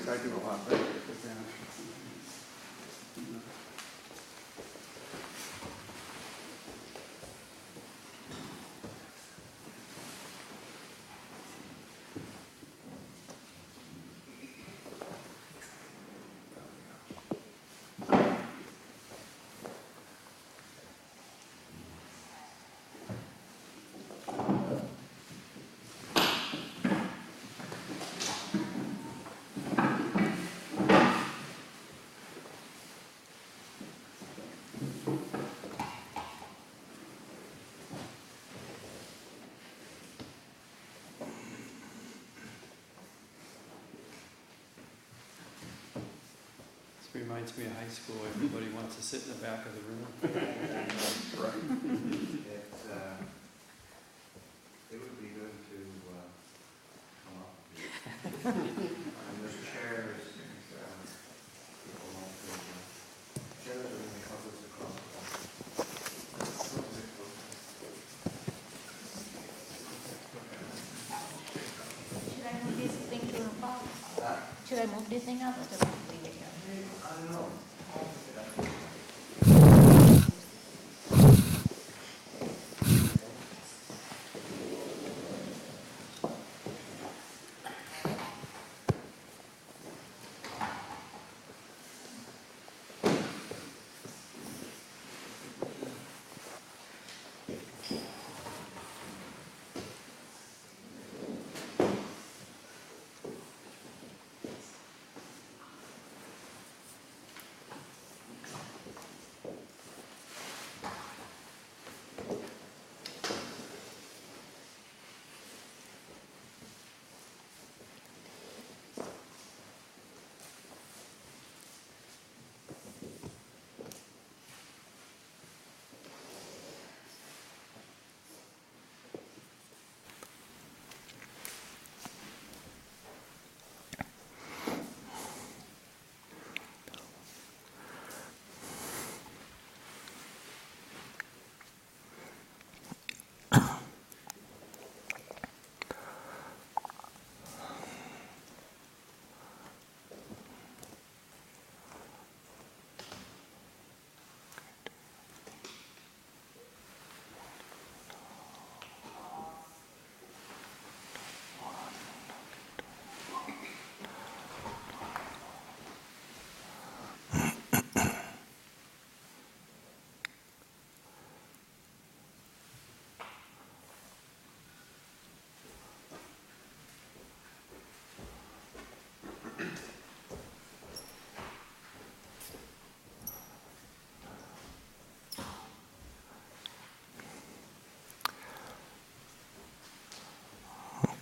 I do a lot better with that. Reminds me of high school. Everybody wants to sit in the back of the room. Right. It would be good to come up. And there's chairs. People want to chairs are in the covers across the back. Should I move this thing to the box? Should I move this thing up or should I leave it here? I don't know.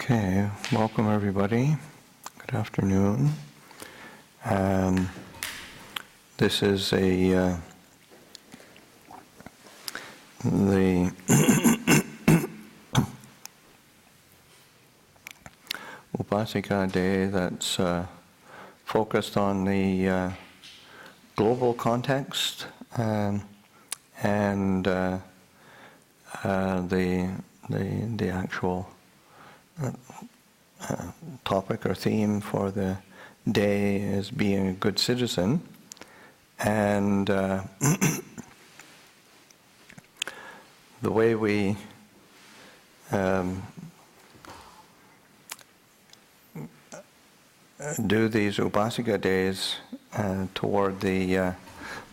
Okay, welcome everybody. Good afternoon. This is the Upāsikā day that's focused on the global context and the actual topic or theme for the day is being a good citizen, and the way we do these Upāsikā days toward the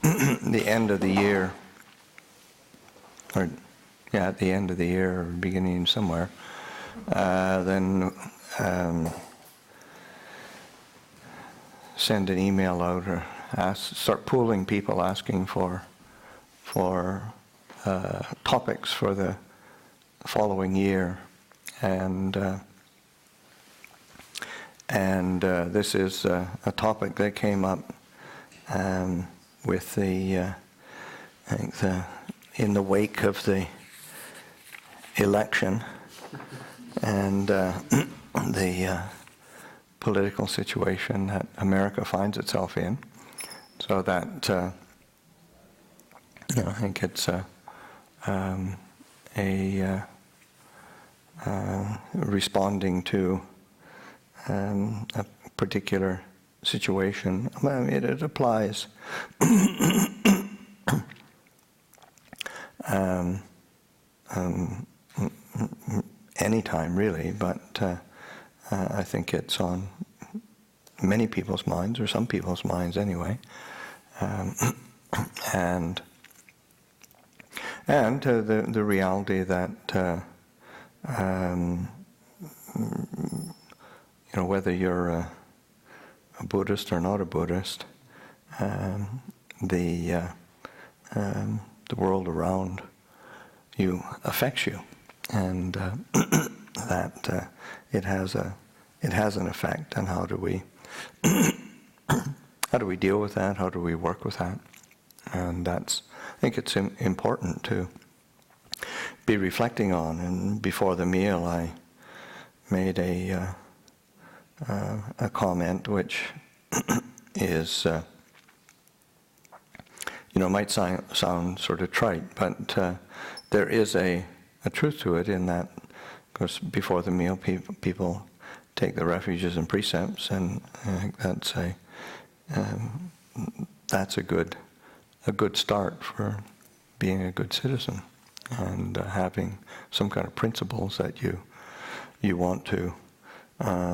the end of the year, or at the end of the year or beginning somewhere. Then send an email out or start pooling people asking for topics for the following year, and this is a topic that came up with I think in the wake of the election and the political situation that America finds itself in. So that I think it's responding to a particular situation. I mean, it applies anytime, really, but I think it's on many people's minds, or some people's minds anyway. And the reality that whether you're a Buddhist or not a Buddhist, the world around you affects you, and that it has an effect. And how do we deal with that? How do we work with that? And I think it's important to be reflecting on. And before the meal, I made a comment which is, might sound sort of trite, but there is a truth to it, in that, of course, before the meal, people take the refuges and precepts, and I think that's a good start for being a good citizen, and having some kind of principles that you want to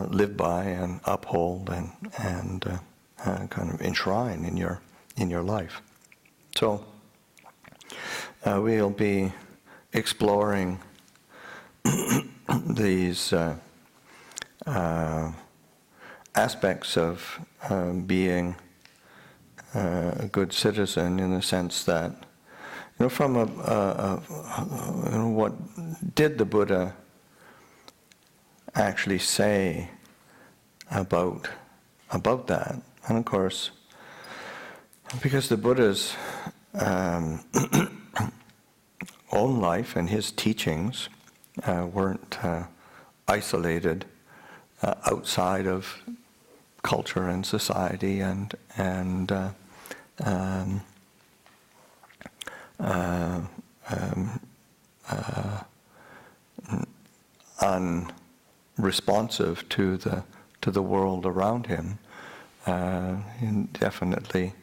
live by and uphold and kind of enshrine in your life. So we'll be exploring these aspects of being a good citizen, in the sense that, from what did the Buddha actually say about that? And of course, because the Buddha's own life and his teachings weren't isolated outside of culture and society and unresponsive to the world around him. He definitely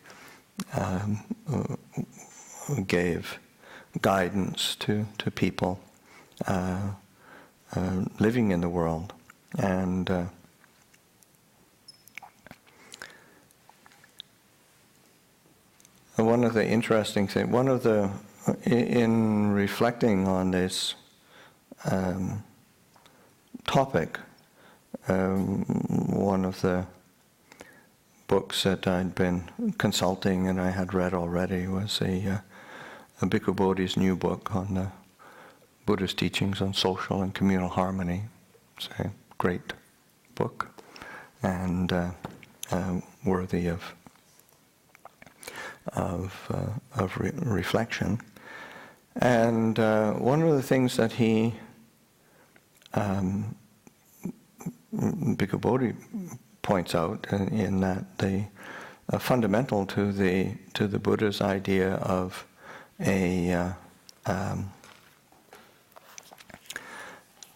gave guidance to people living in the world. And one of the interesting things, in reflecting on this topic, one of the books that I'd been consulting and I had read already was a Bhikkhu Bodhi's new book on the Buddha's teachings on social and communal harmony. It's a great book, and worthy of reflection. And one of the things that Bhikkhu Bodhi points out, in that the fundamental to the Buddha's idea of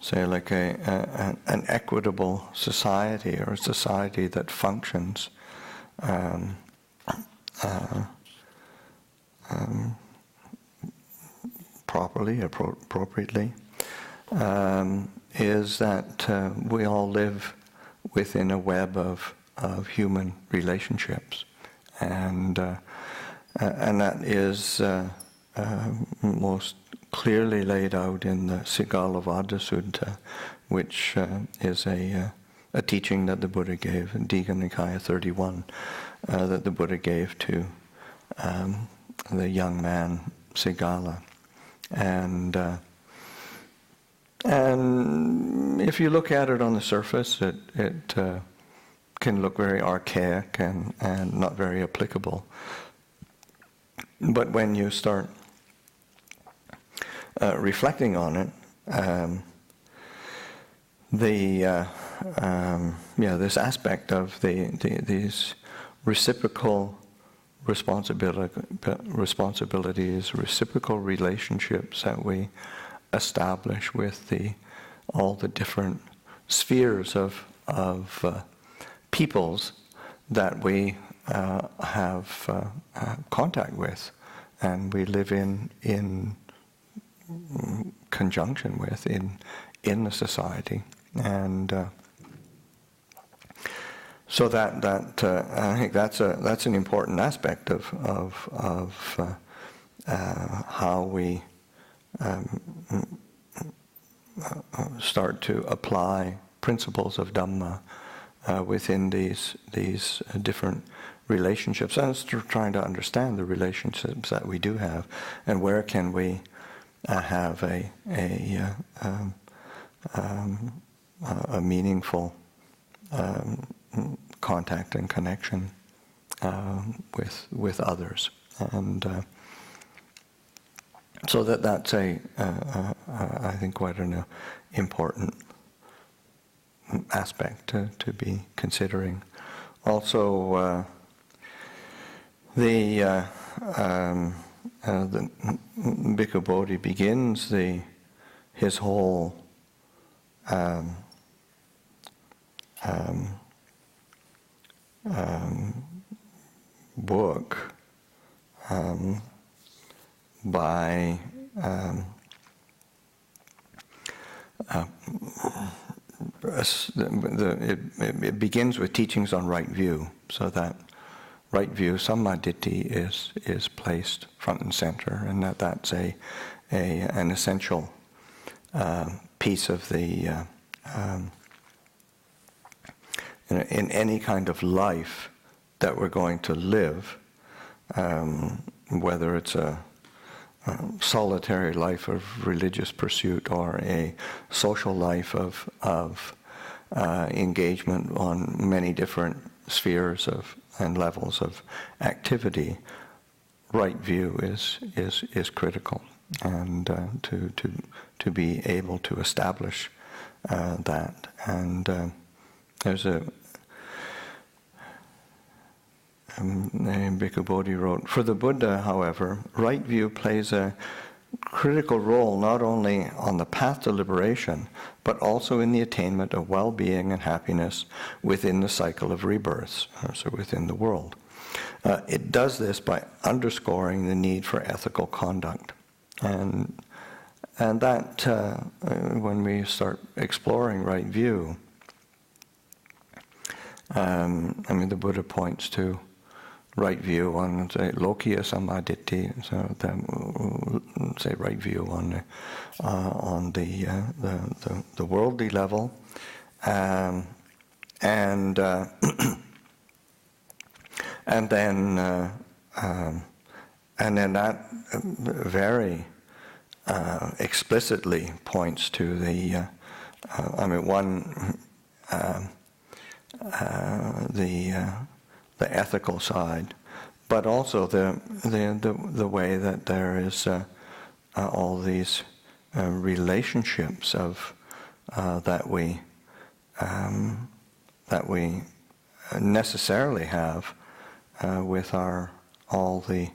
say like an equitable society, or a society that functions properly, appropriately, is that we all live within a web of human relationships, and that is most clearly laid out in the Sigalovada Sutta, which is a teaching that the Buddha gave in Digha Nikaya 31, that the Buddha gave to the young man Sigala. And if you look at it on the surface, it can look very archaic and not very applicable. But when you start reflecting on it, this aspect of these reciprocal responsibilities, reciprocal relationships that we establish with all the different spheres of peoples that we have contact with, and we live in conjunction with in the society, and so that I think that's an important aspect of how we start to apply principles of Dhamma within these different relationships, and it's trying to understand the relationships that we do have, and where can we have a meaningful contact and connection with others, and so that's I think quite an important aspect to be considering. Also, the Bhikkhu Bodhi begins his whole book by it begins with teachings on right view, so that right view, sammaditthi, is placed front and center, and that's an essential piece of the in any kind of life that we're going to live, whether it's a solitary life of religious pursuit or a social life of engagement on many different spheres and levels of activity. Right view is critical, and to be able to establish that. And there's Bhikkhu Bodhi wrote, "For the Buddha, however, right view plays a critical role not only on the path to liberation, but also in the attainment of well-being and happiness within the cycle of rebirths, so within the world. It does this by underscoring the need for ethical conduct." And that, when we start exploring right view, the Buddha points to right view on, say, lokiya sammaditthi, so that say right view on the worldly level, and then that very explicitly points to the the ethical side, but also the way that there is all these relationships of that we necessarily have with all the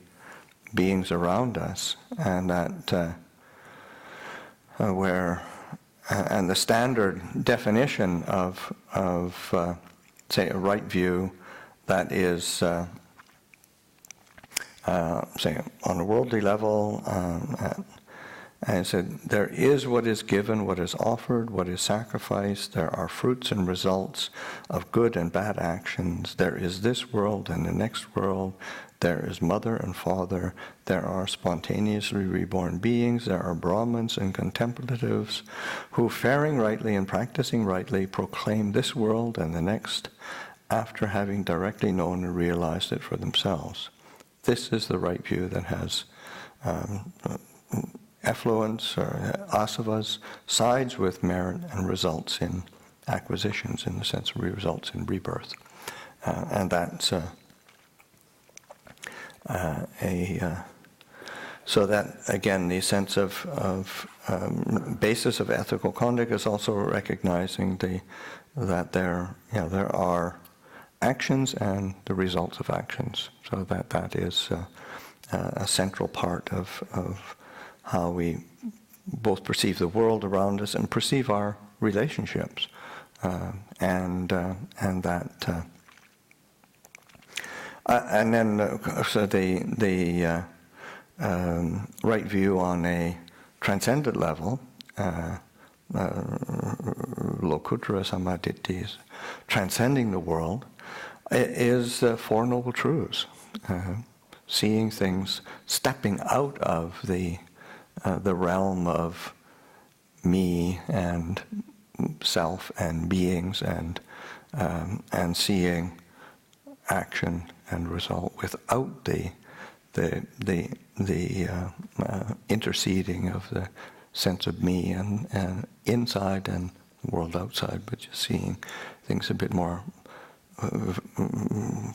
beings around us, and that and the standard definition of say a right view, that is, say, on a worldly level, and it said, there is what is given, what is offered, what is sacrificed, there are fruits and results of good and bad actions, there is this world and the next world, there is mother and father, there are spontaneously reborn beings, there are Brahmins and contemplatives, who faring rightly and practicing rightly proclaim this world and the next, after having directly known and realized it for themselves. This is the right view that has effluence or asavas, sides with merit, and results in acquisitions, in the sense of results in rebirth. And that's so that, again, the sense of basis of ethical conduct is also recognizing that there are actions and the results of actions. So that is a central part of how we both perceive the world around us and perceive our relationships, and that And then, so the right view on a transcendent level, Lokuttara Sammaditthi, is transcending the world, is Four Noble Truths. Seeing things, stepping out of the realm of me and self and beings, and seeing action and result without the interceding of the sense of me and inside and the world outside, but just seeing things a bit more,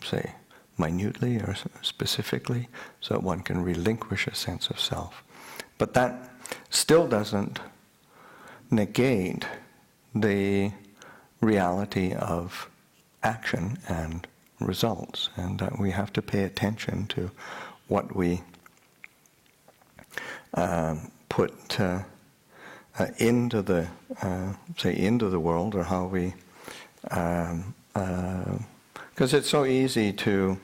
say, minutely or specifically, so that one can relinquish a sense of self. But that still doesn't negate the reality of action and results, and that we have to pay attention to what we put into the into the world, or how we because it's so easy to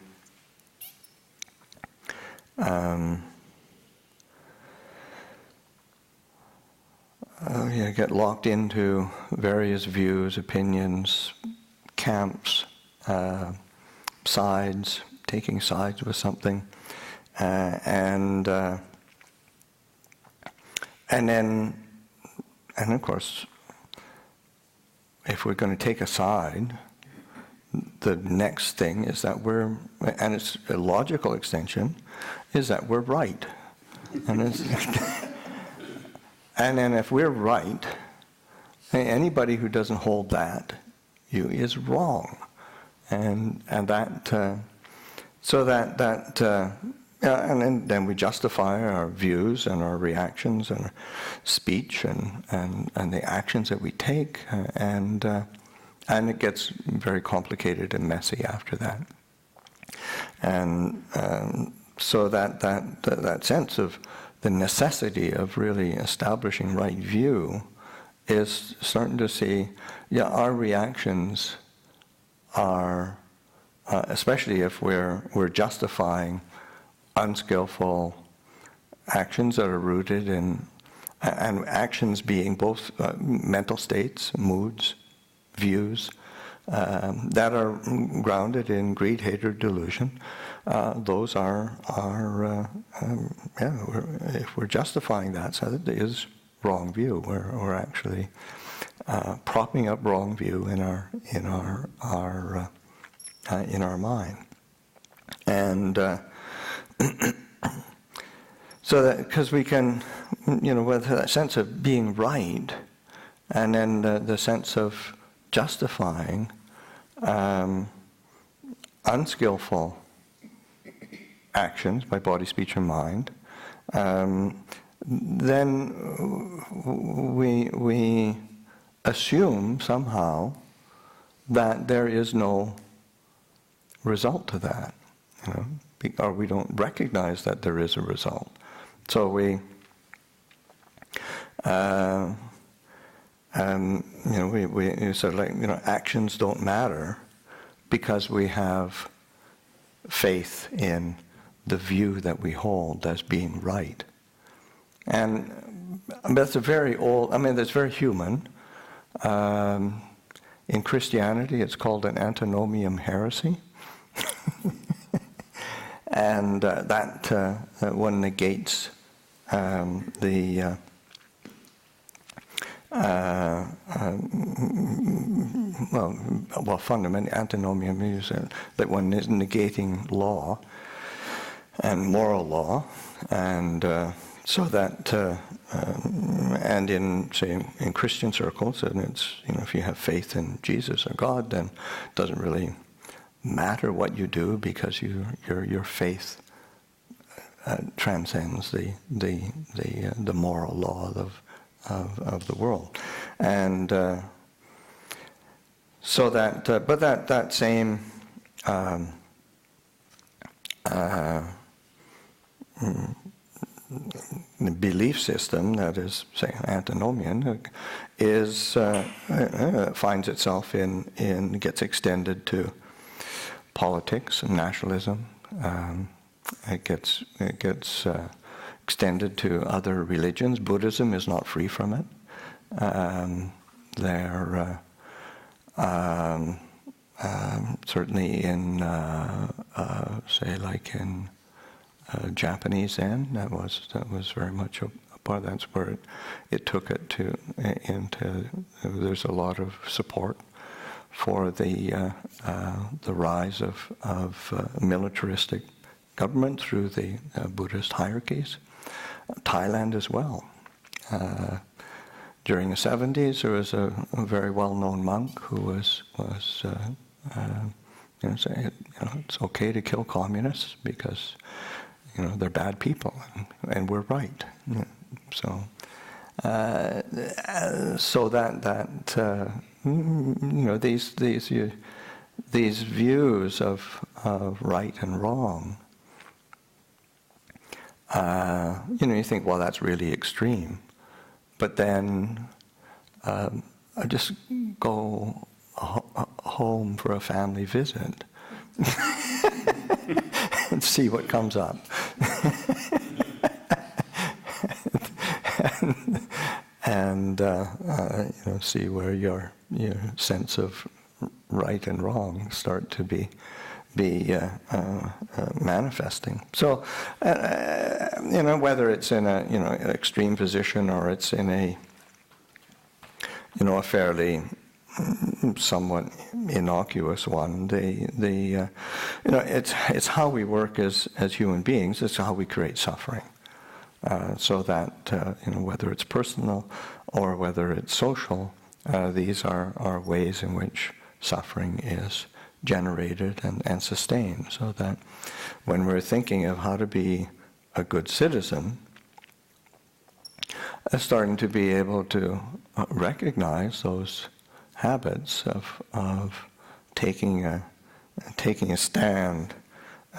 get locked into various views, opinions, camps, sides, taking sides with something, and of course, if we're going to take a side, the next thing is that we're, and it's a logical extension, is that we're right. And and then if we're right, anybody who doesn't hold that view is wrong. And that, so that and then we justify our views and our reactions and our speech and the actions that we take, and it gets very complicated and messy after that. And so that sense of the necessity of really establishing right view is starting to see, our reactions are, especially if we're justifying unskillful actions that are rooted in, and actions being both mental states, moods, views, that are grounded in greed, hatred, delusion. Those are if we're justifying that, so that is wrong view. We're actually propping up wrong view in our mind, and so that, because we can, with that sense of being right, and then the sense of justifying unskillful actions by body, speech, and mind, then we assume somehow that there is no result to that, or we don't recognize that there is a result. So we sort of actions don't matter because we have faith in the view that we hold as being right. And that's a very old, that's very human. In Christianity, it's called an antinomian heresy. And that one negates fundamentally, antinomian means that one is negating law and moral law, and so that, and in Christian circles, and it's, if you have faith in Jesus or God, then it doesn't really matter what you do, because your faith transcends the moral law of the world, and so that but that same belief system that is, say, antinomian, is finds itself gets extended to politics and nationalism. It gets extended to other religions. Buddhism is not free from it. Certainly in, say, like in Japanese Zen, that was very much a part. That's where it took it to into. There's a lot of support for the rise of militaristic government through the Buddhist hierarchies. Thailand as well. During the 70s, there was a very well-known monk who was saying, it's okay to kill communists because they're bad people and we're right. So these views of right and wrong. You think, well, that's really extreme. But then I just go home for a family visit and see what comes up. and see where your sense of right and wrong start to be manifesting. So, whether it's in an extreme position or it's in a fairly somewhat innocuous one, it's how we work as human beings. It's how we create suffering. So that whether it's personal or whether it's social, these are ways in which suffering is generated and sustained, so that when we're thinking of how to be a good citizen, starting to be able to recognize those habits of taking a stand,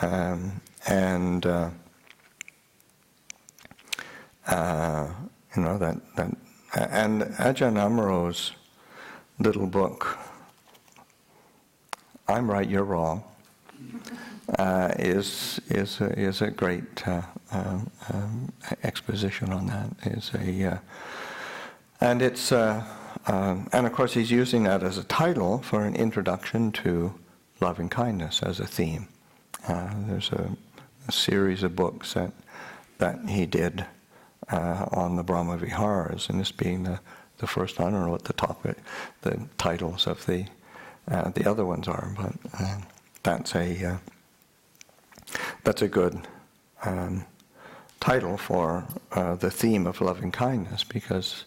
and Ajahn Amaro's little book, I'm Right, You're Wrong, is a great exposition on that. And of course he's using that as a title for an introduction to loving kindness as a theme. There's a series of books that he did on the Brahma Viharas, and this being the first one. I don't know what the titles of the other ones are, but that's a good title for the theme of loving kindness, because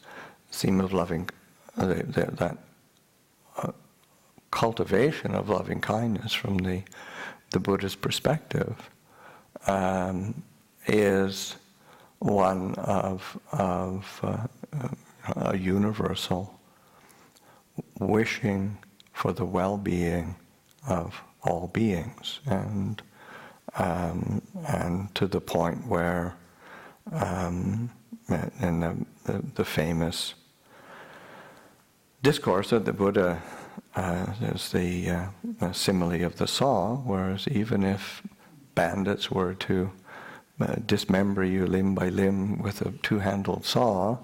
the theme of loving that cultivation of loving kindness from the Buddhist perspective is one of a universal wishing for the well-being of all beings, and to the point where in the famous discourse of the Buddha, there's the simile of the saw, whereas even if bandits were to dismember you limb by limb with a two-handled saw,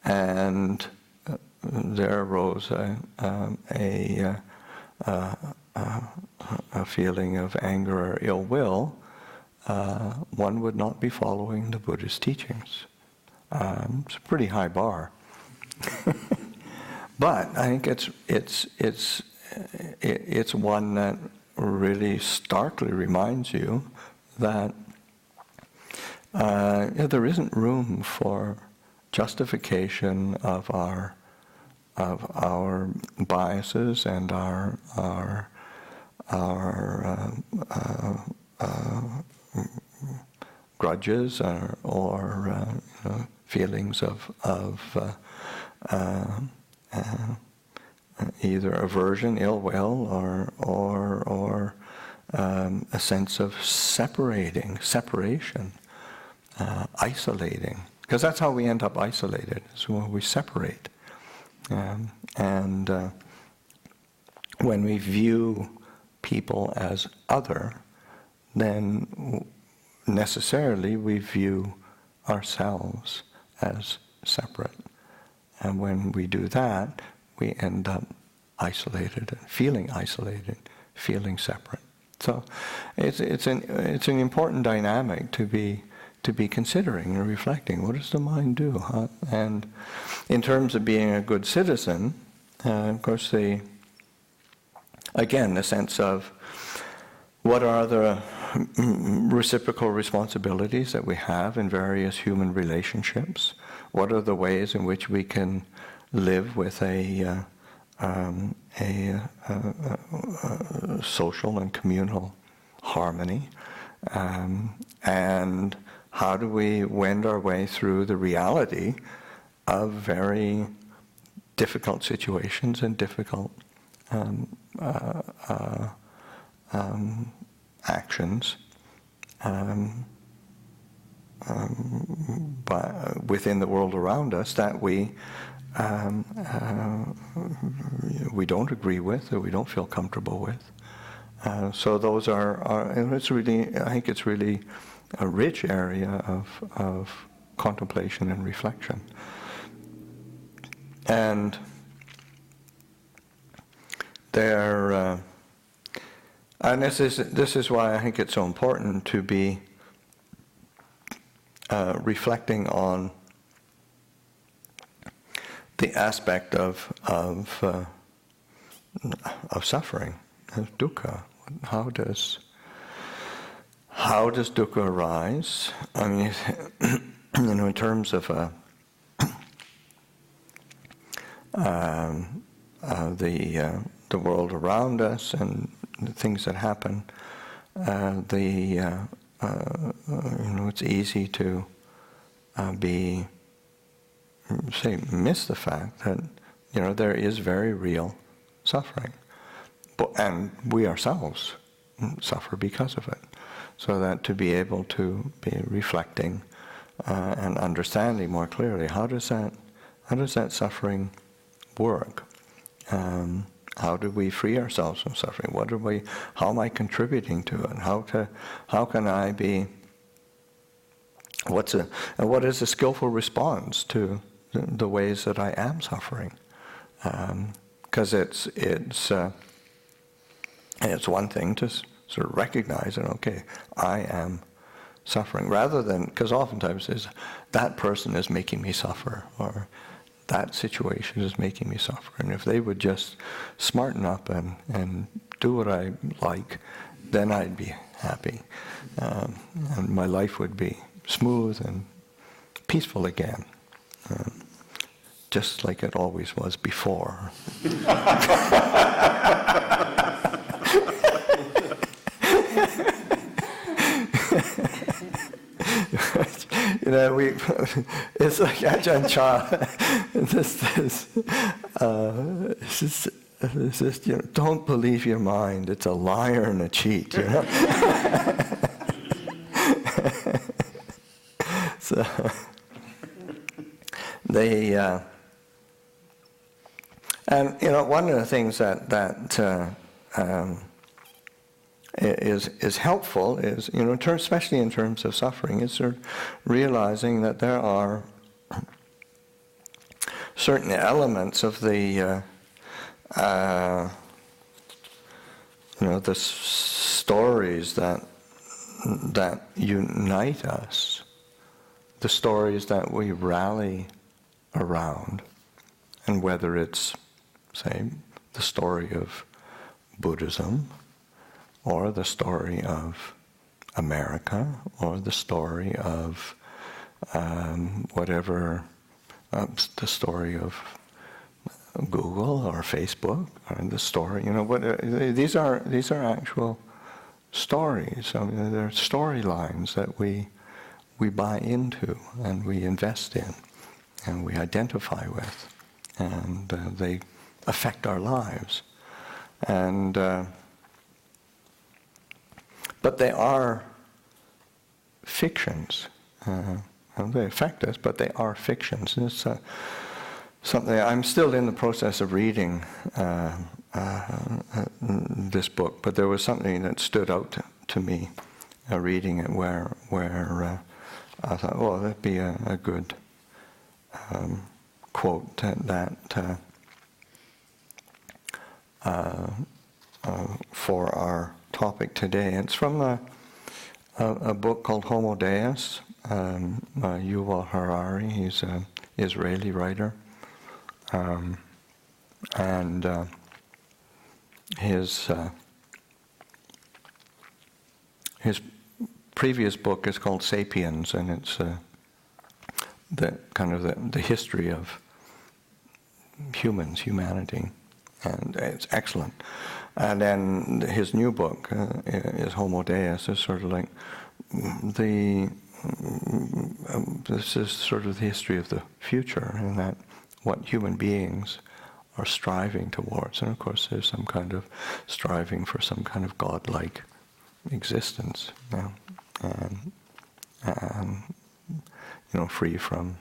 and there arose a feeling of anger or ill will, one would not be following the Buddhist teachings. It's a pretty high bar. But I think it's one that really starkly reminds you that there isn't room for justification of our biases and our grudges or feelings of either aversion, ill will, or a sense of separation, isolating. Because that's how we end up isolated, is when we separate. And when we view people as other, then necessarily we view ourselves as separate. And when we do that, we end up isolated, feeling separate. So it's an important dynamic to be considering and reflecting. What does the mind do? Huh? And in terms of being a good citizen, of course, the sense of what are the reciprocal responsibilities that we have in various human relationships? What are the ways in which we can live with a social and communal harmony? And how do we wend our way through the reality of very difficult situations and difficult actions within the world around us that we don't agree with or we don't feel comfortable with. So those and it's really, I think it's really a rich area of contemplation and reflection. And and this is why I think it's so important to be reflecting on the aspect of suffering, of dukkha. How does dukkha arise? I mean, in terms of the world around us and the things that happen, it's easy to miss the fact that there is very real suffering, and we ourselves suffer because of it. So that to be able to be reflecting and understanding more clearly, how does that suffering work? How do we free ourselves from suffering? How am I contributing to it? How can I be? What is a skillful response to the ways that I am suffering? Because it's one thing to sort of recognize that, okay, I am suffering, rather than, because oftentimes is that person is making me suffer, or that situation is making me suffer. And if they would just smarten up and do what I like, then I'd be happy. And my life would be smooth and peaceful again. Just like it always was before. It's like Ajahn Chah. Don't believe your mind. It's a liar and a cheat. So and one of the things that is helpful is, especially in terms of suffering, is sort of realizing that there are certain elements of the the stories that unite us, the stories that we rally around, and whether it's, say, the story of Buddhism, or the story of America, or the story of the story of Google or Facebook, or the story, these are actual stories. I mean, they're storylines that we buy into and we invest in and we identify with, and they affect our lives. And but they are fictions. They affect us, but they are fictions. And it's something I'm still in the process of reading this book, but there was something that stood out to me reading it where I thought, well, that'd be a good quote that for our topic today. It's from a book called Homo Deus, Yuval Harari. He's an Israeli writer. And his previous book is called Sapiens, and it's the history of humanity, and it's excellent. And then his new book is Homo Deus. Is sort of like this is sort of the history of the future, and that what human beings are striving towards. And of course there's some kind of striving for some kind of godlike existence, free from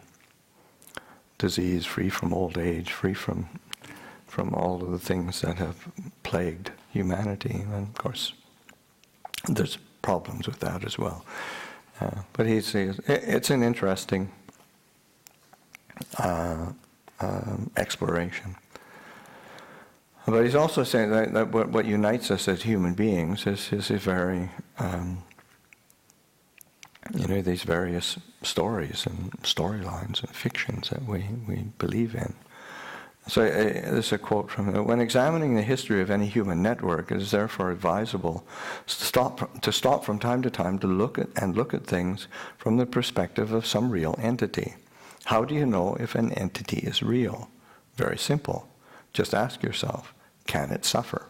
disease, free from old age, free from all of the things that have plagued humanity. And of course there's problems with that as well. But it's an interesting exploration. But he's also saying that what unites us as human beings is a very, these various stories and storylines and fictions that we believe in. So this is a quote from him. When examining the history of any human network, it is therefore advisable to stop from time to time to look at things from the perspective of some real entity. How do you know if an entity is real? Very simple. Just ask yourself, can it suffer?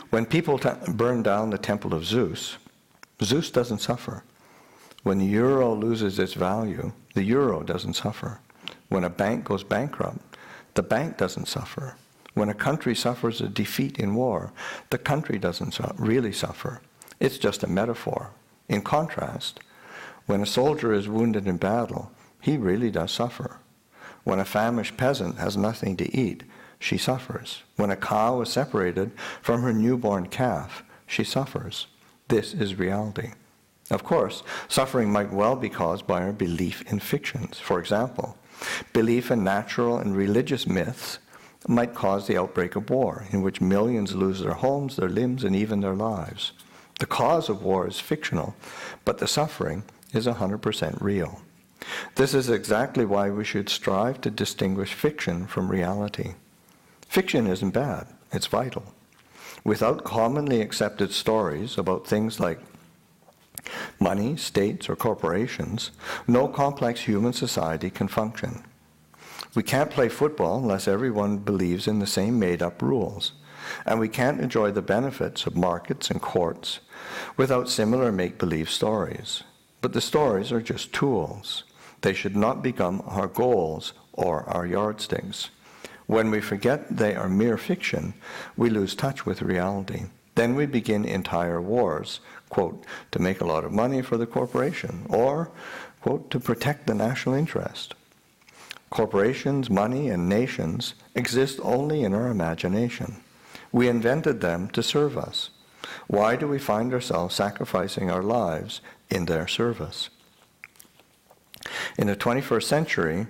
When people burn down the temple of Zeus, Zeus doesn't suffer. When the euro loses its value, the euro doesn't suffer. When a bank goes bankrupt, the bank doesn't suffer. When a country suffers a defeat in war, the country doesn't really suffer. It's just a metaphor. In contrast, when a soldier is wounded in battle, he really does suffer. When a famished peasant has nothing to eat, she suffers. When a cow is separated from her newborn calf, she suffers. This is reality. Of course, suffering might well be caused by our belief in fictions. For example, belief in natural and religious myths might cause the outbreak of war, in which millions lose their homes, their limbs, and even their lives. The cause of war is fictional, but the suffering is 100% real. This is exactly why we should strive to distinguish fiction from reality. Fiction isn't bad, it's vital. Without commonly accepted stories about things like money, states, or corporations, no complex human society can function. We can't play football unless everyone believes in the same made-up rules, and we can't enjoy the benefits of markets and courts without similar make-believe stories. But the stories are just tools. They should not become our goals or our yardsticks. When we forget they are mere fiction, we lose touch with reality. Then we begin entire wars, quote, to make a lot of money for the corporation, or, quote, to protect the national interest. Corporations, money, and nations exist only in our imagination. We invented them to serve us. Why do we find ourselves sacrificing our lives in their service? In the 21st century,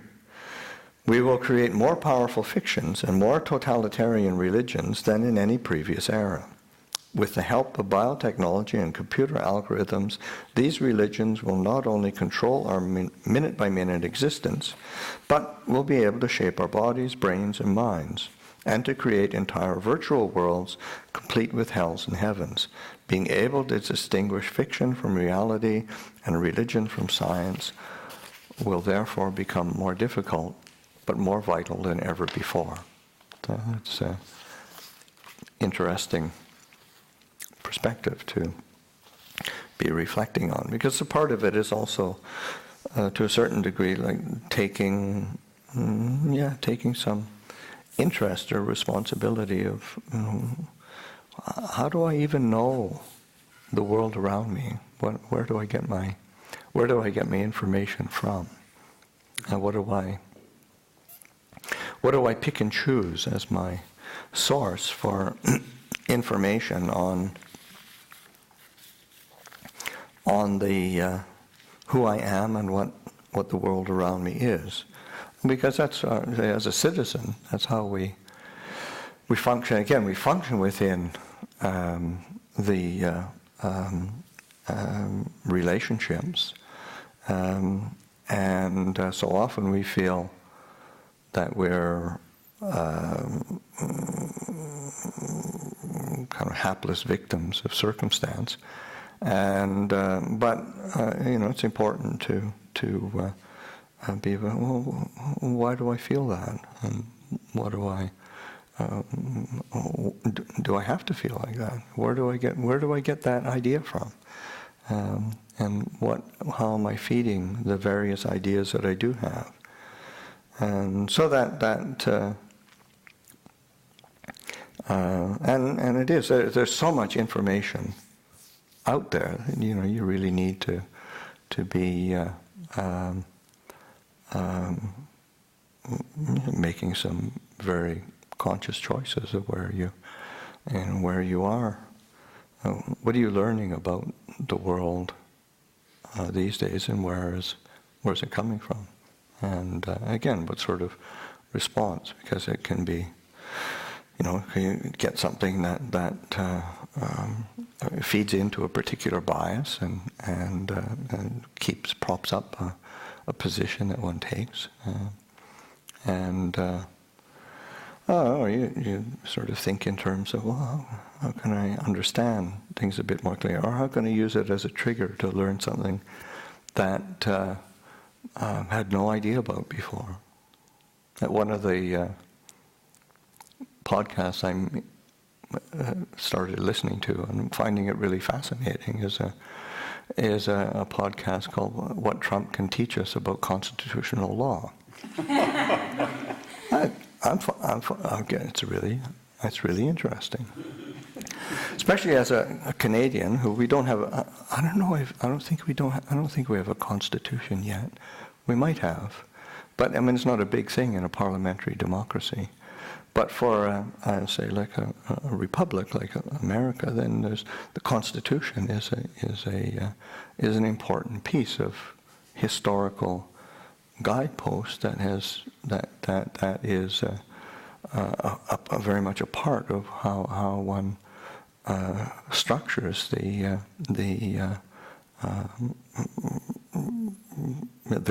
we will create more powerful fictions and more totalitarian religions than in any previous era. With the help of biotechnology and computer algorithms, these religions will not only control our minute-by-minute existence, but will be able to shape our bodies, brains, and minds, and to create entire virtual worlds complete with hells and heavens. Being able to distinguish fiction from reality and religion from science will therefore become more difficult, but more vital than ever before. So it's an interesting perspective to be reflecting on, because a part of it is also, to a certain degree, like taking some interest or responsibility of, how do I even know the world around me? Where do I get my information from? And what do I pick and choose as my source for information on the who I am and what the world around me is, because that's as a citizen, that's how we function. Again, we function within the relationships, and so often we feel that we're kind of hapless victims of circumstance, and but it's important to be, well, why do I feel that, and what do I do I have to feel like that? Where do I get that idea from? And how am I feeding the various ideas that I do have? And so and it is, there's so much information out there, you really need to be making some very conscious choices of where you are. What are you learning about the world these days, and where's it coming from? And again, what sort of response? Because it can be, you get something that feeds into a particular bias and props up a position that one takes, you sort of think in terms of, well, how can I understand things a bit more clearly, or how can I use it as a trigger to learn something that had no idea about before. At one of the podcasts I started listening to and finding it really fascinating is a podcast called "What Trump Can Teach Us About Constitutional Law." It's really interesting, especially as a Canadian who we don't have. I don't think we have a constitution yet. We might have, but it's not a big thing in a parliamentary democracy. But for say like a republic like America, then there's the Constitution is an important piece of historical guidepost that is very much a part of how one structures the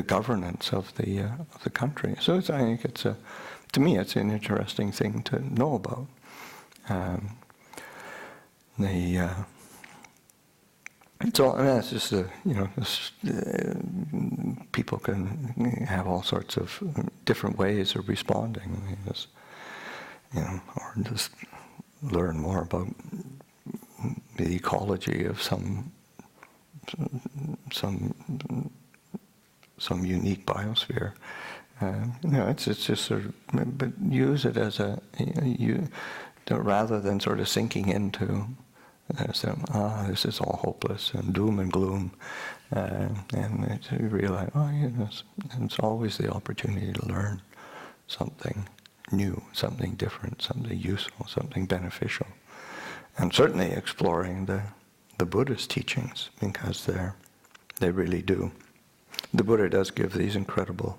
governance of the country. So I think to me it's an interesting thing to know about. It's just people can have all sorts of different ways of responding. Or just learn more about the ecology of some unique biosphere. It's just sort of, but use it as rather than sort of sinking into this is all hopeless and doom and gloom, and to realize, it's always the opportunity to learn something new, something different, something useful, something beneficial, and certainly exploring the Buddha's teachings, because they really do. The Buddha does give these incredible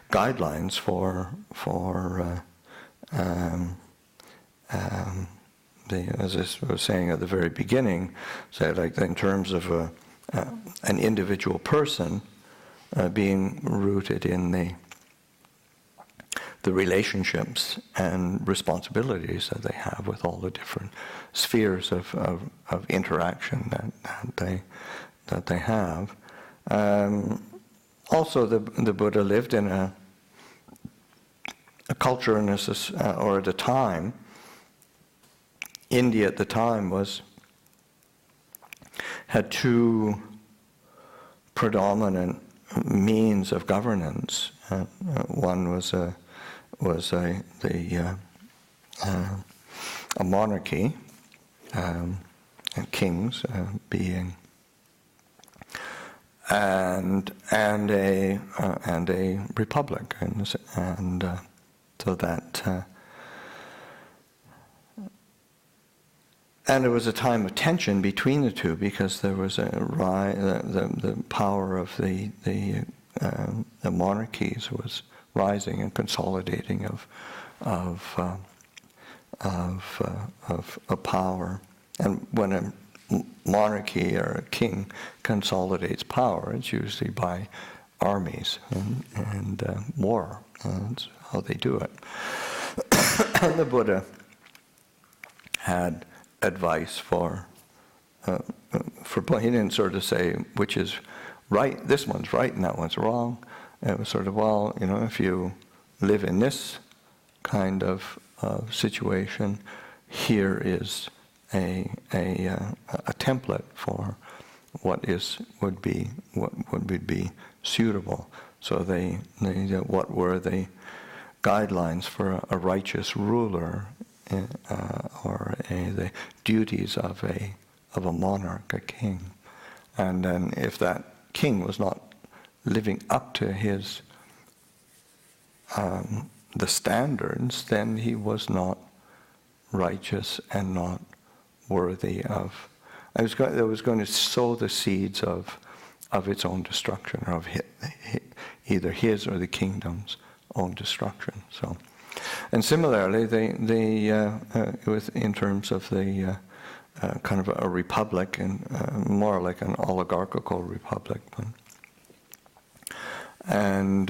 guidelines for as I was saying at the very beginning, say like in terms of an individual person being rooted in the relationships and responsibilities that they have with all the different spheres of interaction that they have. Also, the Buddha lived in a culture or at a time. India at the time had two predominant means of governance. One was a monarchy, and kings being, and a republic, and so that And it was a time of tension between the two because there was the power of the monarchies was rising and consolidating of power. And when a monarchy or a king consolidates power, it's usually by armies and war. That's how they do it. And the Buddha had advice for he didn't sort of say which is right, this one's right and that one's wrong. It was sort of, well, if you live in this kind of situation, here is a template for what would be suitable. So what were the guidelines for a righteous ruler, or the duties of a monarch, a king. And then if that king was not living up to his the standards, then he was not righteous and not worthy of. It was going to sow the seeds of its own destruction, or of either his or the kingdom's own destruction. So, and similarly, in terms of the kind of a republic, and more like an oligarchical republic, and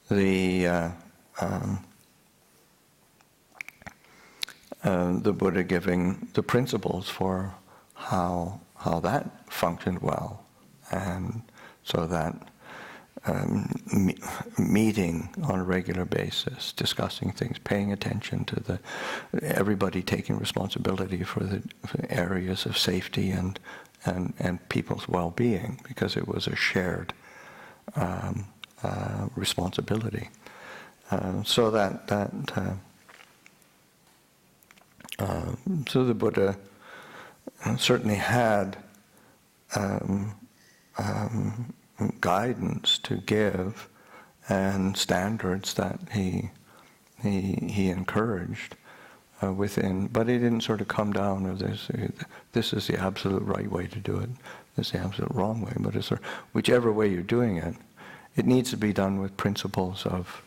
the Buddha giving the principles for how that functioned well, and so that meeting on a regular basis, discussing things, paying attention to everybody taking responsibility for the areas of safety and people's well-being, because it was a shared responsibility. So the Buddha certainly had guidance to give and standards that he encouraged within, but he didn't sort of come down with this is the absolute right way to do it, this is the absolute wrong way, but it's whichever way you're doing it, it needs to be done with principles of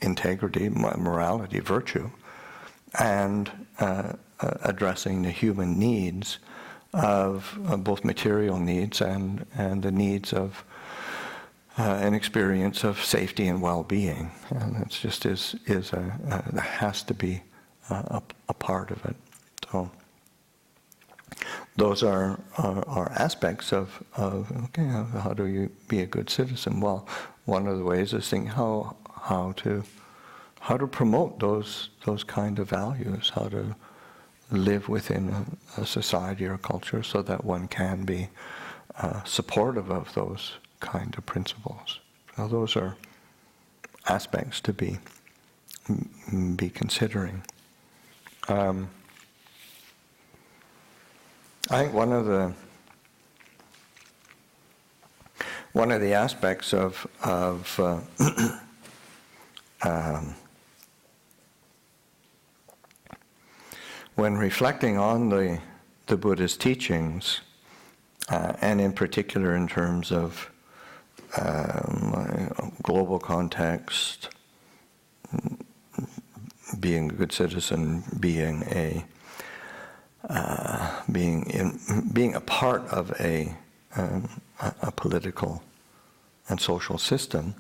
integrity, morality, virtue, and addressing the human needs of both material needs and the needs of an experience of safety and well-being. And it's just that has to be a part of it. So those are aspects of okay, how do you be a good citizen? Well, one of the ways is thinking how to promote those kind of values, how to live within a society or culture so that one can be supportive of those kind of principles. So those are aspects to be considering. I think one of the aspects of when reflecting on the Buddha's teachings, and in particular in terms of global context, being a good citizen, being a part of a political and social system,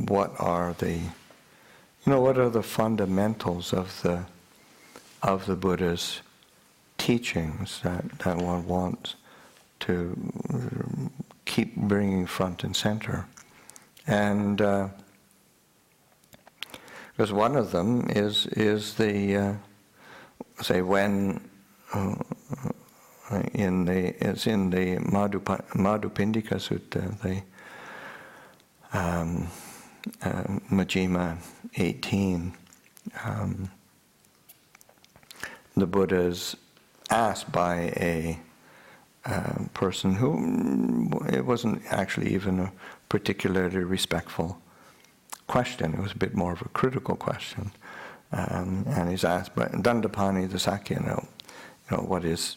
what are the fundamentals of the Buddha's teachings that one wants to keep bringing front and center? And because one of them is the say when it's in the Madhupindika Sutta, the Majjhima 18, the Buddha is asked by a person who it wasn't actually even a particularly respectful question. It was a bit more of a critical question. And he's asked, but Dandapani the Sakya, what his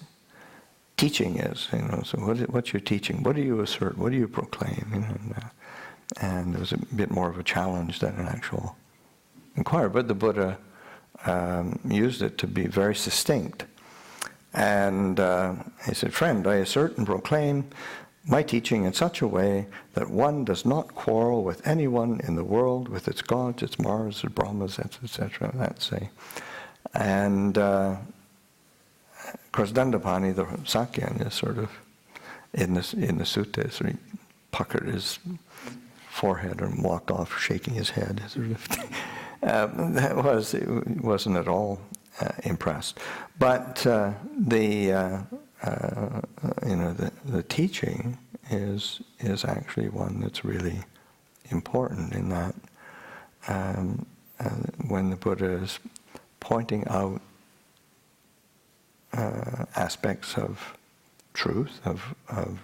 teaching is. So what's your teaching? What do you assert? What do you proclaim? And it was a bit more of a challenge than an actual inquiry. But the Buddha used it to be very succinct. And he said, friend, I assert and proclaim my teaching in such a way that one does not quarrel with anyone in the world, with its gods, its Mars, its Brahmas, etc. That's a... And of course, Dandapani, the Sakyan, is sort of in the sutta, sort of puckered his forehead and walked off, shaking his head. Sort of, it wasn't at all impressed. But the teaching is actually one that's really important in that when the Buddha is pointing out aspects of truth, of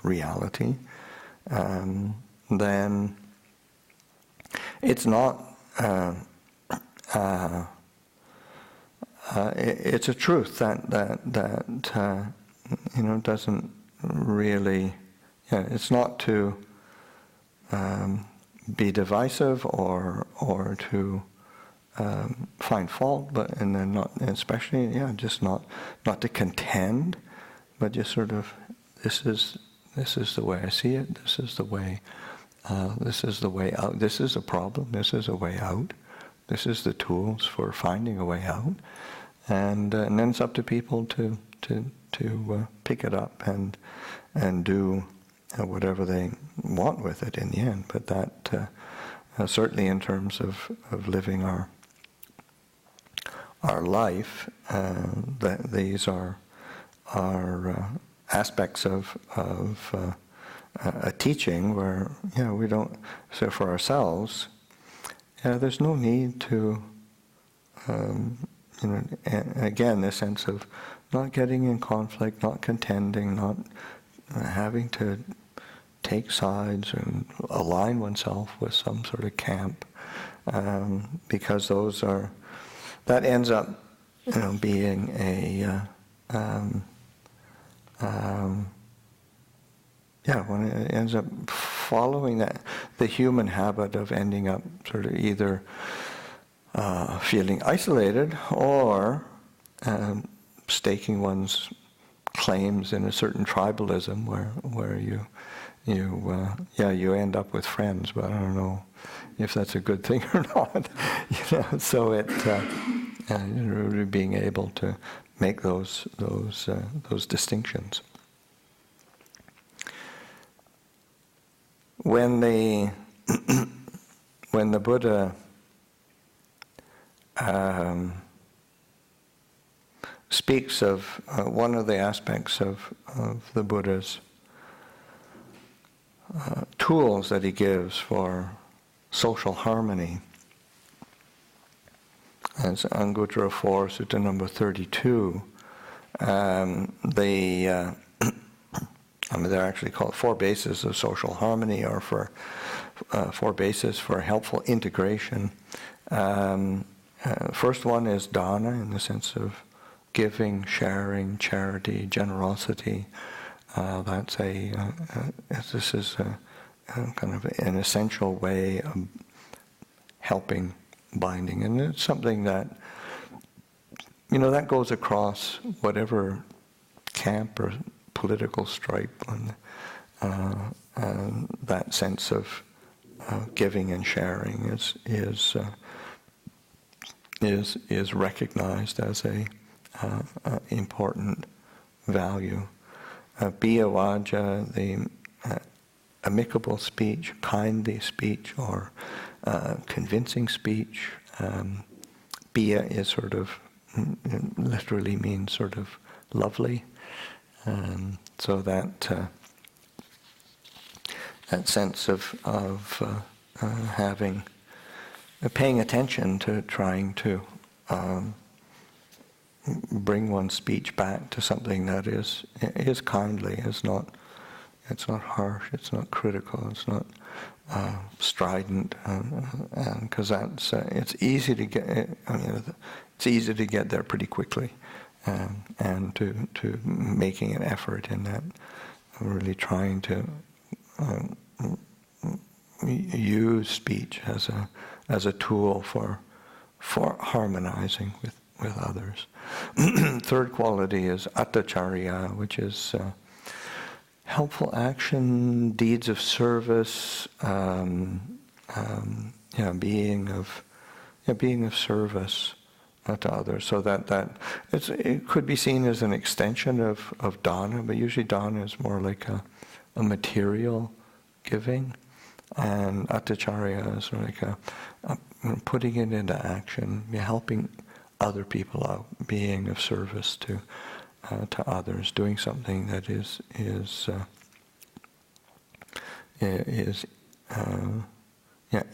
reality, then it's not it's a truth that doesn't really, it's not to be divisive or to find fault, and then not, especially, just not to contend, but just sort of, this is the way I see it. This is the way out. This is a problem. This is a way out. This is the tools for finding a way out, and then it's up to people to pick it up and do whatever they want with it in the end. But that certainly in terms of living our life, that these are aspects of a teaching where we don't. So for ourselves, there's no need to. Again, this sense of not getting in conflict, not contending, not having to take sides and align oneself with some sort of camp, because that ends up, being when it ends up following the human habit of ending up sort of either feeling isolated or staking one's claims in a certain tribalism where you end up with friends, but I don't know if that's a good thing or not. So it really being able to make those distinctions. When the Buddha speaks of one of the aspects of the Buddha's tools that he gives for social harmony, as Anguttara 4, Sutta number 32, they're actually called 4 bases of social harmony, or for 4 bases for helpful integration. First one is dana, in the sense of giving, sharing, charity, generosity. This is a kind of an essential way of helping binding, and it's something that that goes across whatever camp or political stripe, and that sense of giving and sharing is recognized as a important value. Biyawaja, the amicable speech, kindly speech, or convincing speech. Biya is sort of, literally means sort of lovely. So that sense of having, paying attention to trying to bring one's speech back to something that is kindly, is not It's not harsh. It's not critical. It's not strident, because that's it's easy to get. It's easy to get there pretty quickly, and to making an effort in that, really trying to use speech as a tool for harmonizing with others. Third quality is attacharya, which is helpful action, deeds of service, being of service to others. So that it could be seen as an extension of dana, but usually dana is more like a material giving, and attacharya is like a putting it into action, helping other people out, being of service to others, doing something that is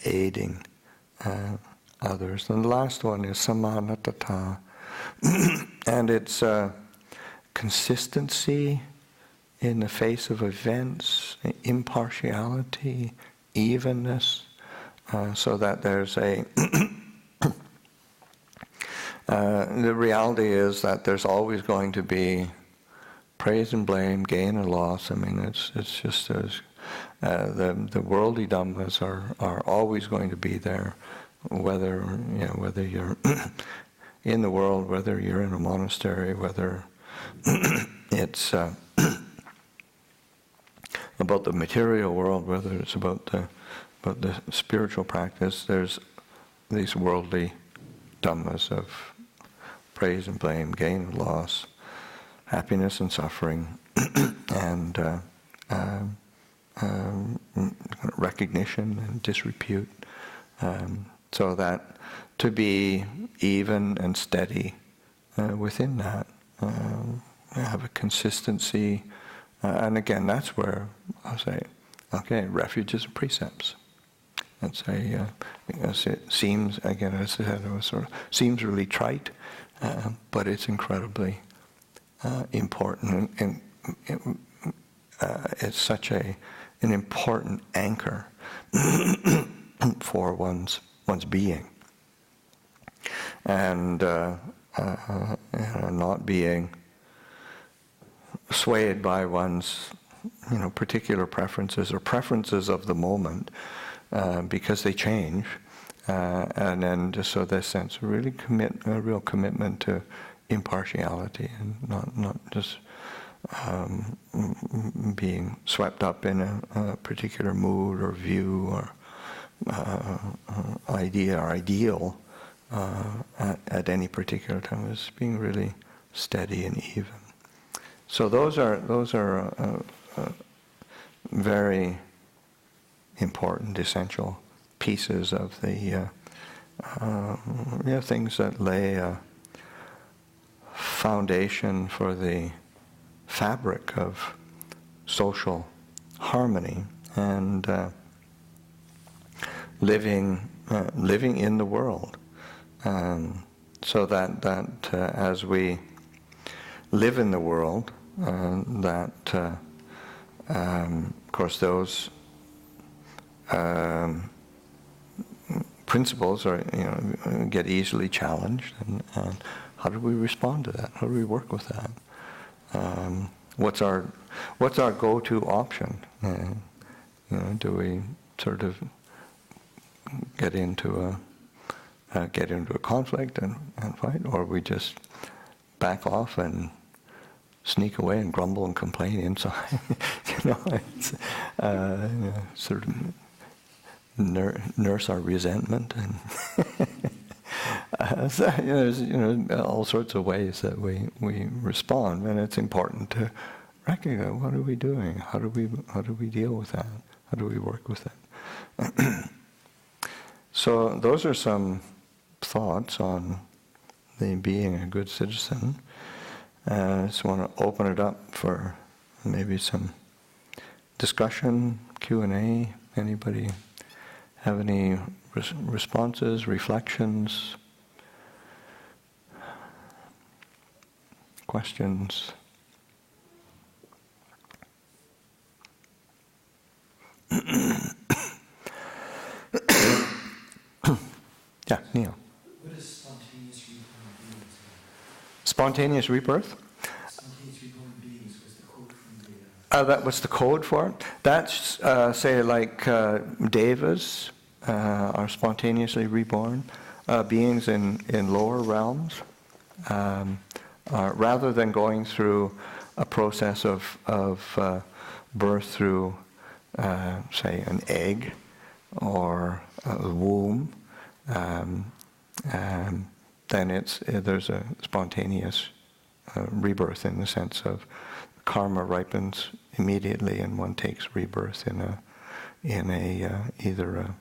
aiding others. And the last one is samanatata, and it's consistency in the face of events, impartiality, evenness, so that there's a the reality is that there's always going to be praise and blame, gain and loss. I mean, it's just as the worldly dhammas are always going to be there, whether you're in the world, whether you're in a monastery, whether it's about the material world, whether it's about the spiritual practice. There's these worldly dhammas of praise and blame, gain and loss, happiness and suffering, and recognition and disrepute. So that to be even and steady within that, have a consistency, and again, that's where I'll say, okay, refuges and precepts. I'd say, because it seems, again, as I said, it sort of seems really trite, but it's incredibly important, and it's such an important anchor for one's being, and not being swayed by one's particular preferences or preferences of the moment, because they change, and then just so this sense of really a real commitment to impartiality, and not just being swept up in a particular mood or view or idea or ideal at any particular time. It's being really steady and even. So those are very important, essential pieces of the things that lay a foundation for the fabric of social harmony and living in the world, so that as we live in the world, of course those principles are get easily challenged, and how do we respond to that? How do we work with that? What's our go-to option? Do we sort of get into a conflict and fight, or we just back off and sneak away and grumble and complain inside? It's sort of nurse our resentment, and so, there's all sorts of ways that we respond, and it's important to recognize what are we doing, how do we deal with that, how do we work with it. So those are some thoughts on the being a good citizen. I just want to open it up for maybe some discussion, Q&A. Anybody have any responses, reflections, questions? Spontaneous rebirth? Spontaneous reborn beings was the quote from the... That was the code for it. That's, say, like devas are spontaneously reborn, beings in lower realms, rather than going through a process of birth through, say, an egg or a womb. Then there's a spontaneous rebirth in the sense of karma ripens immediately, and one takes rebirth in either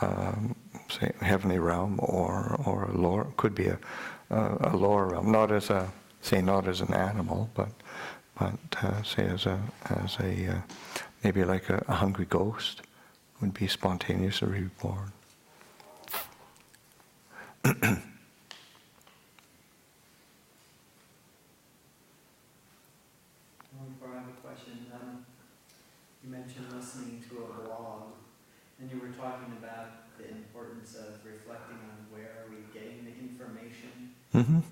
a say heavenly realm or a lower, could be a lower realm, not as an animal, but say as a maybe like a hungry ghost would be spontaneously reborn. I have a question. You mentioned listening to a blog, and you were talking about the importance of reflecting on where are we getting the information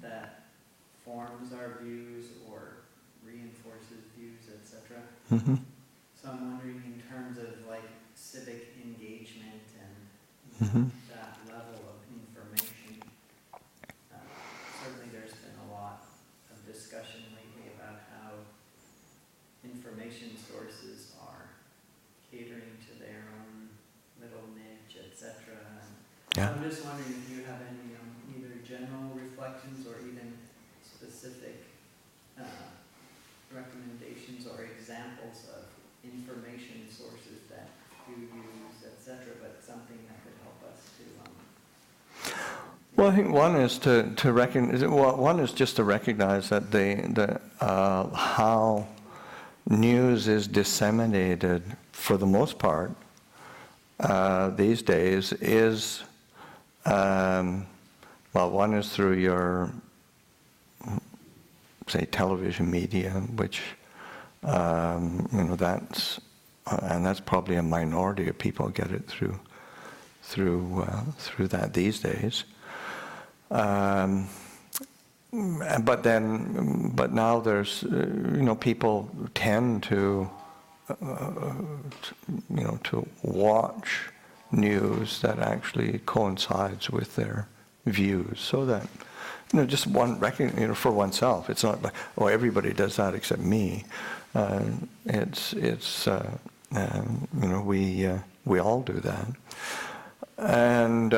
that forms our views or reinforces views, etc. So I'm wondering in terms of like civic engagement and that level of information. Certainly there's been a lot of discussion lately about how information sources are catering to their own little niche, etc. Yeah. I'm just wondering if you have any either general reflections or even specific recommendations or examples of information sources that you use, etc., but something that could help us to Well, I think one is to recognize. Well, one is just to recognize that the how news is disseminated for the most part these days is well, one is through your say television media, which that's probably a minority of people get it through that these days. But now there's people tend to to watch news that actually coincides with their views, so that just one for oneself. It's not like, oh, everybody does that except me. We all do that. And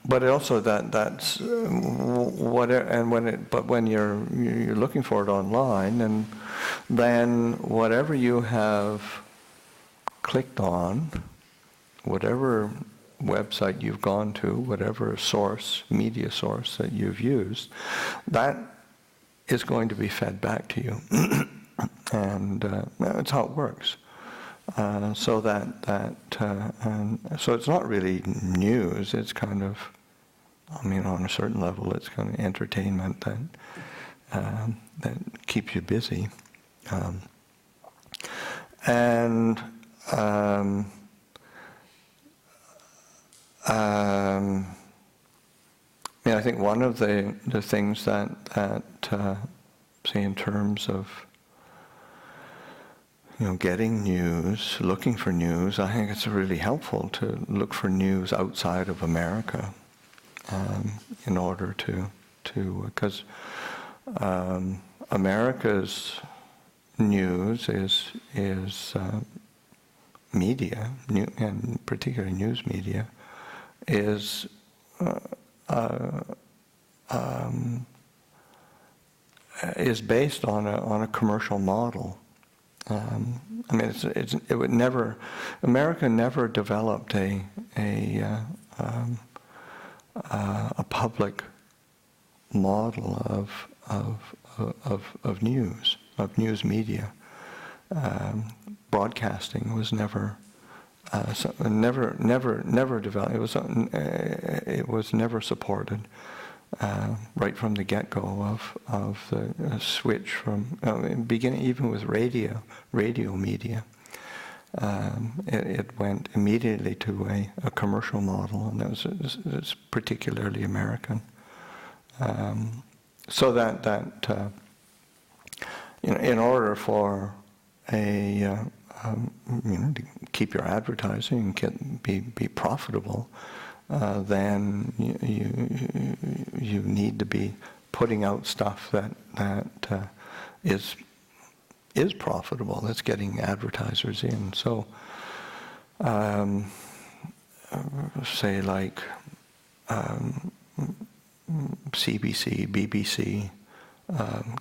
but also that's whatever. And when you're looking for it online, and then whatever you have clicked on, whatever website you've gone to, whatever media source that you've used, that is going to be fed back to you, and that's how it works. So so it's not really news. It's kind of, on a certain level, it's kind of entertainment that keeps you busy, I think one of the things that say in terms of getting news, looking for news, I think it's really helpful to look for news outside of America, in order to because America's news is media, and particularly news media, is based on a commercial model. America never developed a public model of news media. Broadcasting was never developed. It was never supported. Right from the get-go of the switch from beginning, even with radio media, it went immediately to a commercial model, and that was particularly American. So that in order for to keep your advertising and be profitable, then you need to be putting out stuff that is profitable, that's getting advertisers in. So, say like CBC, BBC,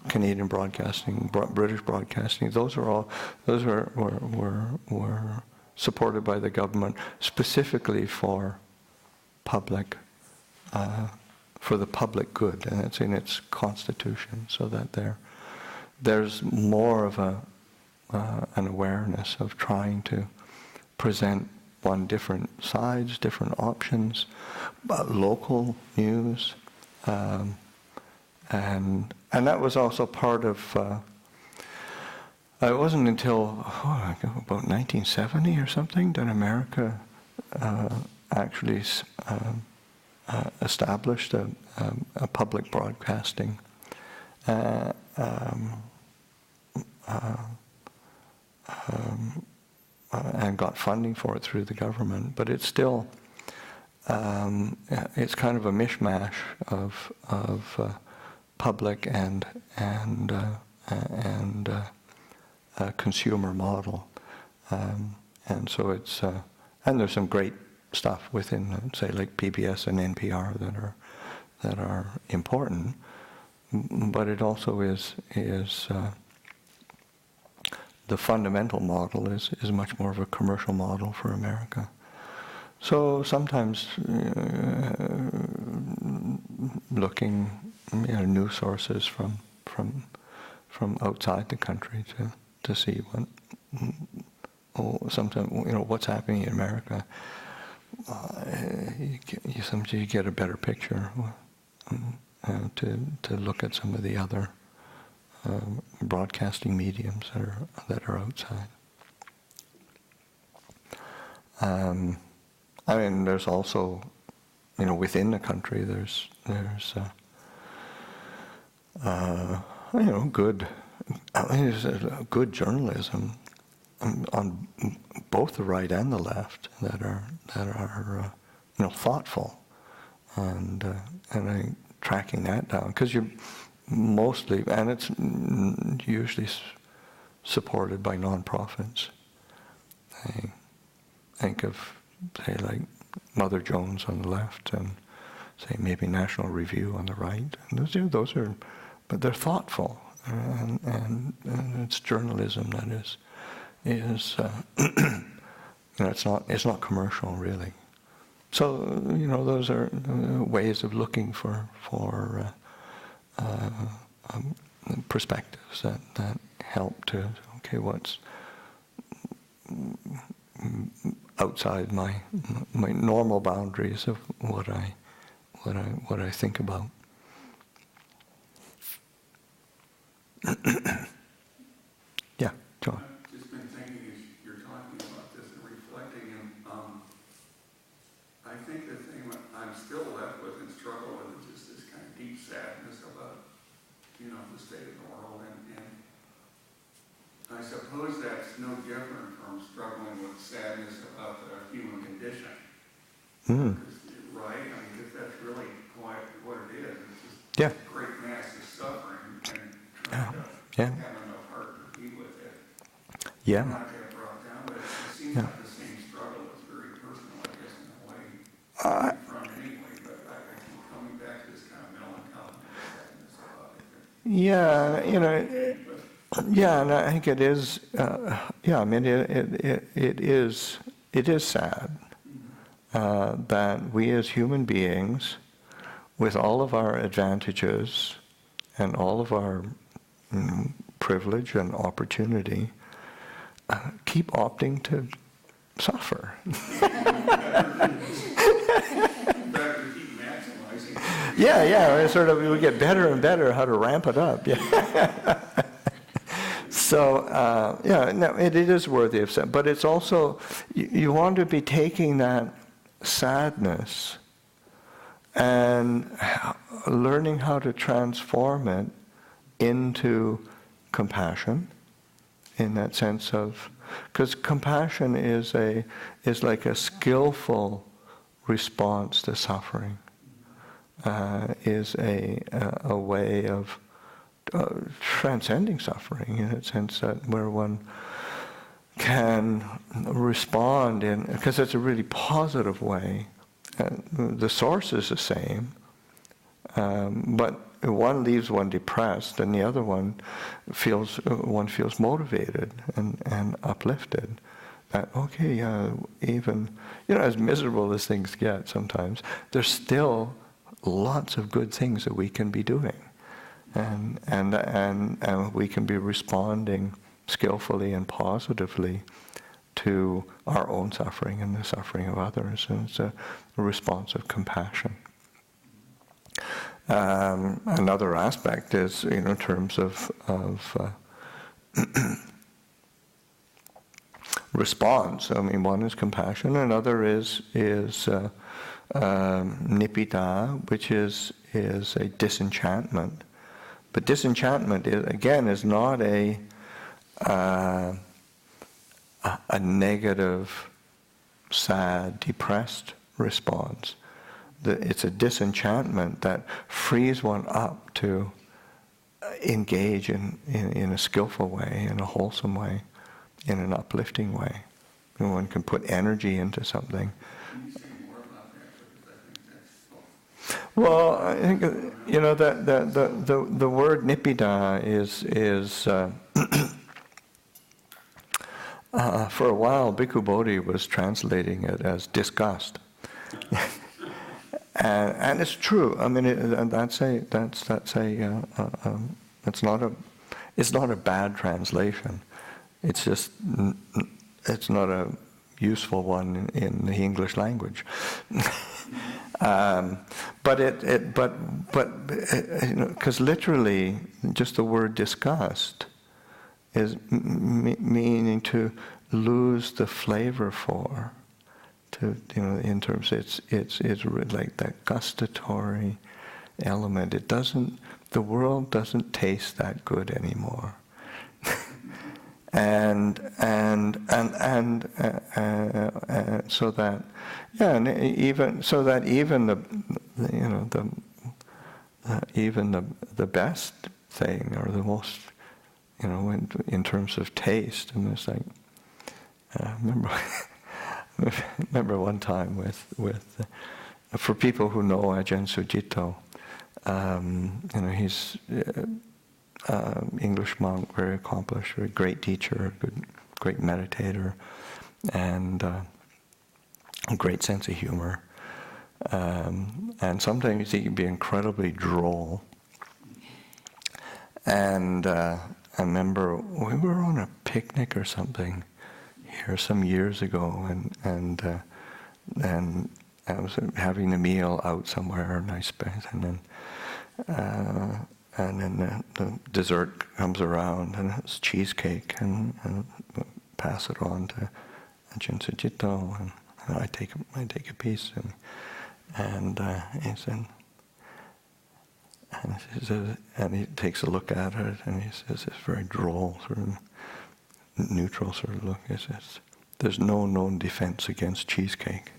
Canadian Broadcasting, British Broadcasting. Those were supported by the government specifically for the public good, and it's in its constitution, so that there's more of an awareness of trying to present different sides, different options, local news, and that was also part of. It wasn't until about 1970 or something that America actually established a public broadcasting and got funding for it through the government. But it's still, it's kind of a mishmash of public and consumer model, and so it's and there's some great stuff within, say, like PBS and NPR that are important, but it also is the fundamental model is much more of a commercial model for America. So sometimes looking news sources from outside the country to see sometimes what's happening in America. Sometimes you get a better picture to look at some of the other broadcasting mediums that are outside. I mean, there's also, within the country, there's good journalism on both the right and the left that are thoughtful, and I think tracking that down, because you're mostly, and it's usually supported by non-profits. I think of, say, like Mother Jones on the left, and say maybe National Review on the right. And those are, but they're thoughtful, and it's journalism that is it's not commercial really. So those are ways of looking for perspectives that help to what's outside my normal boundaries of what I think about. Yeah, John. I've just been thinking as you're talking about this and reflecting, and I think the thing that I'm still left with and struggle with is just this kind of deep sadness about, the state of the world, and I suppose that's no different from struggling with sadness about the human condition. Right? I mean, because that's really quite what it is. It's just great massive suffering and trying to have enough heart to be with it. Yeah. Not get brought down, but it seems like the same struggle. It's very personal, I guess, in a way. From anyway, but I keep coming back to this kind of melancholy sadness about it. Yeah, and I think it is. I mean, it is sad that we as human beings, with all of our advantages and all of our privilege and opportunity, keep opting to suffer. Yeah. Sort of, we get better and better how to ramp it up. Yeah. So it is worthy of sad, but it's also you want to be taking that sadness and learning how to transform it into compassion, in that sense of, because compassion is like a skillful response to suffering, is a way of transcending suffering, in a sense that where one can respond in, because it's a really positive way. The source is the same, but one leaves one depressed, and the other one feels motivated and uplifted. That okay, even as miserable as things get sometimes, there's still lots of good things that we can be doing, and we can be responding skillfully and positively to our own suffering and the suffering of others, and it's a response of compassion. Another aspect is, in terms of response. I mean, one is compassion, another is nibbida, which is a disenchantment. But disenchantment is not a negative, sad, depressed response. It's a disenchantment that frees one up to engage in a skillful way, in a wholesome way, in an uplifting way. And one can put energy into something. Can you say more about that? Because I think that's Well, I think that the word nibbida is for a while Bhikkhu Bodhi was translating it as disgust. And it's true. I mean, it's not a bad translation. It's just it's not a useful one in the English language. But because literally, just the word disgust is meaning to lose the flavor for. In terms, it's like that gustatory element. The world doesn't taste that good anymore, and so that even the best thing, or the most, in terms of taste, and it's like remember one time with for people who know Ajahn Sujito, he's English monk, very accomplished, very great teacher, great meditator, and a great sense of humor. And sometimes he can be incredibly droll. And I remember we were on a picnic or something here some years ago, and I was having the meal out somewhere, a nice space, and then the dessert comes around, and it's cheesecake, and pass it on to Ajahn Sujito, and I take a piece, and he said, and he takes a look at it, and he says, this very droll, sort of neutral sort of look. He says, "There's no known defense against cheesecake."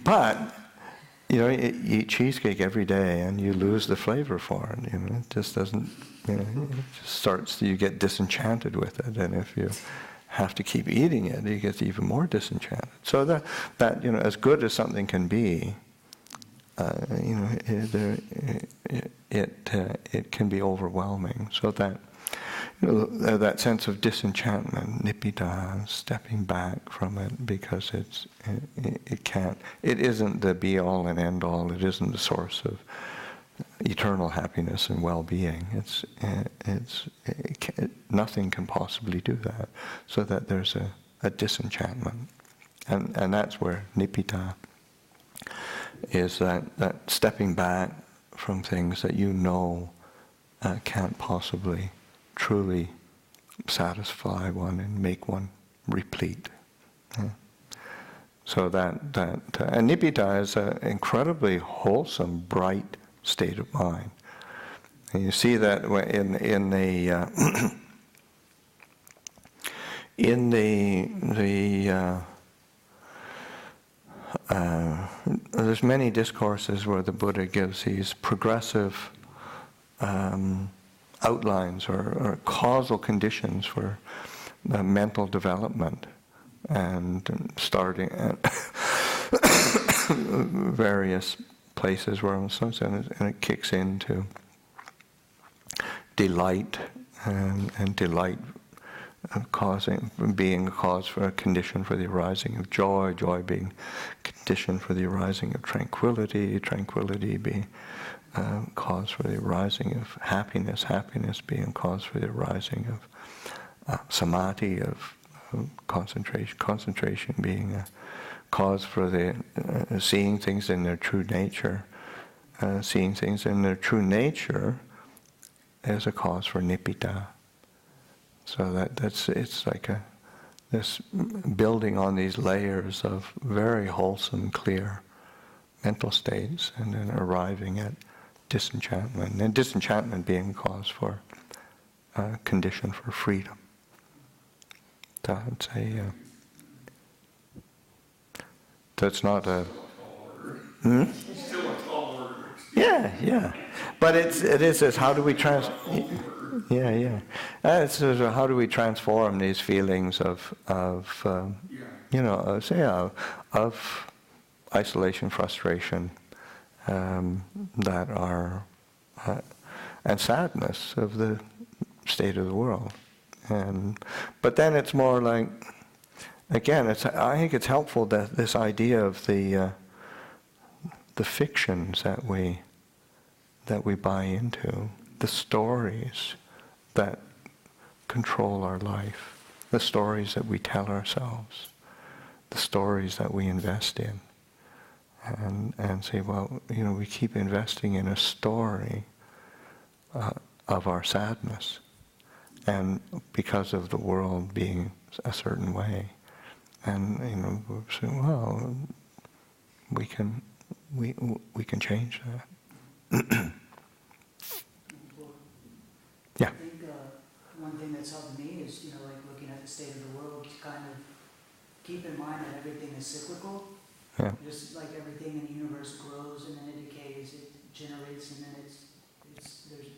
But you eat cheesecake every day, and you lose the flavor for it. It just doesn't. It just starts. You get disenchanted with it, and if you have to keep eating it, you get even more disenchanted. So that as good as something can be, it can be overwhelming. So that that sense of disenchantment, nibbida, stepping back from it, because it isn't the be all and end all. It isn't the source of eternal happiness and well-being. Nothing can possibly do that. So that there's a disenchantment, and that's where nibbida is, that stepping back from things that can't possibly truly satisfy one and make one replete. Yeah. So and nibbida is an incredibly wholesome, bright state of mind. And you see that there's many discourses where the Buddha gives these progressive outlines or causal conditions for mental development, and starting at various places where and it kicks into delight, and delight being a cause for a condition for the arising of joy, joy being condition for the arising of tranquility, tranquility being cause for the arising of happiness, happiness being cause for the arising of samadhi, of concentration, concentration being a cause for the seeing things in their true nature, seeing things in their true nature as a cause for nibbida. So it's like this building on these layers of very wholesome, clear mental states, and then arriving at disenchantment, and disenchantment being a cause for condition for freedom. That's that's not a. Still a tall order. Yeah. But it is how do we Yeah. It's how do we transform these feelings of isolation, frustration, that are, and sadness of the state of the world, but then it's more like, again, I think it's helpful that this idea of the fictions that we buy into, the stories that control our life, the stories that we tell ourselves, the stories that we invest in, and say, well, we keep investing in a story of our sadness, and because of the world being a certain way, and we're saying, well, we can change that. Yeah. I think one thing that's helped me is, like looking at the state of the world, to kind of keep in mind that everything is cyclical. Yeah. Just like everything in the universe grows and then it decays, it generates, and then it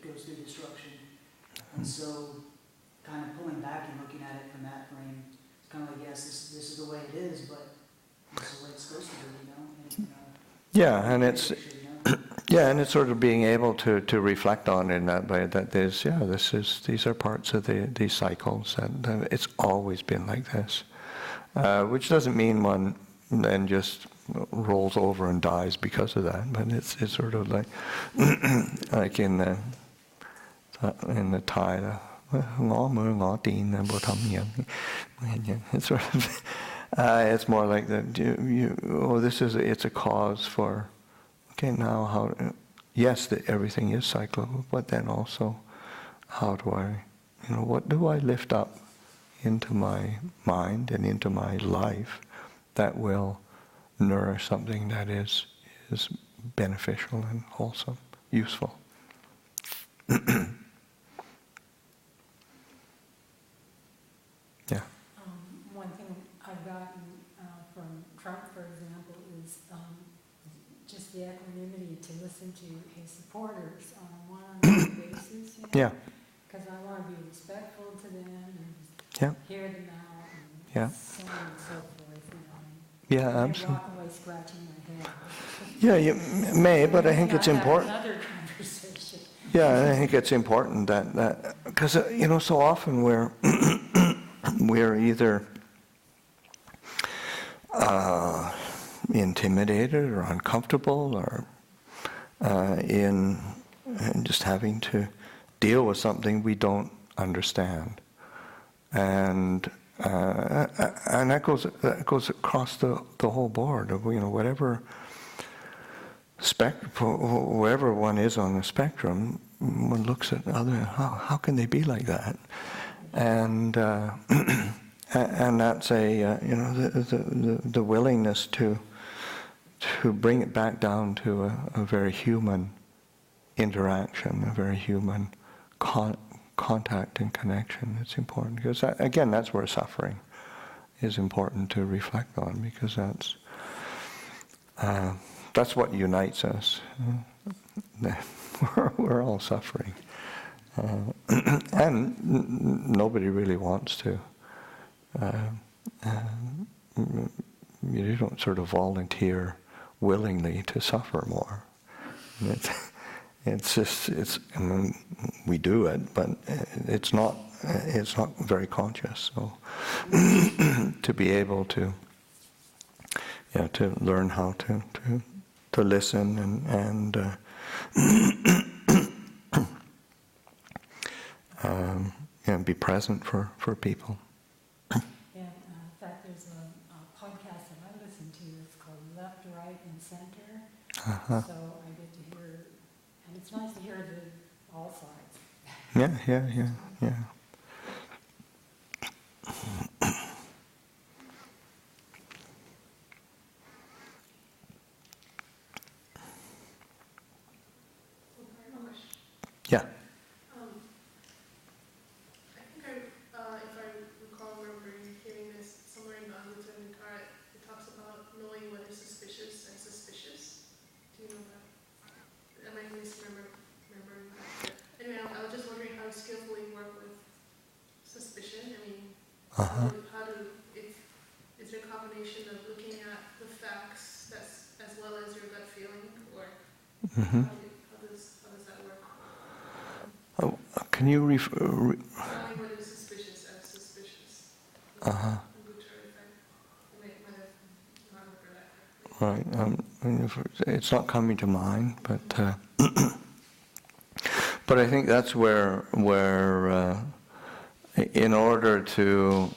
goes through destruction. And so, kind of pulling back and looking at it from that frame, it's kind of like, yes, this is the way it is, but this is the way it's supposed to be, Yeah, and it's. Yeah, and it's sort of being able to reflect on it in that way, that these are parts of these cycles, and it's always been like this, which doesn't mean one then just rolls over and dies because of that, but it's sort of like like in the Thai, it's sort of it's more like that. It's a cause for. Okay, now yes, everything is cyclical, but then also, how do I, what do I lift up into my mind and into my life that will nourish something that is beneficial and wholesome, useful. Yeah. One thing I've gotten from Trump, for example, is just the equanimity to listen to his supporters on a one-on-one basis. Yeah. Because I want to be respectful to them and Yeah. hear them out and Yeah. so on and so forth. Yeah, I absolutely. walk away scratching my head. Yeah, you may, but I think it's important. Another conversation. Yeah, I think it's important that because so often we're either intimidated or uncomfortable or in just having to deal with something we don't understand, and that goes across the whole board of whatever wherever one is on the spectrum. One looks at how can they be like that, and that's the willingness to bring it back down to a very human interaction, a very human contact and connection. It's important because again, that's where suffering is important to reflect on, because that's what unites us. We're all suffering, and nobody really wants to. You don't sort of volunteer willingly to suffer more. I mean, we do it, but it's not very conscious. So to be able to, to learn how to listen and be present for people. In fact, there's a podcast that I listen to. It's called Left, Right, and Center. Uh-huh. So I get to hear, and it's nice to hear all sides. Yeah. Yeah. I think if I recall remembering hearing this somewhere in the Ajahn card, it talks about knowing what is suspicious and suspicious. Do you know that? Am I misremembering that? But anyway, I was just wondering how to skillfully work with suspicion. I mean, Uh-huh. is there a combination of looking at the facts as well as your gut feeling, or Mm-hmm. how does that work? Oh, can you Knowing what is suspicious as suspicious. Uh-huh. I'm not sure if I might have not remembered that. It's not coming to mind, but but I think that's where in order to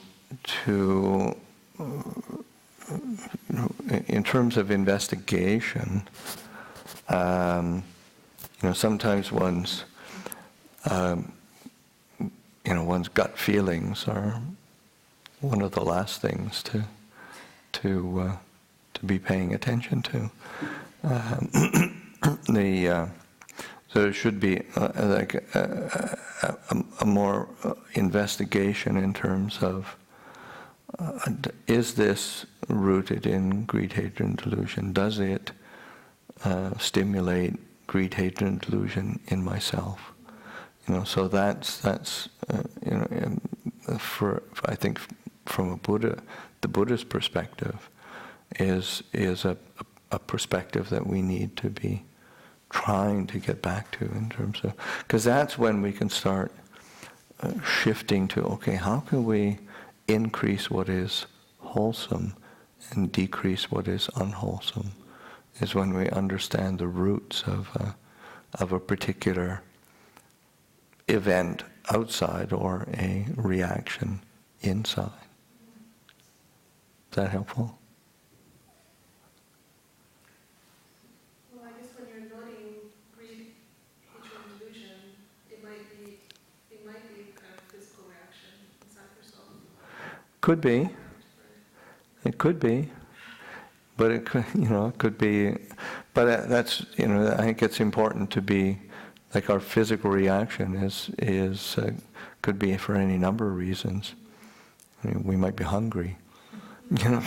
in terms of investigation, sometimes one's gut feelings are one of the last things to be paying attention to. So there should be a more investigation in terms of is this rooted in greed, hatred, and delusion? Does it stimulate greed, hatred, and delusion in myself? So that's for I think from the Buddha's perspective is a perspective that we need to be trying to get back to, in terms of, because that's when we can start shifting to, okay, how can we increase what is wholesome and decrease what is unwholesome, is when we understand the roots of a particular event outside or a reaction inside. Is that helpful? Well, I guess when you're noting greed, hatred, and delusion, it might be kind of physical reaction inside yourself. Could be. It could be. But it could, it could be. But that's, I think it's important to be, like our physical reaction is could be for any number of reasons. I mean, we might be hungry. There's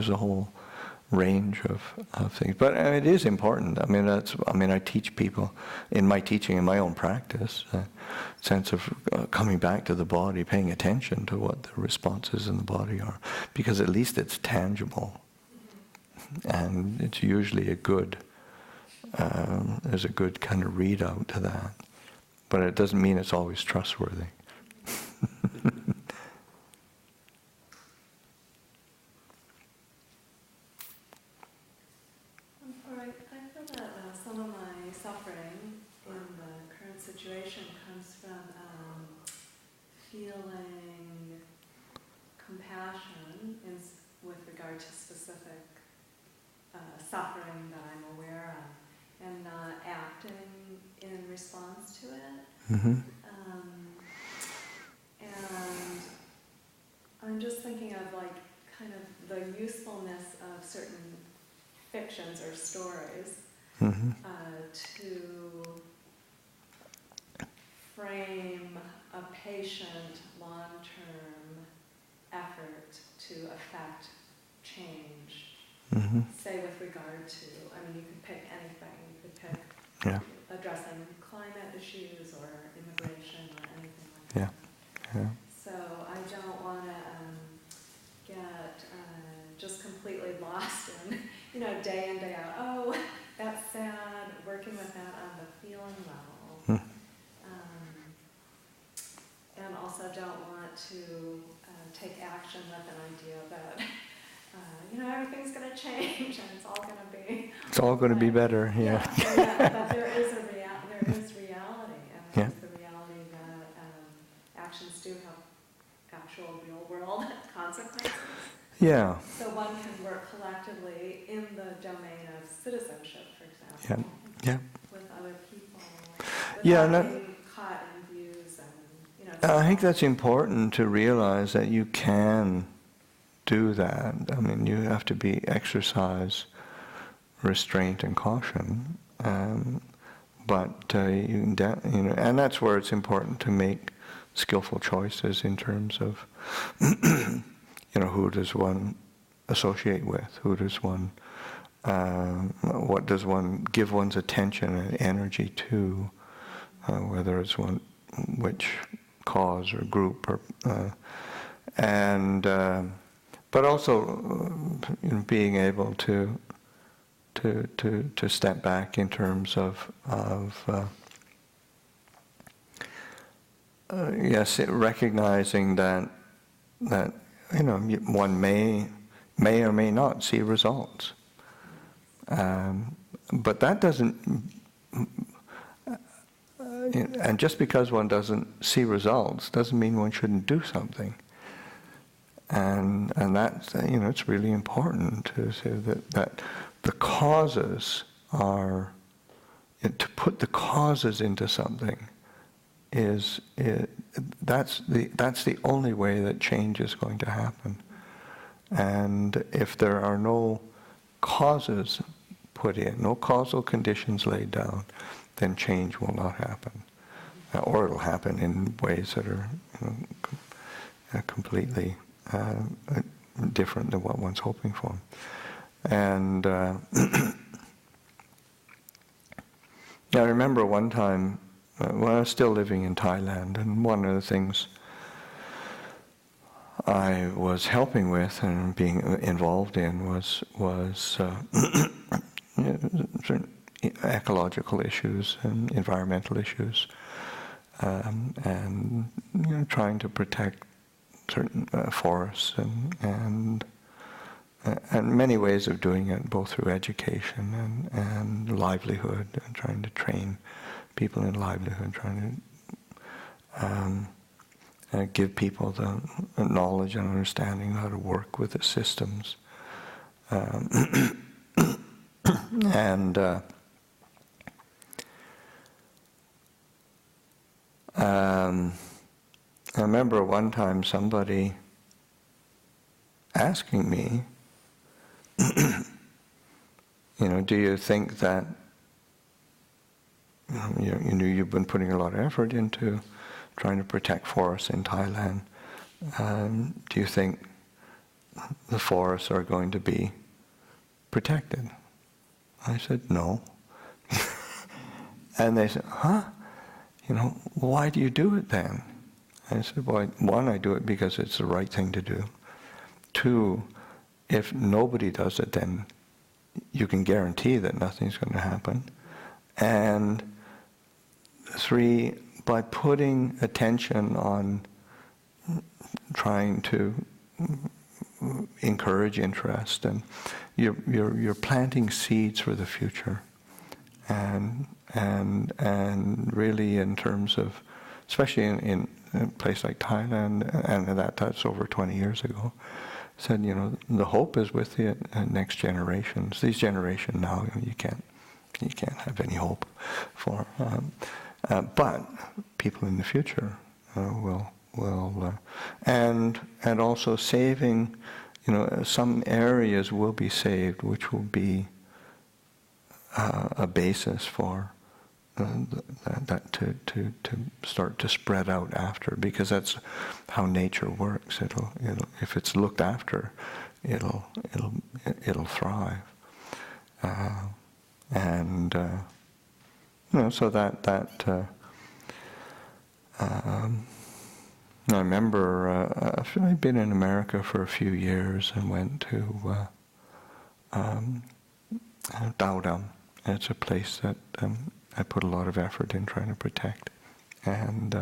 a whole range of things. But it is important. I teach people in my teaching, in my own practice, a sense of coming back to the body, paying attention to what the responses in the body are, because at least it's tangible, and it's usually there's a good kind of readout to that. But it doesn't mean it's always trustworthy. Alright, I feel that some of my suffering in the current situation comes from feeling compassion with regard to specific suffering that I'm aware of. and not acting in response to it. Mm-hmm. And I'm just thinking of like kind of the usefulness of certain fictions or stories Mm-hmm. to frame a patient, long-term effort to affect change. Mm-hmm. Say with regard to, I mean, you could pick anything. You could pick Yeah. addressing climate issues or immigration or anything like Yeah. that. Yeah. So I don't want to get just completely lost in, day in, day out. Oh, that's sad. Working with that on the feeling level. Mm. And also don't want to take action with an idea that, everything's going to change and it's all going to be. It's all going to be better. Yeah. But there is reality, and Yeah. there's the reality that actions do have actual real-world consequences. Yeah. So one can work collectively in the domain of citizenship, for example. Yeah. With other people. Yeah, Without and being caught in views and, I think that's important to realize that you can do that. I mean, you have to exercise restraint and caution, but you can, and that's where it's important to make skillful choices in terms of, who does one associate with, who does one, what does one give one's attention and energy to, whether it's which cause or group or but also being able to step back in terms of yes, recognizing that one may or may not see results, but that doesn't. And just because one doesn't see results doesn't mean one shouldn't do something. And that's, it's really important to say that the causes are, to put the causes into something that's the only way that change is going to happen. And if there are no causes put in, no causal conditions laid down, then change will not happen. Or it'll happen in ways that are completely different than what one's hoping for. And I remember one time when I was still living in Thailand, and one of the things I was helping with and being involved in was certain ecological issues and environmental issues, and trying to protect certain forests and many ways of doing it, both through education and livelihood, and trying to train people in livelihood, trying to give people the knowledge and understanding how to work with the systems. And I remember one time somebody asking me, do you think that you've been putting a lot of effort into trying to protect forests in Thailand? Do you think the forests are going to be protected? I said, no. And they said, huh? Why do you do it then? I said, well, one, I do it because it's the right thing to do. Two, if nobody does it, then you can guarantee that nothing's going to happen. And three, by putting attention on trying to encourage interest, and you're planting seeds for the future, and really in terms of, especially in a place like Thailand, and that's over 20 years ago, said the hope is with the next generations. These generations now, you can't you can't have any hope for. But people in the future will, and also saving, some areas will be saved, which will be a basis for that to start to spread out after, because that's how nature works. It'll if it's looked after, it'll thrive, and so that I remember I'd been in America for a few years and went to Dowdam. It's a place that I put a lot of effort in trying to protect, and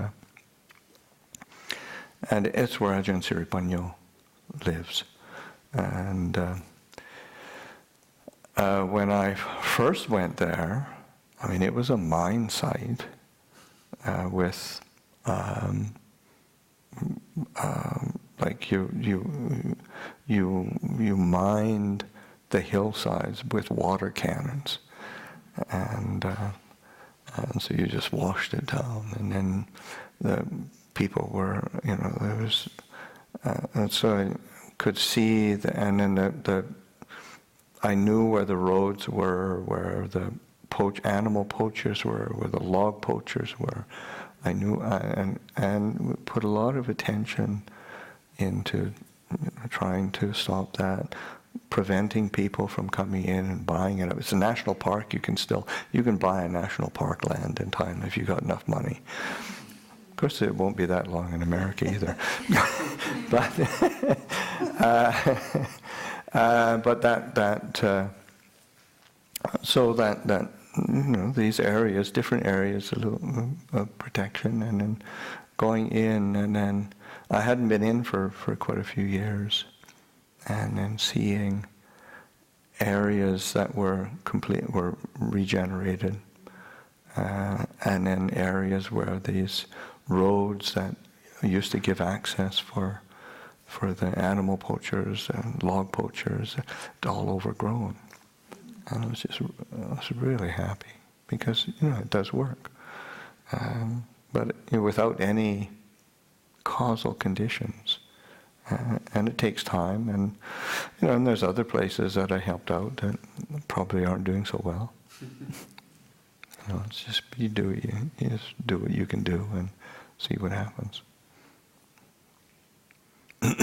it's where Ajahn Siripanyo lives. And when I first went there, it was a mine site with like you mined the hillsides with water cannons, and so you just washed it down, and then the people were, there was, and so I could see, and then I knew where the roads were, where the animal poachers were, where the log poachers were. I knew, and put a lot of attention into trying to stop that, preventing people from coming in and buying it. It's a national park. You can buy a national park land in Thailand if you got enough money. Of course, it won't be that long in America either. But so that these areas, different areas of protection, and then going in, and then I hadn't been in for quite a few years, and then seeing areas that were regenerated, and then areas where these roads that used to give access for the animal poachers and log poachers, all overgrown. And I was really happy, because it does work, but without any causal conditions, and it takes time, and and there's other places that I helped out that probably aren't doing so well. It's just you just do what you can do and see what happens. Is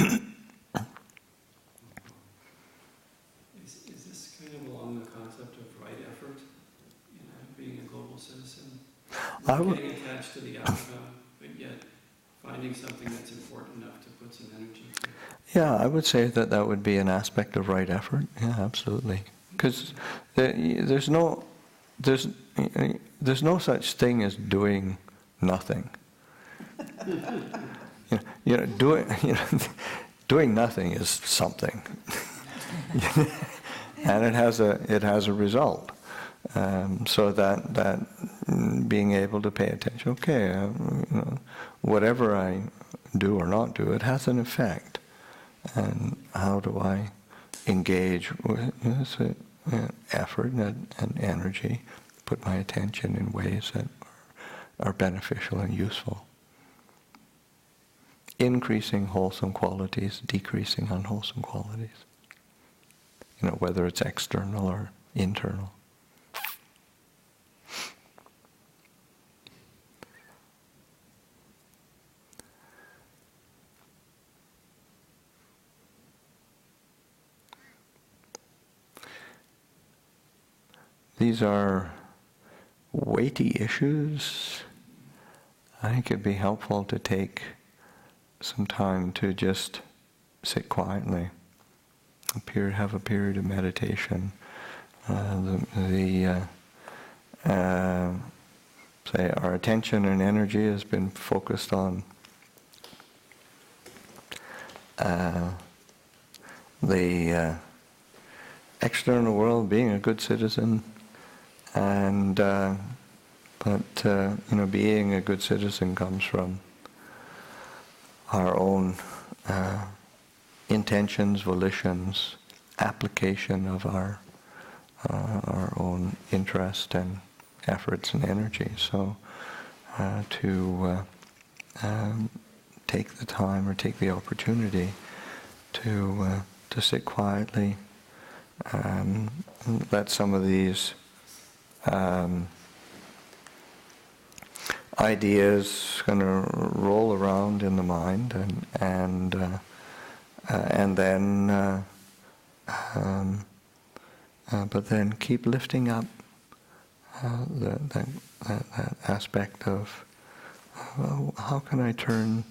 this kind of along the concept of right effort, being a global citizen? Not getting attached to the outcome, but yet finding something that's important enough to put some energy into. Yeah, I would say that would be an aspect of right effort. Yeah, absolutely. Because there's no such thing as doing nothing. Doing nothing is something, and it has a result. So that being able to pay attention. Okay, whatever I do or not do, it has an effect. And how do I engage with effort and energy, put my attention in ways that are beneficial and useful? Increasing wholesome qualities, decreasing unwholesome qualities. Whether it's external or internal. These are weighty issues. I think it'd be helpful to take some time to just sit quietly, have a period of meditation. Say our attention and energy has been focused on the external world, being a good citizen, and being a good citizen comes from our own intentions, volitions, application of our our own interest and efforts and energy. So to take the time or take the opportunity to sit quietly, let some of these ideas kind of roll around in the mind, and then but then keep lifting up that aspect of how can I turn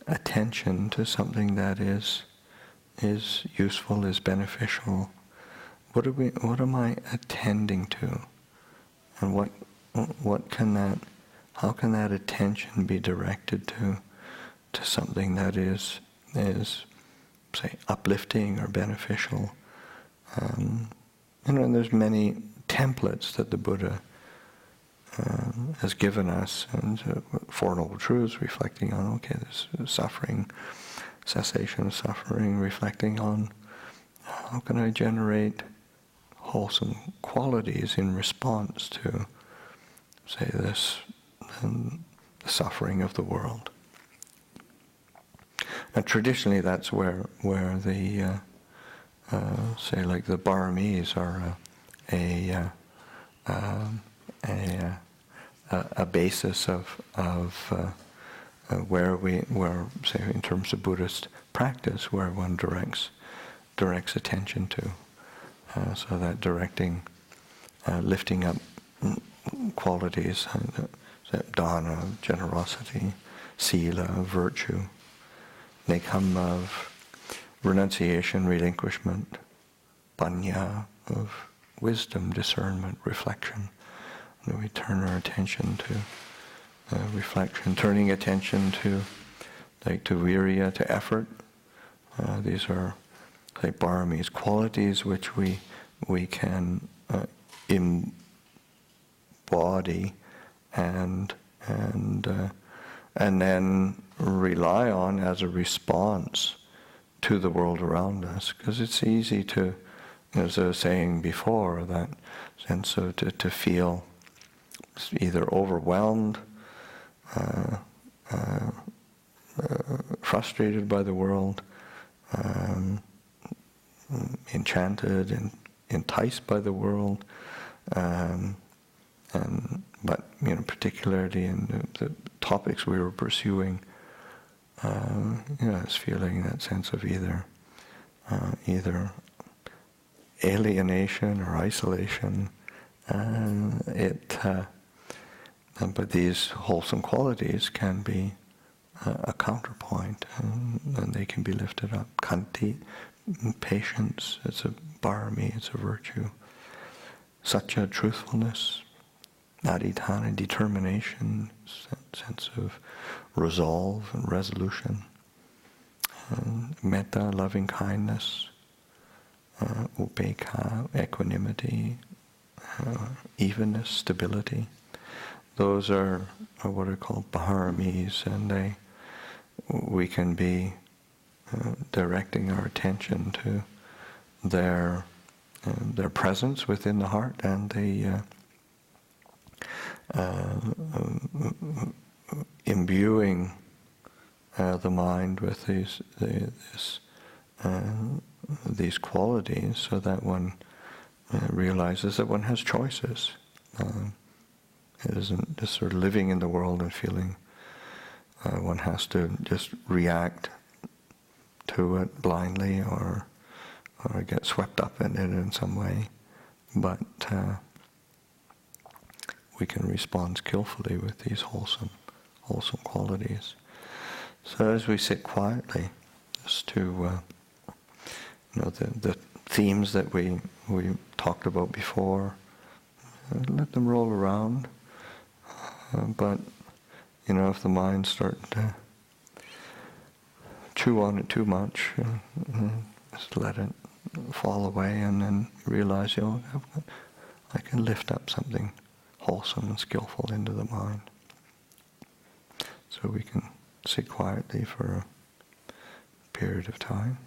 attention to something that is useful, is beneficial. What am I attending to, and how can that attention be directed to something that is say uplifting or beneficial? And there's many templates that the Buddha has given us, and Four Noble Truths, reflecting on this suffering, cessation of suffering, reflecting on how can I generate wholesome qualities in response to, say, this the suffering of the world. And traditionally, that's where the say, like the Baramis are a basis of where say in terms of Buddhist practice, where one directs attention to. So that directing, lifting up qualities, dana, generosity, sila, virtue, nekkhamma, of renunciation, relinquishment, panya, of wisdom, discernment, reflection. And we turn our attention to reflection, turning attention to virya, to effort. These are like Baramis, qualities which we can embody and then rely on as a response to the world around us. Because it's easy to, as I was saying before, that sense of to feel either overwhelmed, frustrated by the world, enchanted and enticed by the world, but particularly in the topics we were pursuing, it's feeling that sense of either alienation or isolation. But these wholesome qualities can be a counterpoint, and they can be lifted up. Khanti, patience, it's a barami, it's a virtue. Satya, truthfulness. Adhitthana, determination, sense of resolve and resolution. And metta, loving kindness. Upekkha, equanimity, evenness, stability. Those are what are called bharamis, and we can be directing our attention to their presence within the heart, and the imbuing the mind with these qualities, so that one realizes that one has choices. It isn't just sort of living in the world and feeling one has to just react to it blindly or get swept up in it in some way, but we can respond skillfully with these wholesome qualities. So as we sit quietly, just to the themes that we talked about before, let them roll around. But if the mind starts to chew on it too much, just let it fall away, and then realize, I can lift up something wholesome and skillful into the mind. So we can sit quietly for a period of time.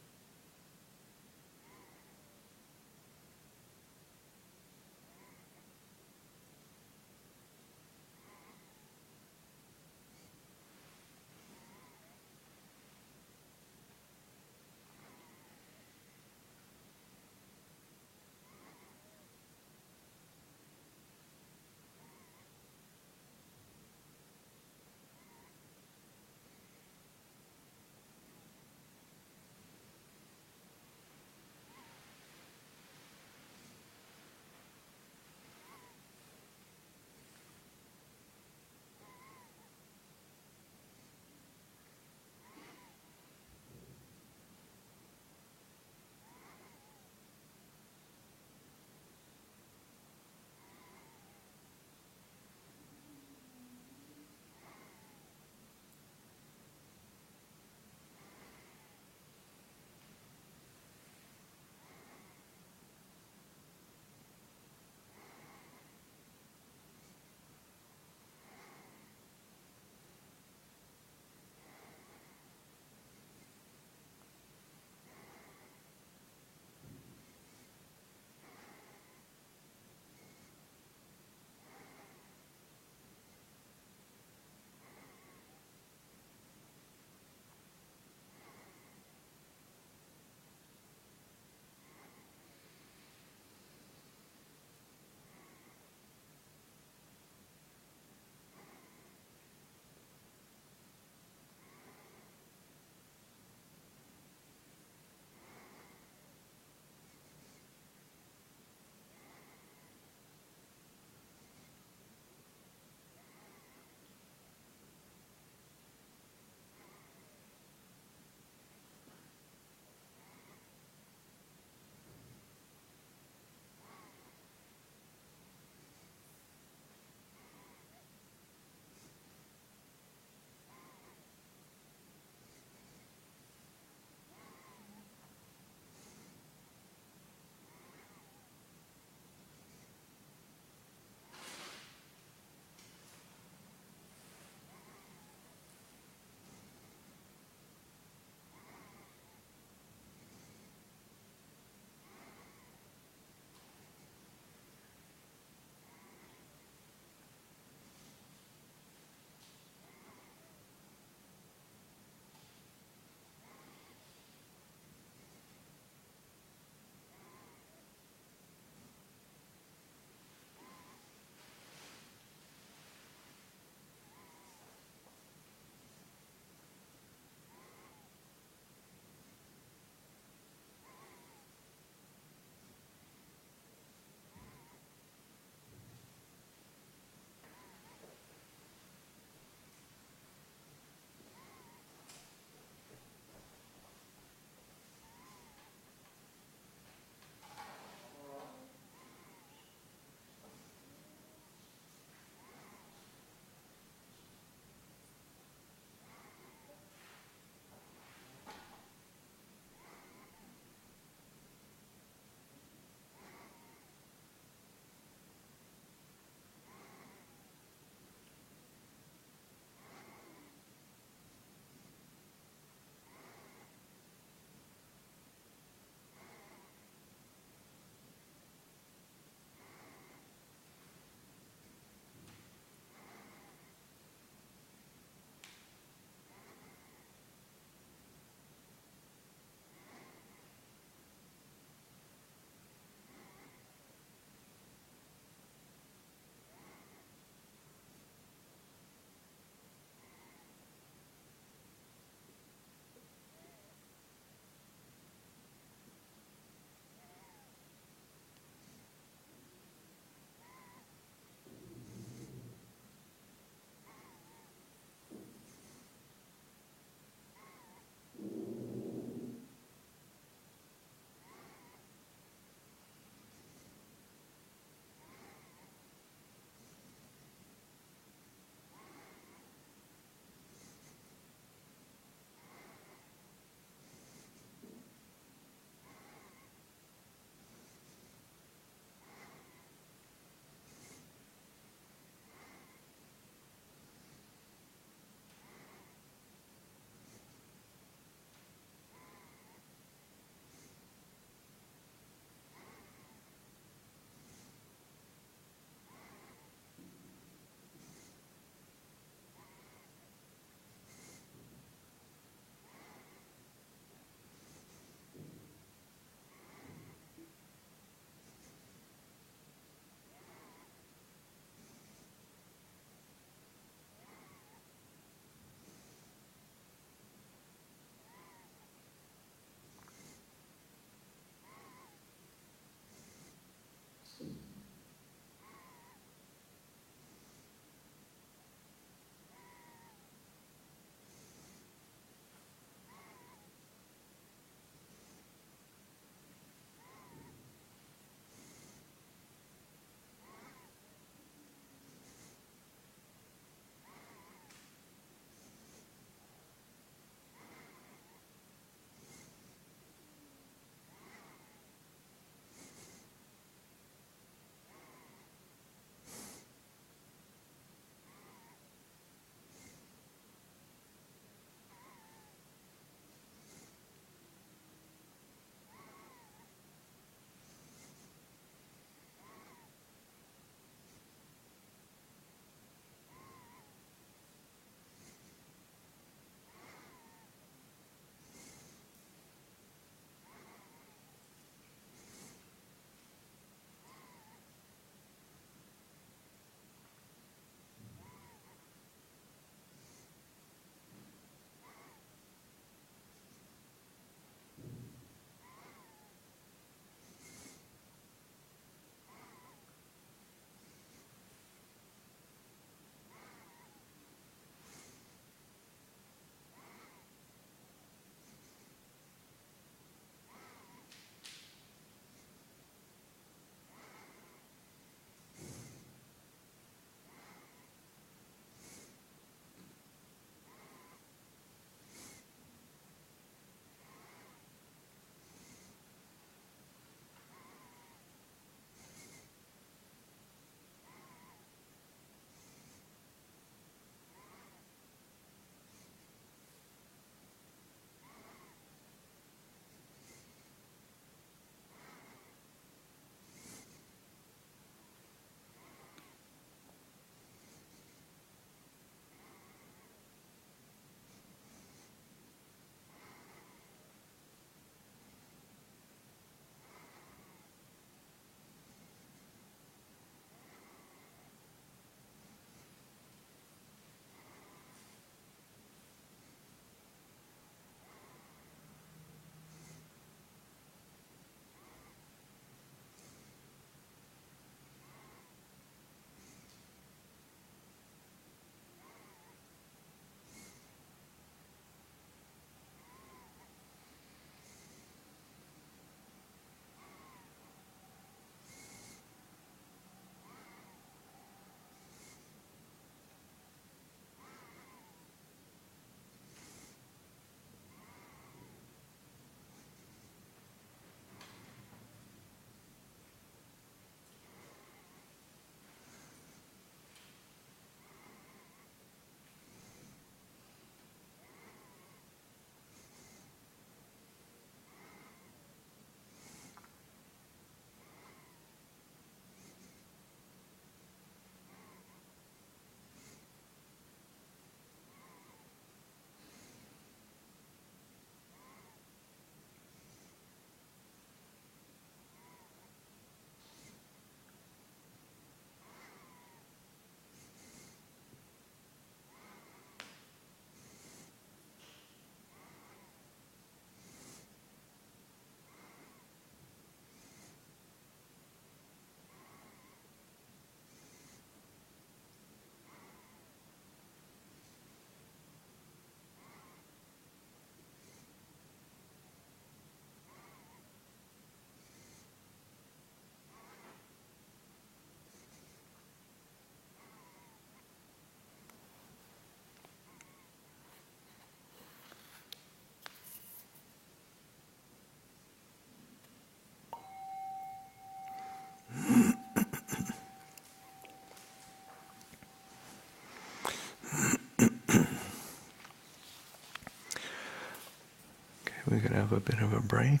we could have a bit of a break.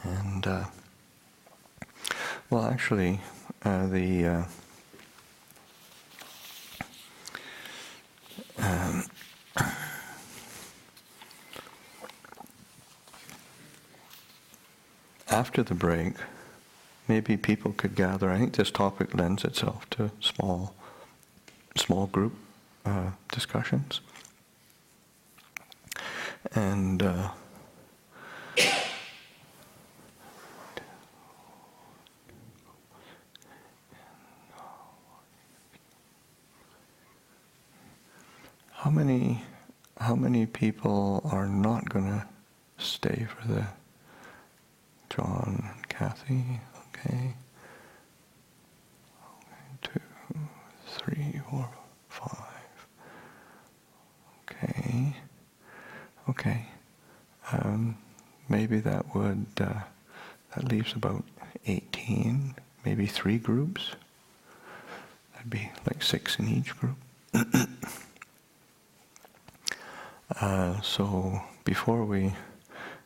And, well, actually, after the break, maybe people could gather. I think this topic lends itself to small group discussions. And how many people are not going to stay for the John and Kathy? Okay. 2, 3, 4, 5. Okay. Okay. Maybe that would that leaves about 18. Maybe 3 groups. That'd be like 6 in each group. So before we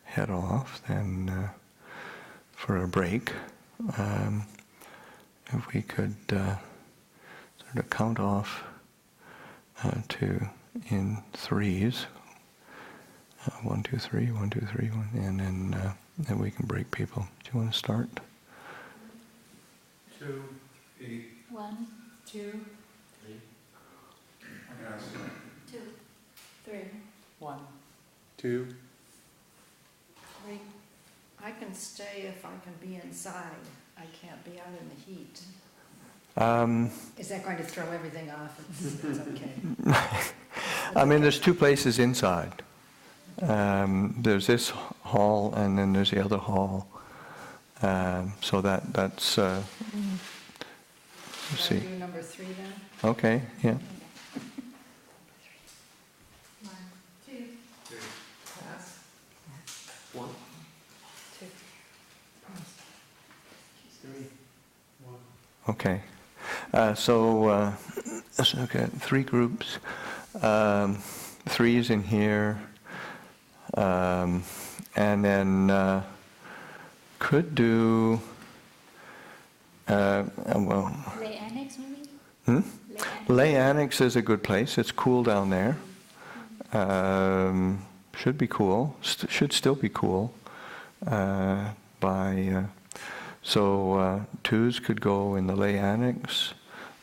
head off, then for a break, if we could sort of count off to in 3s. 1, 2, 3, 1, 2, 3, 1, and then we can break people. Do you want to start? 2, 8. 1, 2, 3. Yes. 2, 3, 1. 2. 3. I can stay if I can be inside. I can't be out in the heat. is that going to throw everything off? It's okay. I mean, there's 2 places inside. There's this hall, and then there's the other hall. So that's. Let's see. Do number 3 then? Okay. Yeah. 1, 2, 1. 2. 3. 1. Okay. So let's look at 3 groups. 3s in here. And then could do well. Lay annex maybe? Lay annex is a good place. It's cool down there. Should be cool. Should still be cool. So 2s could go in the lay annex.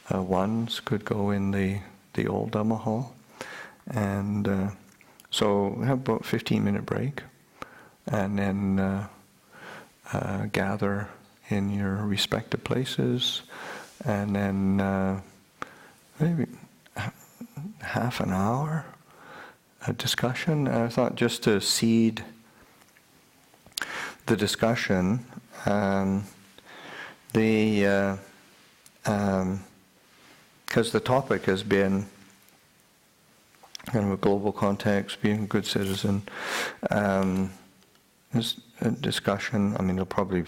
1s could go in the old Dhamma hall, and so we have about 15-minute break, and then gather in your respective places, and then maybe half an hour a discussion. I thought just to seed the discussion, because the topic has been kind of a global context, being a good citizen. There's a discussion. I mean, it'll probably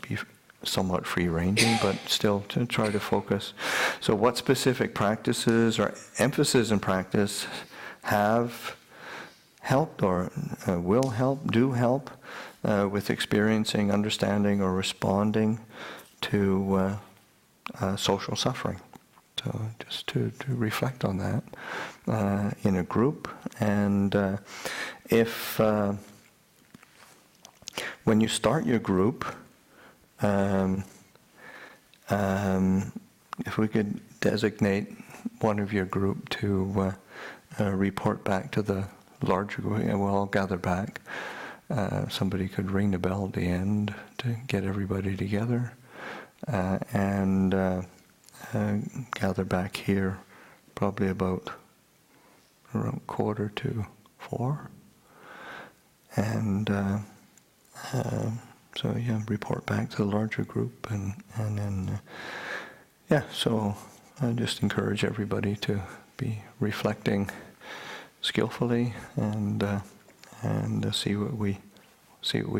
be somewhat free-ranging, but still to try to focus. So what specific practices or emphasis in practice have helped or will help, do help with experiencing, understanding, or responding to social suffering? So just to reflect on that in a group, and if when you start your group, if we could designate one of your group to report back to the larger group, and we'll all gather back. Somebody could ring the bell at the end to get everybody together, and gather back here probably about around 3:45, and so yeah, report back to the larger group, and then yeah, so I just encourage everybody to be reflecting skillfully and see what we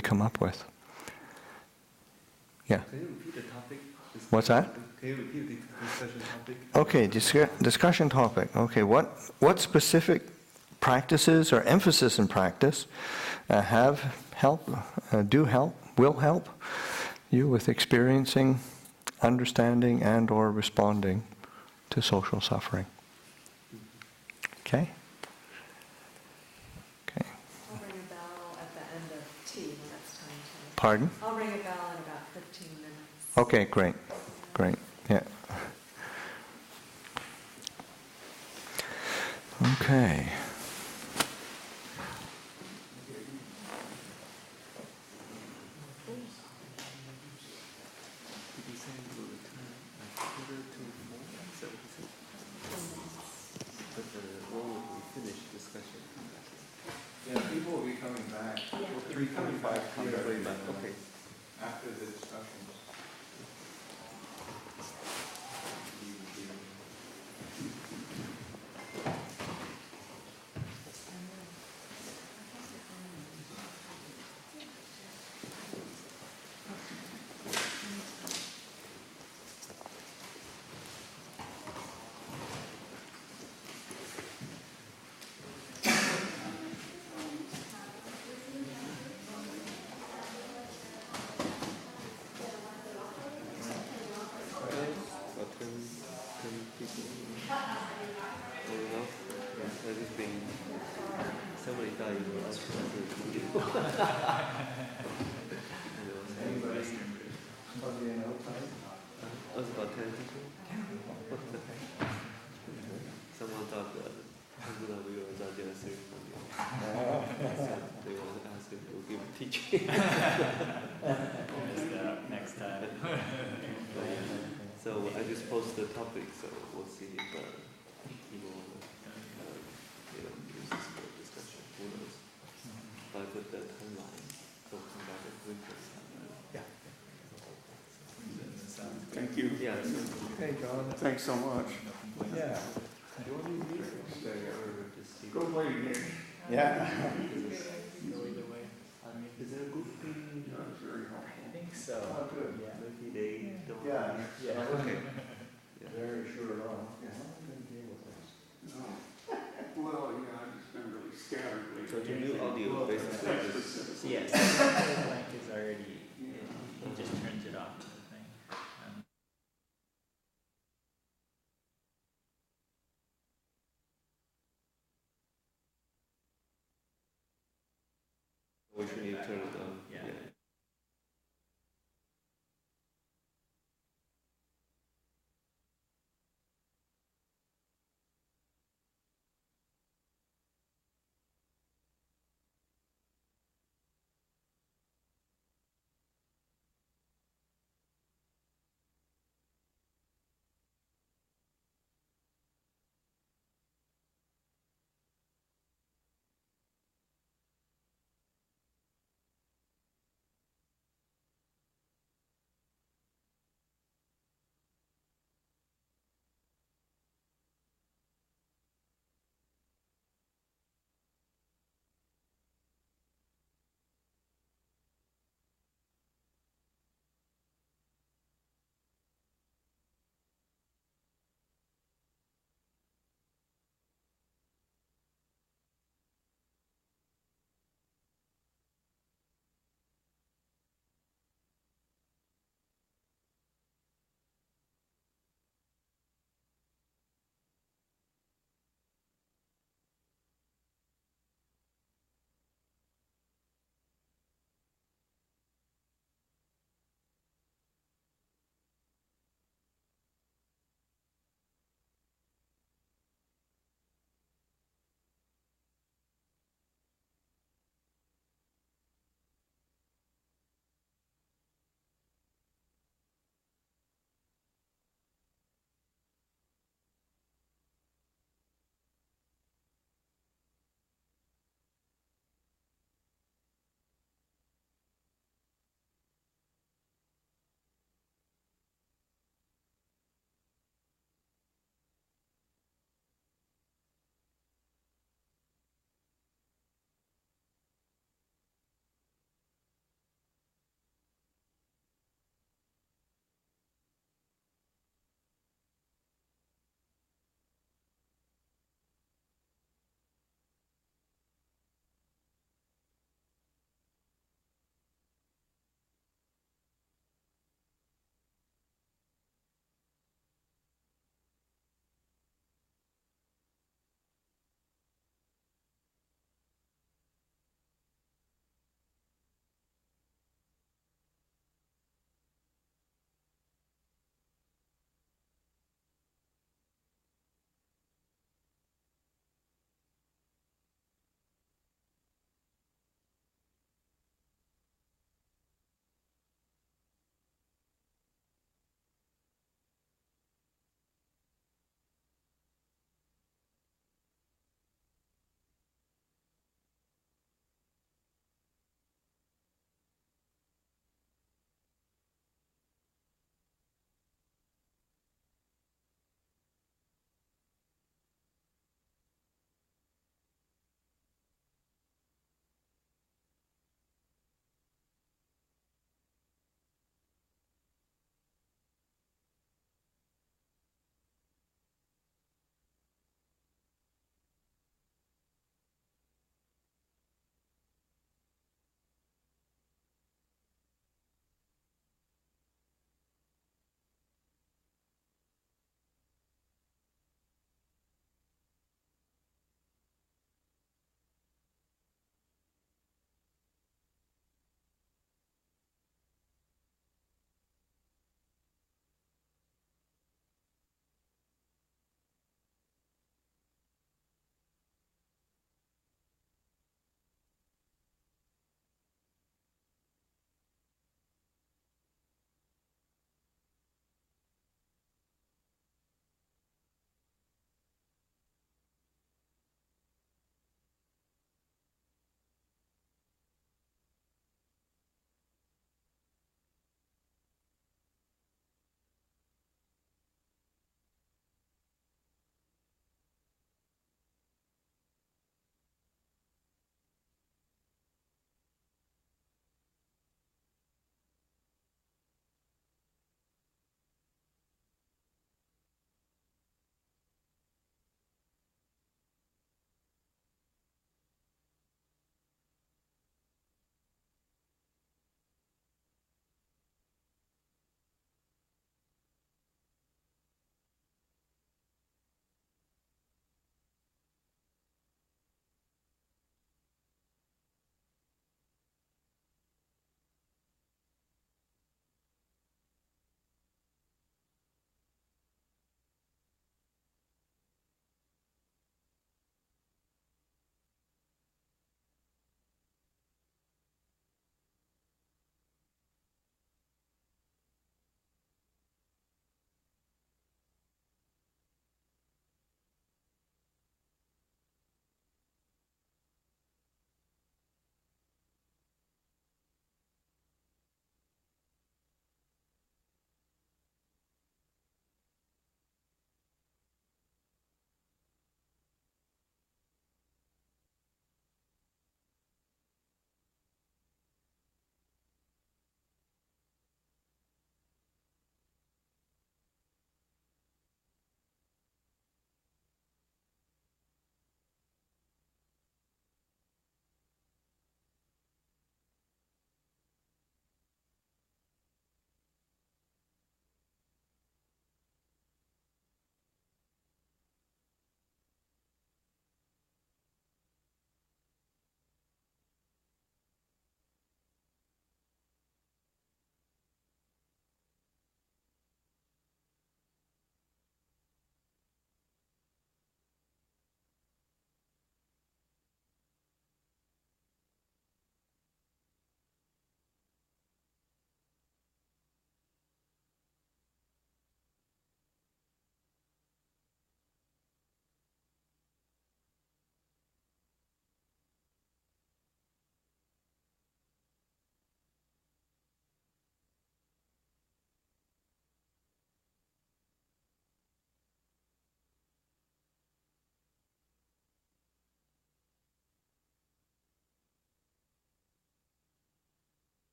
come up with. Yeah. Can you repeat the topic? What's that? Can you repeat the discussion topic? Okay, discussion topic. Okay, what specific practices or emphasis in practice have help, do help, will help you with experiencing, understanding, and or responding to social suffering. Okay? Okay. I'll ring a bell at the end of tea when it's time to. Pardon? I'll ring a bell in about 15 minutes. Okay, great. Great. Yeah. Okay. Did you say we will return like 3:45? Is that what you said? But when will we finish discussion? Yeah, people will be coming back. 3:45. Okay. After the discussions. About 10 people. Oh, no? Yeah. I just being somebody thought you were also was about 10 people. Someone thought that we were not doing a ceremony. They wanted to ask if we'll give a teaching. Next time. So I just posted the topic, so we'll see if people use this for discussion. Who knows? But I put the timeline, so come back at winter. Yeah. Thank you. Yeah. Okay, John. Thanks so much. Yeah. Go play Nick. Yeah. Go either way. Is there a good thing? That's very helpful. I think so. Oh, good. Yeah. Maybe they don't. Yeah. Okay. Very sure of. Yeah, how am I going to deal with this? Well, yeah, I've just been really scattered So lately. to do audio, basically, just Yes, the blank is already, he just turns it off to the thing. we should need to turn it on. Yeah.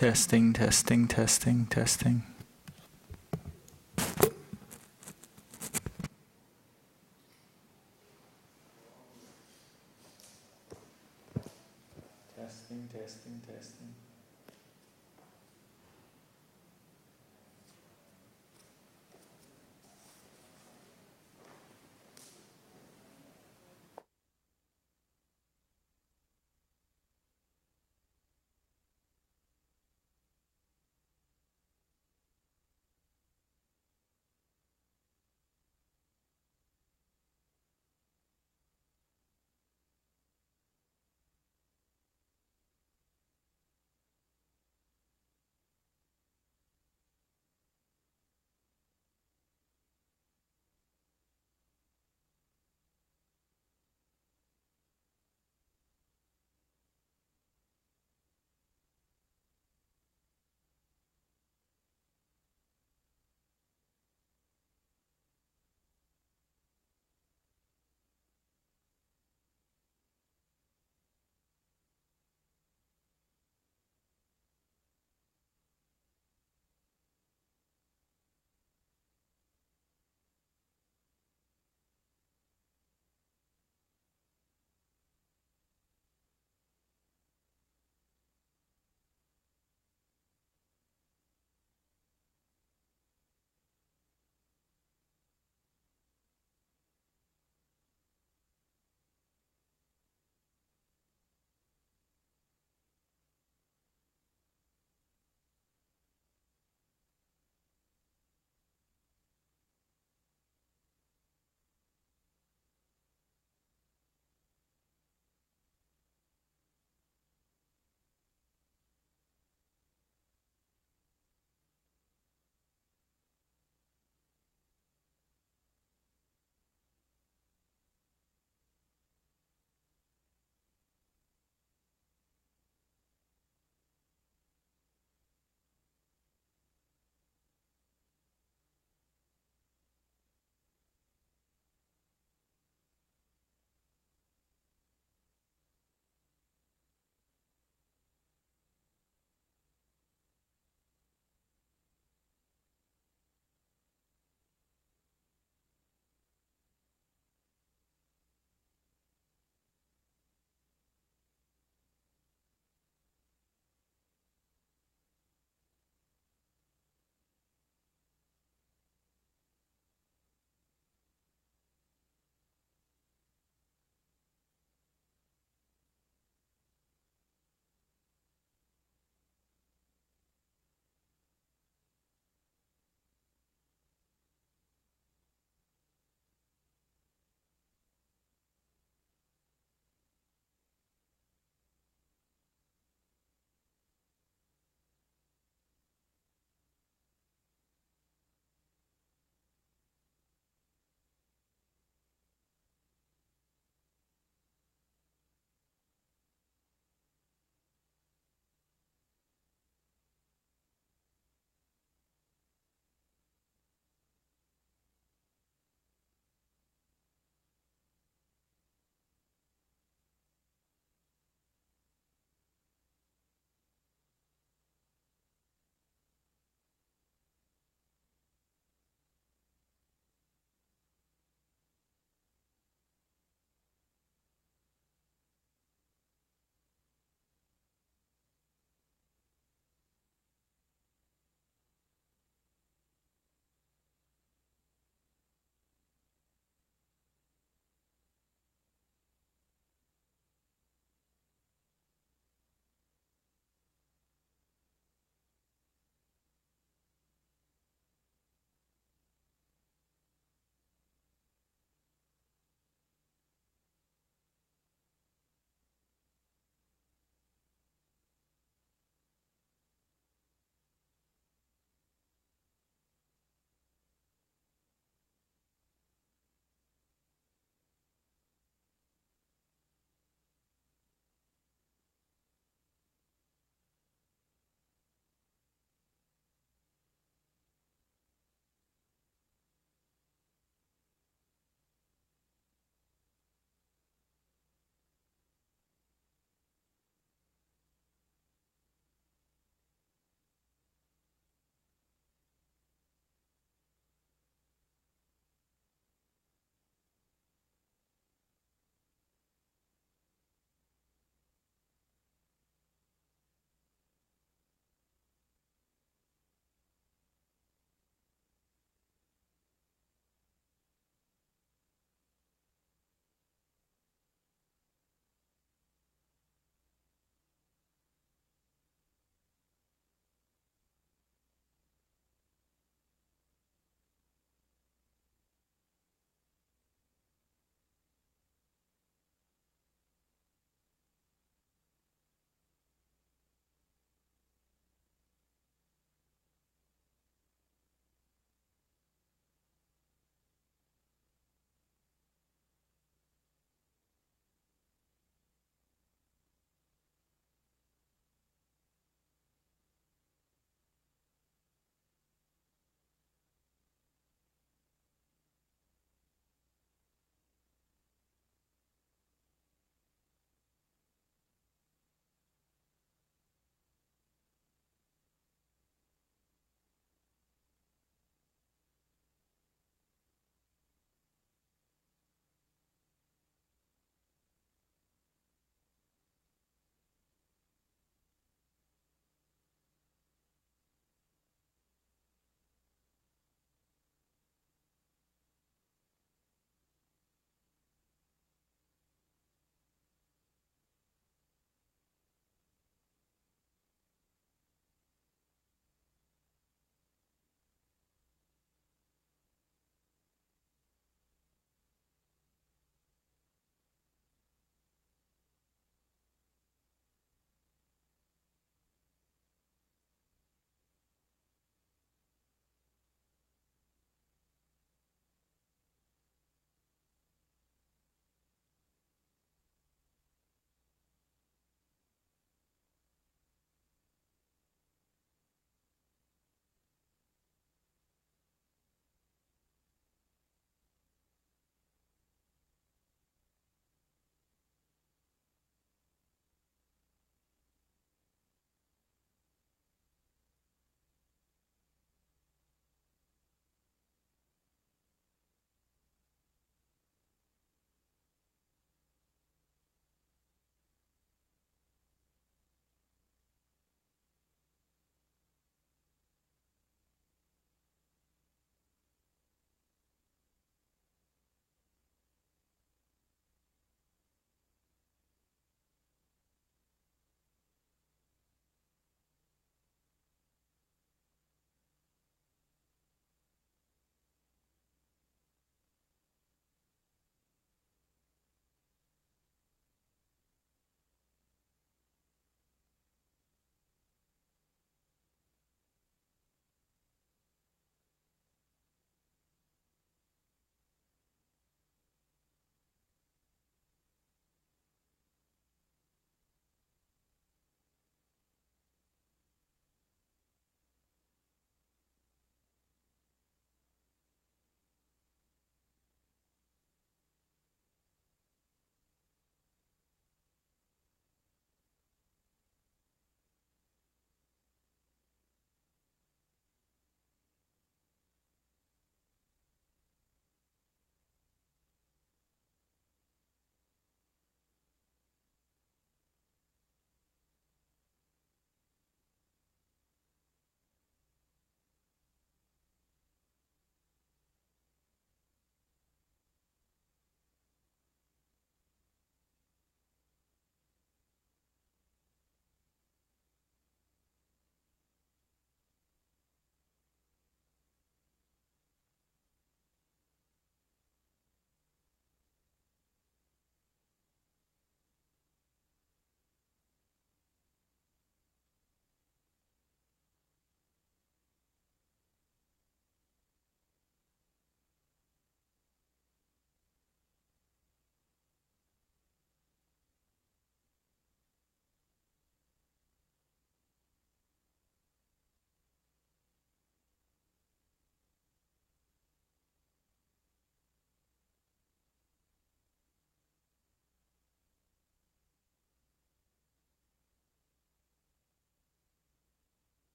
Testing, testing, testing, testing. Testing, testing, testing.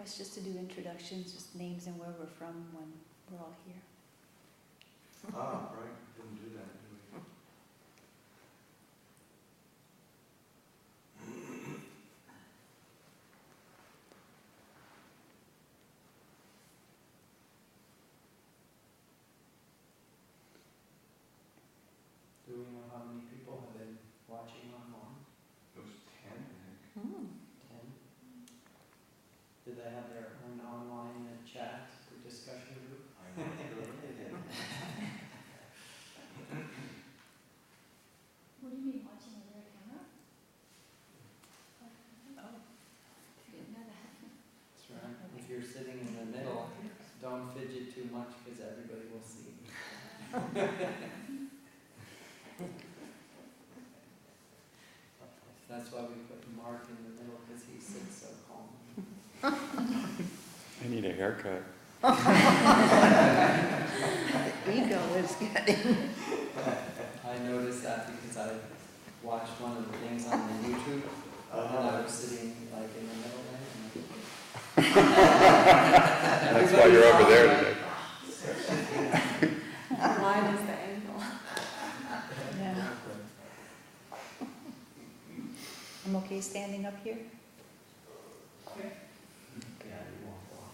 us just to do introductions, just names and where we're from when we're all here? Ah, right, didn't do that, did we? Do we know how many people have been watching online? It was 10, I think. 10? Did they have their own online chat or discussion group? I'm not sure if they did. What do you mean, watching with their camera? Oh, didn't know that. That's right. If you're sitting in the middle, don't fidget too much because everybody will see. That's why we put Mark in the middle, because he sits so calm. I need a haircut. The ego is getting. I noticed that because I watched one of the things on the YouTube, and I was sitting like in the middle there. That's why you're over there today. How wide is the angle? Yeah. I'm okay standing up here? Yeah, you won't walk.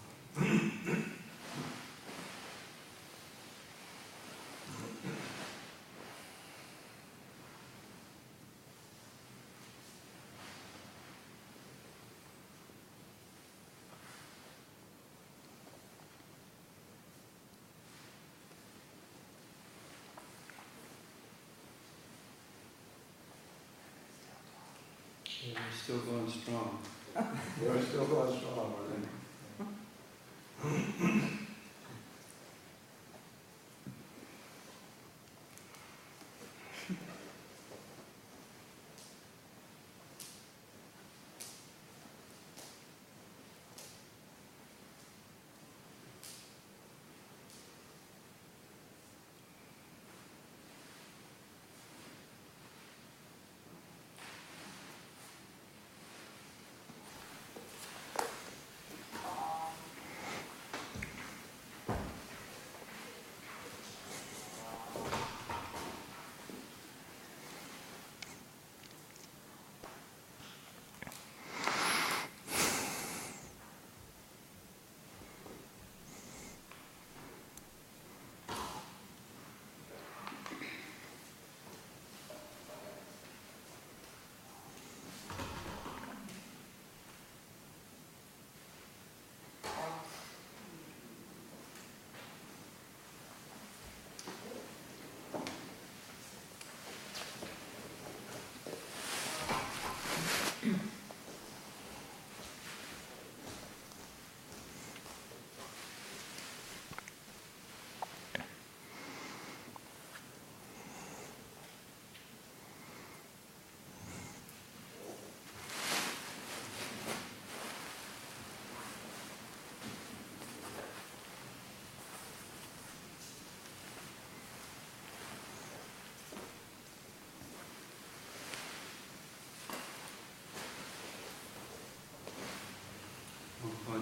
We're still going strong. We're still going strong, aren't we?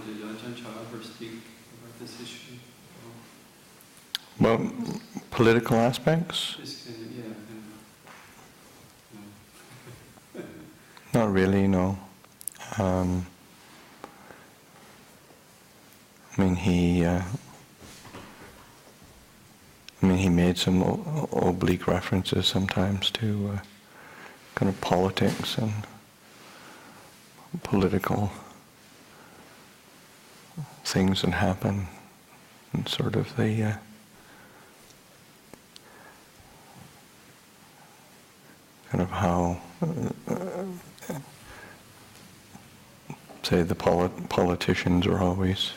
Did Ajahn ever speak about this issue? Well, political aspects? Just kind of, yeah. Not really, no. I mean, he made some oblique references sometimes to kind of politics and political things that happen, and sort of the kind of how, say, the politicians are always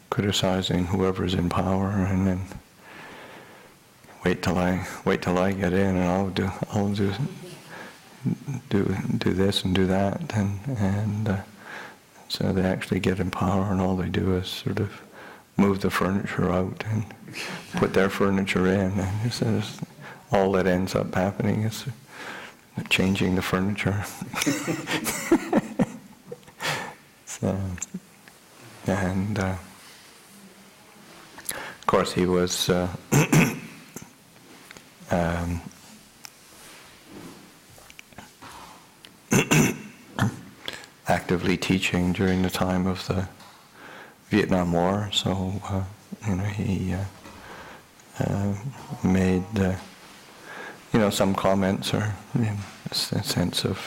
criticizing whoever's in power, and then wait till I get in, and I'll do this and do that, and so they actually get in power, and all they do is sort of move the furniture out and put their furniture in, and so all that ends up happening is changing the furniture. And of course he was actively teaching during the time of the Vietnam War, so he made some comments or a sense of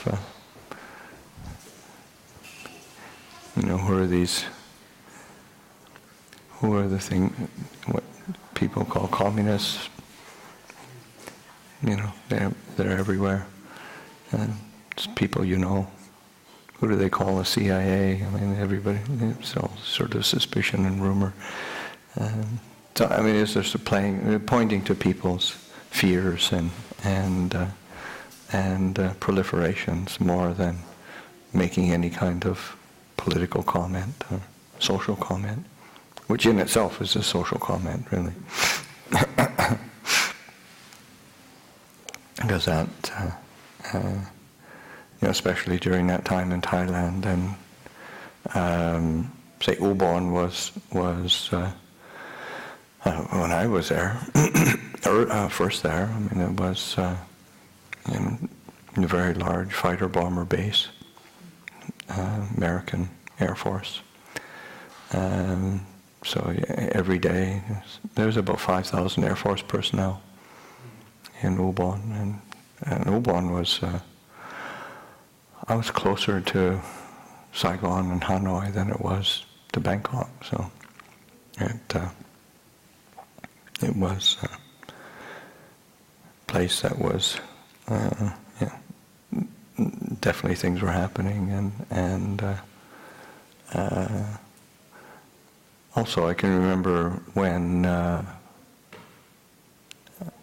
who are the thing what people call communists. They're everywhere. It's people Who do they call the CIA? I mean, everybody, it's all sort of suspicion and rumor. So, I mean, it's just pointing to people's fears and proliferations more than making any kind of political comment or social comment, which in itself is a social comment, really. Because that, especially during that time in Thailand, and say Ubon was when I was there, first there. I mean, it was a very large fighter bomber base, American Air Force. So every day there's about 5,000 Air Force personnel in Ubon, and Ubon was. I was closer to Saigon and Hanoi than it was to Bangkok, so it was a place that was, definitely things were happening, and also I can remember when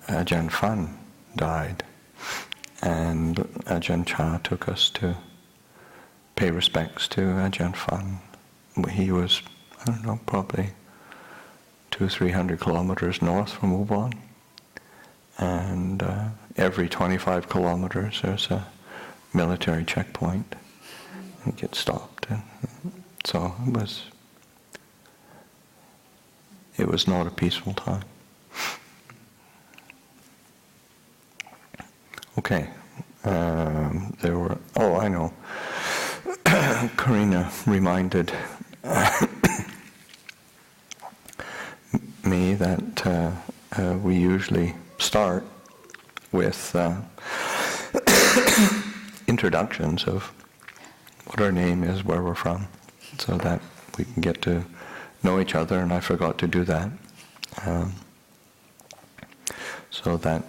Ajahn Phan died, and Ajahn Chah took us to pay respects to Ajahn Phan. He was, I don't know, probably 200-300 kilometers north from Ubon, and every 25 kilometers there's a military checkpoint. You get stopped, and so it was not a peaceful time. Okay, there were, I know, Karina reminded me that we usually start with introductions of what our name is, where we're from, so that we can get to know each other, and I forgot to do that. So that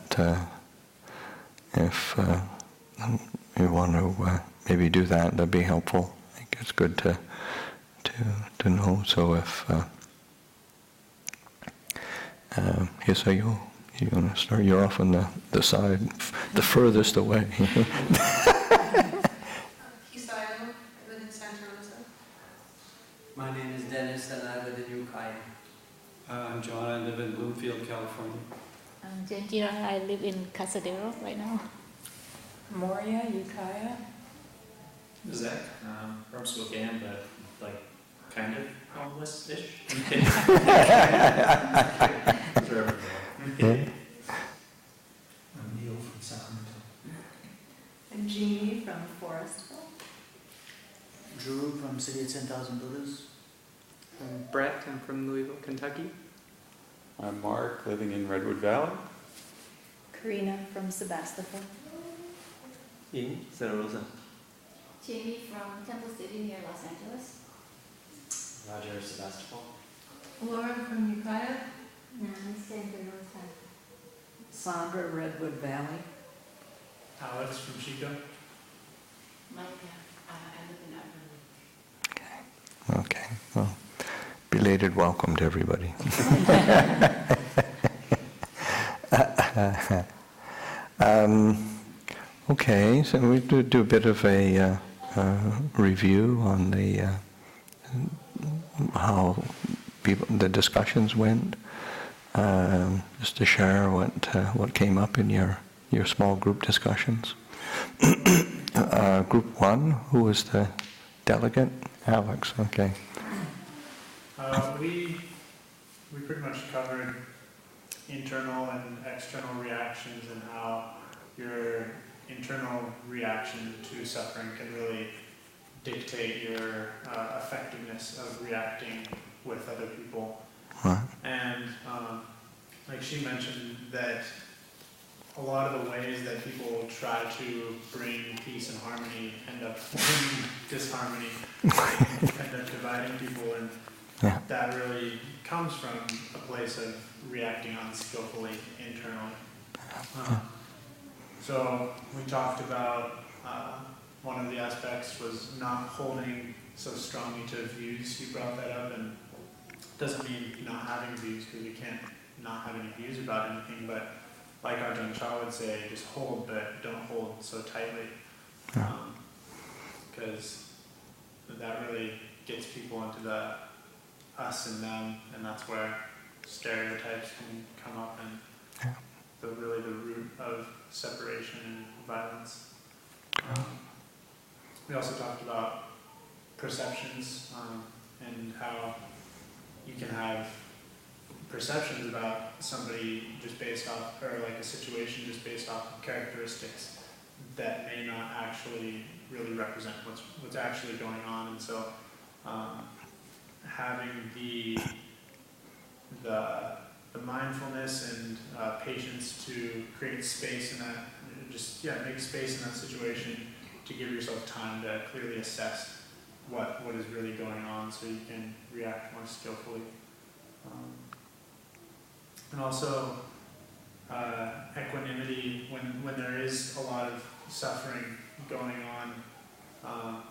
if you want to maybe do that, that'd be helpful. I think it's good to know. So if Hisayo, you want to start? You're off on the side, the furthest away. Hisayo, I live in Santa Rosa. My name is Dennis and I live in Ukiah. I'm John, I live in Bloomfield, California. I'm Genjira, I live in Casadero right now. Moria, Ukiah. Zach, from Spokane, but kind of homeless-ish. I'm Neil from Sacramento. I'm Jeannie from Forestville. Drew from City of 10,000 Buddhas. I'm Brett, I'm from Louisville, Kentucky. I'm Mark, living in Redwood Valley. Karina from Sebastopol. Ying, Santa Rosa. Jamie from Temple City near Los Angeles. Roger, Sebastopol. Laura from Ukiah. Nani, Santa Rosa. Sandra, Redwood Valley. Alex from Chico. Micah, I live in Ireland. Okay, well, belated welcome to everybody. Okay, so we do a bit of a review on the how the discussions went. Just to share what came up in your small group discussions. Group one, who was the delegate? Alex, okay. We pretty much covered internal and external reactions and how your internal reaction to suffering can really dictate your effectiveness of reacting with other people. Right. And like she mentioned, that a lot of the ways that people try to bring peace and harmony end up bringing disharmony, end up dividing people, and Yeah. that really comes from a place of reacting unskillfully internally. So we talked about one of the aspects was not holding so strongly to views. You brought that up, and it doesn't mean not having views, because we can't not have any views about anything, but like Ajahn would say, just hold, but don't hold so tightly, because that really gets people into the us and them, and that's where stereotypes can come up, and really the root of separation and violence. We also talked about perceptions, and how you can have perceptions about somebody just based off, or like a situation just based off of characteristics that may not actually really represent what's actually going on. And so having the mindfulness and patience to create space in that, make space in that situation to give yourself time to clearly assess what is really going on, so you can react more skillfully. And also equanimity when there is a lot of suffering going on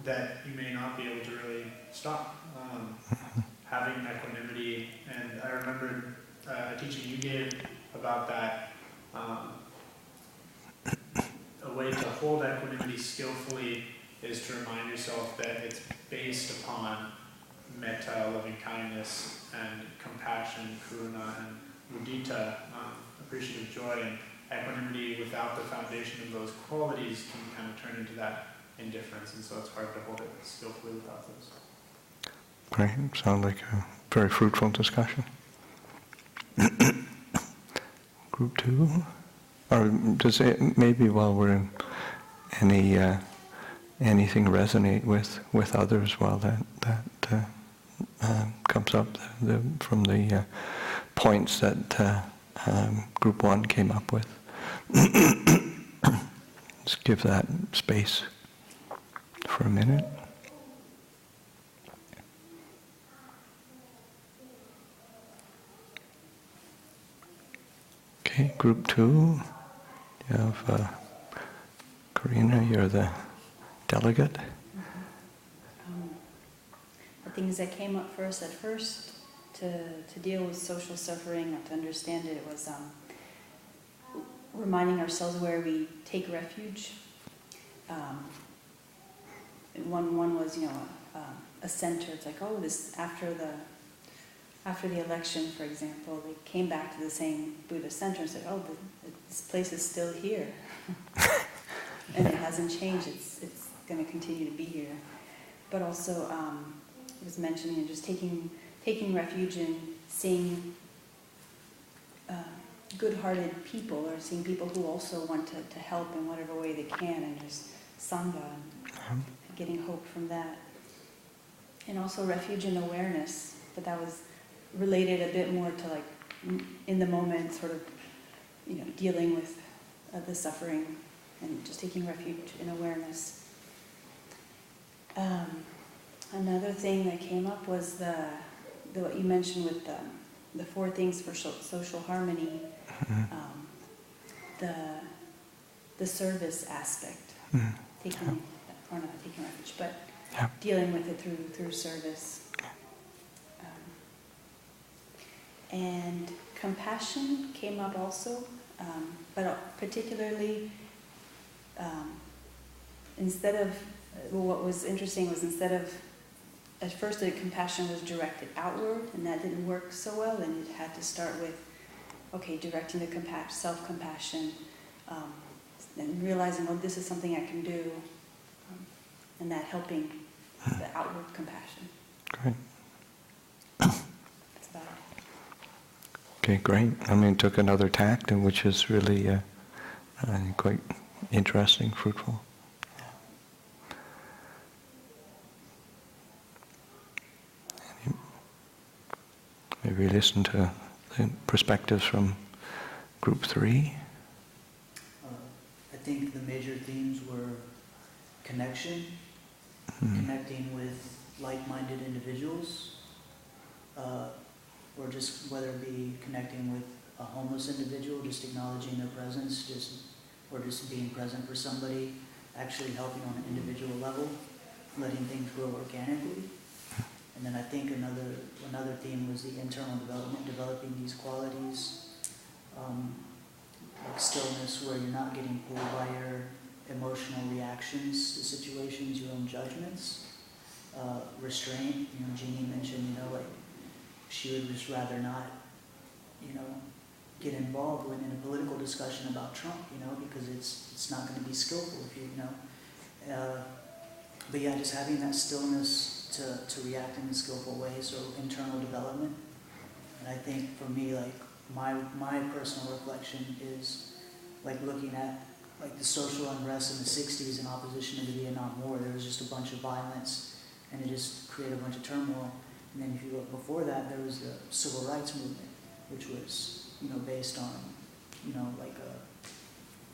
that you may not be able to really stop. Having equanimity, and I remember a teaching you gave about that. A way to hold equanimity skillfully is to remind yourself that it's based upon metta, loving kindness, and compassion, karuna, and mudita, appreciative joy. And equanimity without the foundation of those qualities can kind of turn into that indifference, and so it's hard to hold it skillfully without those. Great. Sounds like a very fruitful discussion. Group 2? Or does it, maybe while we're in anything resonate with others while that comes up from the points that Group 1 came up with? Let's give that space for a minute. Okay, Group 2. You have Karina, you're the delegate. The things that came up for us at first to deal with social suffering, or to understand it, was reminding ourselves where we take refuge. One was, a center. It's like, this after the election, for example, they came back to the same Buddhist center and said, this place is still here. And it hasn't changed. It's going to continue to be here. But also, it was mentioning just taking refuge in seeing good-hearted people, or seeing people who also want to help in whatever way they can, and just sangha, and getting hope from that. And also refuge in awareness, but that was related a bit more to, like, in the moment, sort of, dealing with the suffering, and just taking refuge in awareness. Another thing that came up was the what you mentioned with the 4 things for social harmony, the service aspect, taking, or not taking refuge, but dealing with it through service. And compassion came up also, but particularly instead of, what was interesting was instead of, at first the compassion was directed outward, and that didn't work so well, and it had to start with, directing the self-compassion, and realizing, this is something I can do. and that helping the outward compassion. Great. That's about it. Okay, great. I mean, it took another tact, and which is really I think quite interesting, fruitful. Maybe listen to the perspectives from group 3. I think the major themes were connection, connecting with like-minded individuals, or just whether it be connecting with a homeless individual, just acknowledging their presence, or just being present for somebody, actually helping on an individual level, letting things grow organically. And then I think another theme was the internal development, developing these qualities, like stillness, where you're not getting pulled by your emotional reactions to situations, your own judgments, restraint. Jeannie mentioned, like she would just rather not, get involved in a political discussion about Trump, because it's not going to be skillful if you, But yeah, just having that stillness to react in a skillful way, so internal development. And I think for me, like my personal reflection is like looking at like the social unrest in the 60s in opposition to the Vietnam War. There was just a bunch of violence, and it just created a bunch of turmoil. And then if you look before that, there was the civil rights movement, which was based on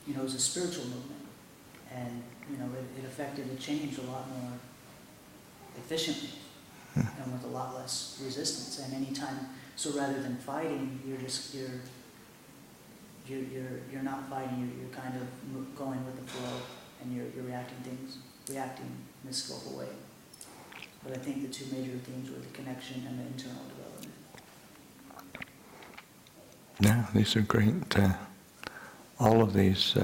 it was a spiritual movement, and it affected the change a lot more efficiently and with a lot less resistance. And anytime, so rather than fighting, you're not fighting. You're kind of going with the flow, and you're reacting in a skillful way. But I think the two major themes were the connection and the internal development. Yeah, these are great. All of these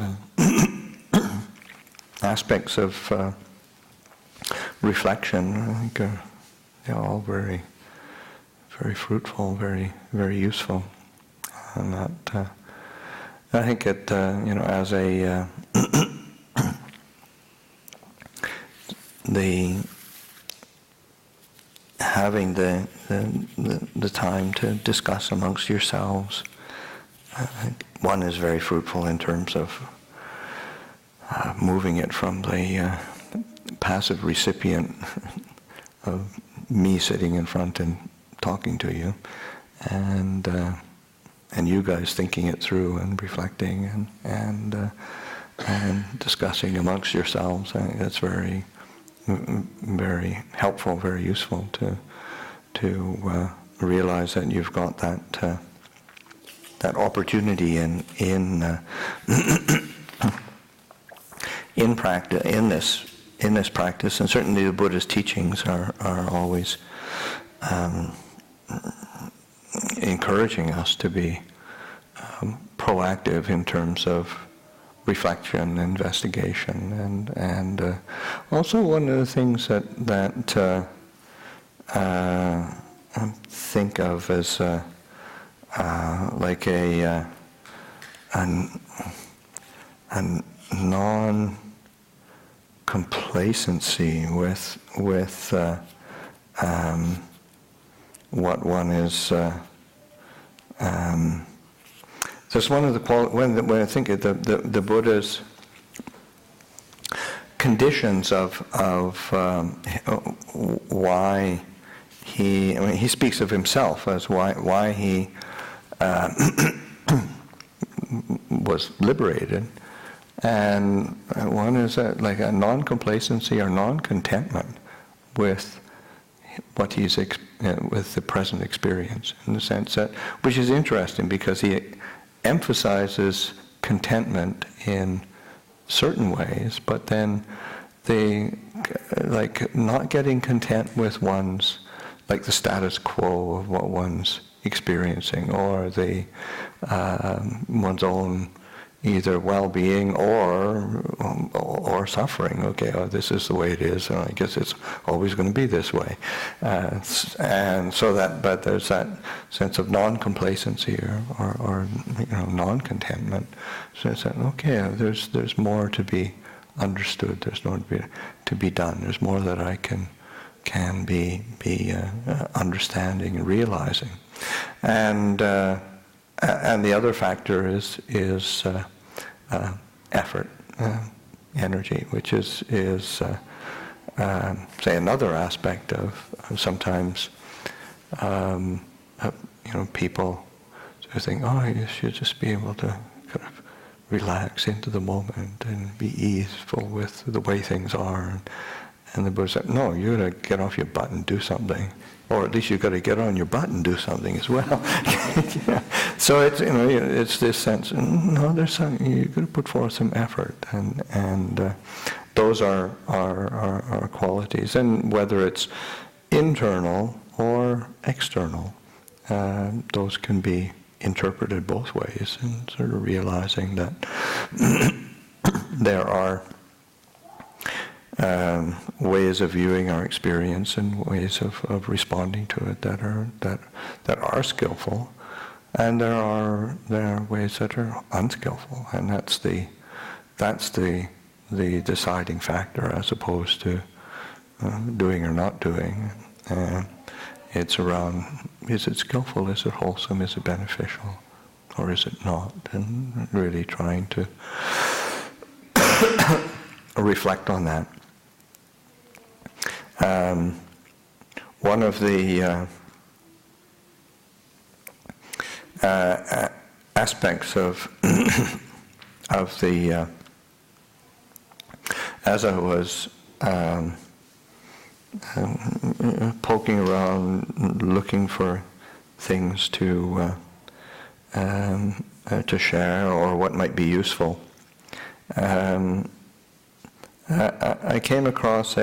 aspects of reflection, I think, are all very, very fruitful, very, very useful, and that I think it, as a having the time to discuss amongst yourselves. One is very fruitful in terms of moving it from the passive recipient of me sitting in front and talking to you, and you guys thinking it through and reflecting and discussing amongst yourselves. I think that's very, very helpful, very useful to realize that you've got that opportunity in practice, in this practice, and certainly the Buddha's teachings are always encouraging us to be proactive in terms of reflection, investigation, and also one of the things that I think of as like a non-complacency with what one is. That's one of the when I think of the Buddha's conditions of why he speaks of himself as why he was liberated, and one is like a non-complacency or non-contentment with what he's with the present experience, in the sense that, which is interesting because he emphasizes contentment in certain ways, but then like not getting content with one's, like the status quo of what one's experiencing, or the one's own either well-being or suffering. Okay, this is the way it is, and I guess it's always going to be this way. And so but there's that sense of non-complacency or non-contentment. So it's that, okay, there's more to be understood. There's more to be done. There's more that I can be understanding and realizing. And the other factor is effort, energy, which is say another aspect of sometimes people sort of think, oh, you should just be able to kind of relax into the moment and be easeful with the way things are. And the Buddha said, no, you got to get off your butt and do something. Or at least you got to get on your butt and do something as well. Yeah. So it's it's this sense. No, there's some, you got to put forth some effort, and those are qualities. And whether it's internal or external, those can be interpreted both ways, and sort of realizing that there are ways of viewing our experience and ways of responding to it that are skillful, and there are ways that are unskillful, and that's the deciding factor as opposed to doing or not doing. It's around, is it skillful, is it wholesome, is it beneficial, or is it not? And really trying to reflect on that. One of the aspects of the as I was poking around, looking for things to share or what might be useful, I came across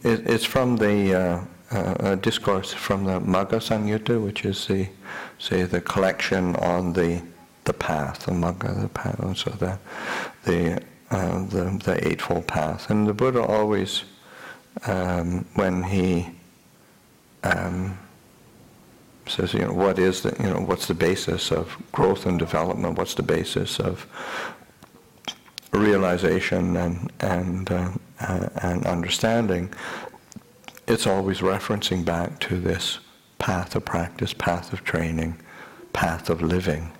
it's from the discourse from the Magga Samyutta, which is the collection on the path, the Magga, the path, so the Eightfold Path. And the Buddha always, when he says, what is what's the basis of growth and development? What's the basis of realization and understanding? It's always referencing back to this path of practice, path of training, path of living,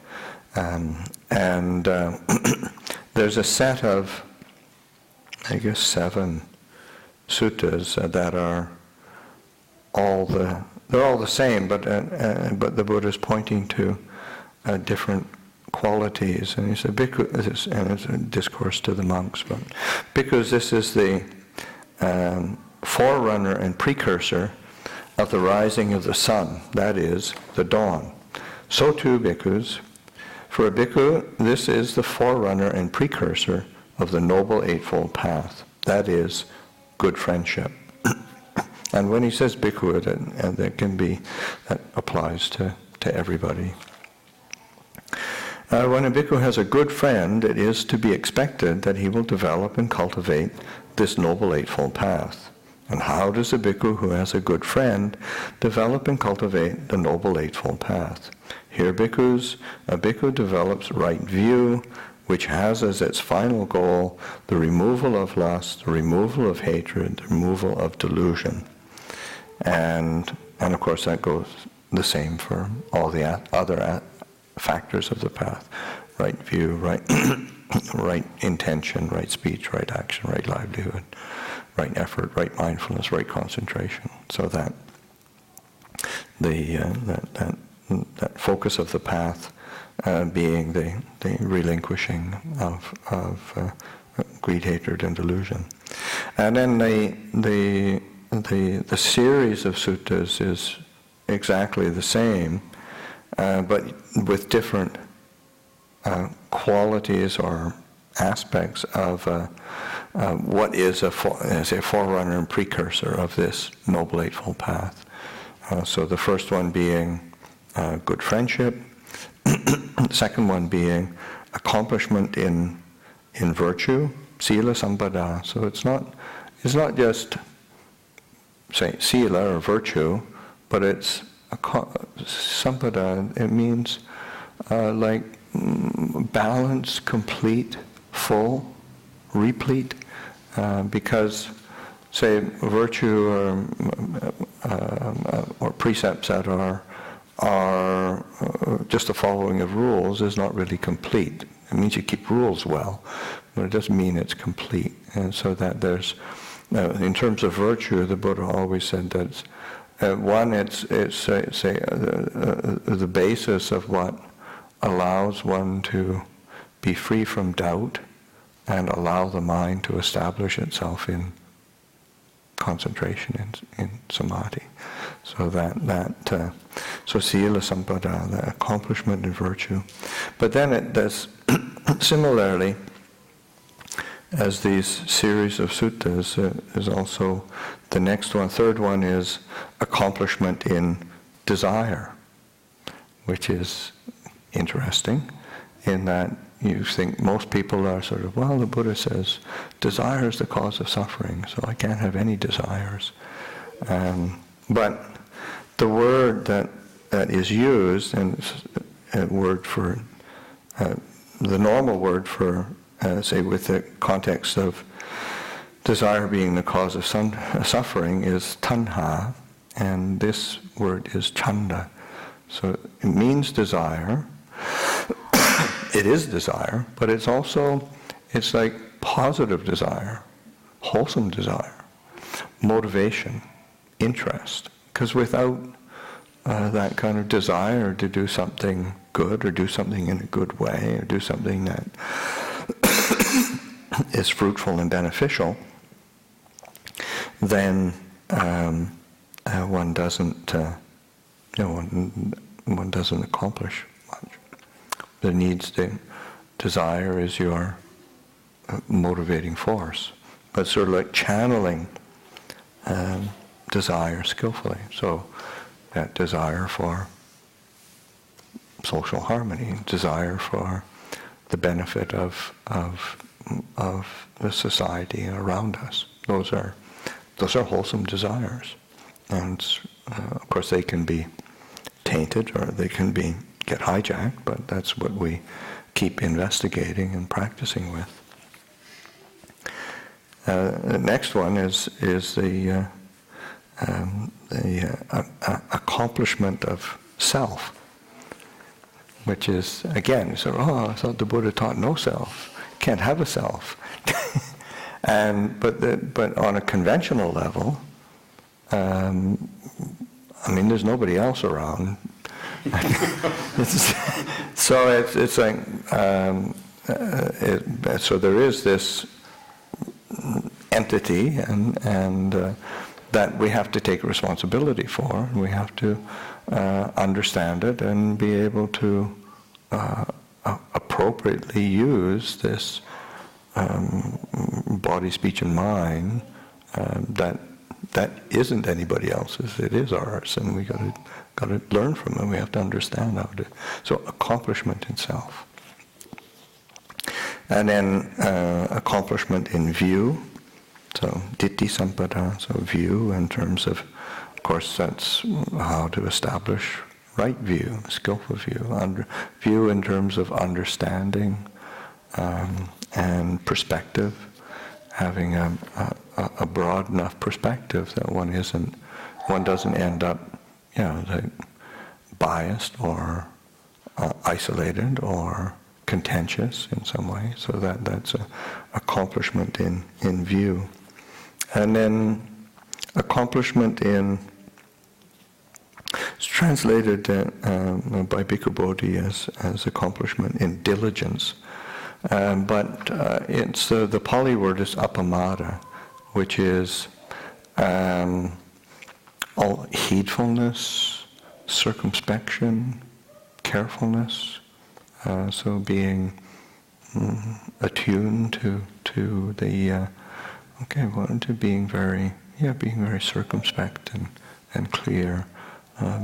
and there's a set of, I guess, 7 suttas that are they're all the same, but the Buddha is pointing to different qualities, and he said, "Bhikkhu," and it's a discourse to the monks, but bhikkhus, this is the forerunner and precursor of the rising of the sun, that is, the dawn. So too, bhikkhus, for a bhikkhu, this is the forerunner and precursor of the Noble Eightfold Path, that is, good friendship. And when he says bhikkhu, that applies to everybody. When a bhikkhu has a good friend, it is to be expected that he will develop and cultivate this Noble Eightfold Path. And how does a bhikkhu who has a good friend develop and cultivate the Noble Eightfold Path? Here, bhikkhus, a bhikkhu develops right view, which has as its final goal the removal of lust, the removal of hatred, the removal of delusion. And of course that goes the same for all the other factors of the path. Right view, right intention, right speech, right action, right livelihood, right effort, right mindfulness, right concentration. So that that focus of the path being the relinquishing of greed, hatred, and delusion. And then the series of suttas is exactly the same, but with different qualities or aspects of what is a forerunner and precursor of this Noble Eightfold Path. So the first one being good friendship, the second one being accomplishment in virtue, sila sampada. So it's not just, say, sila or virtue, but it's sampada. It means like balanced, complete, full, replete, because, say, virtue or precepts that are just the following of rules is not really complete. It means you keep rules well, but it doesn't mean it's complete. And so that there's, in terms of virtue, the Buddha always said that one, it's the basis of what allows one to be free from doubt and allow the mind to establish itself in concentration, in samadhi. So so sila sampada, the accomplishment in virtue. But then there's similarly, as these series of suttas, is also the next one. Third one is accomplishment in desire, which is interesting in that you think most people are sort of, well, the Buddha says desire is the cause of suffering, so I can't have any desires. But the word that is used, and it's a word for, the normal word for, say, with the context of desire being the cause of suffering, is tanha, and this word is chanda. So it means desire. It is desire, but it's also, it's like positive desire, wholesome desire, motivation, interest. Because without that kind of desire to do something good, or do something in a good way, or do something that is fruitful and beneficial, then one doesn't, one doesn't accomplish much. The desire is your motivating force, but sort of like channeling desire skillfully. So that desire for social harmony, desire for the benefit of the society around us. Those are wholesome desires, and of course they can be tainted or they can get hijacked, but that's what we keep investigating and practicing with. The next one is the accomplishment of self, which is, again, so, I thought the Buddha taught no self. Can't have a self. But on a conventional level, there's nobody else around. So it's like, so there is this entity, and that we have to take responsibility for, and we have to understand it and be able to appropriately use this body, speech, and mind that isn't anybody else's. It is ours, and we got to learn from it. We have to understand how to. So accomplishment in self, and then accomplishment in view. So ditthi sampada, so view in terms of course, that's how to establish right view, skillful view, view in terms of understanding and perspective, having a broad enough perspective that one doesn't end up, like biased or isolated or contentious in some way. So that's an accomplishment in view. And then accomplishment in, it's translated by Bhikkhu Bodhi as accomplishment in diligence. But it's the Pali word is appamada, which is all heedfulness, circumspection, carefulness. So being attuned to the to being very circumspect and clear,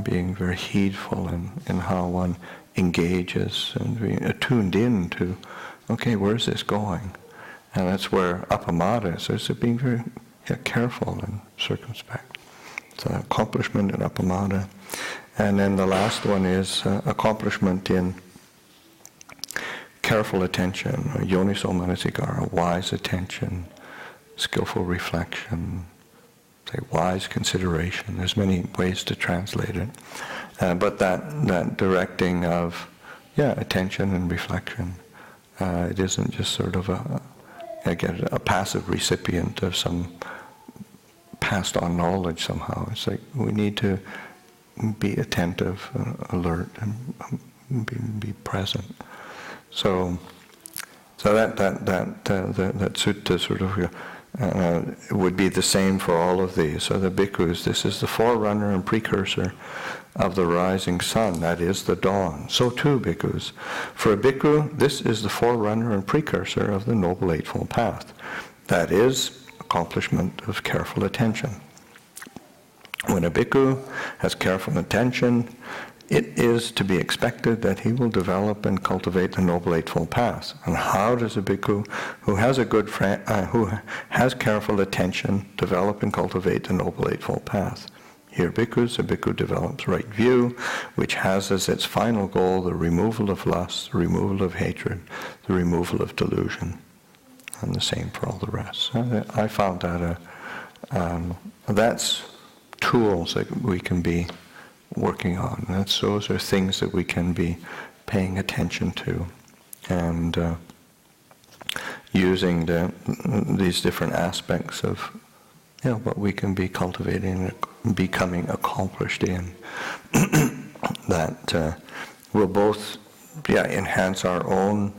being very heedful in how one engages and being attuned in to, where's this going? And that's where appamada is. So it's being very careful and circumspect. It's an accomplishment in appamada. And then the last one is accomplishment in careful attention, yoniso manasikara, wise attention, skillful reflection, say wise consideration. There's many ways to translate it. But that directing of, attention and reflection. It isn't just sort of a passive recipient of some passed on knowledge somehow. It's like we need to be attentive, alert, and be present. So that sutta sort of would be the same for all of these. So the bhikkhus, this is the forerunner and precursor of the rising sun, that is the dawn. So too, bhikkhus. For a bhikkhu, this is the forerunner and precursor of the Noble Eightfold Path. That is accomplishment of careful attention. When a bhikkhu has careful attention, it is to be expected that he will develop and cultivate the Noble Eightfold Path. And how does a bhikkhu who has who has careful attention develop and cultivate the Noble Eightfold Path? Here, bhikkhus, a bhikkhu develops right view, which has as its final goal the removal of lust, the removal of hatred, the removal of delusion, and the same for all the rest. I found that that's tools that we can be working on. Those are things that we can be paying attention to, and using these different aspects of what we can be cultivating and becoming accomplished in. That will both enhance our own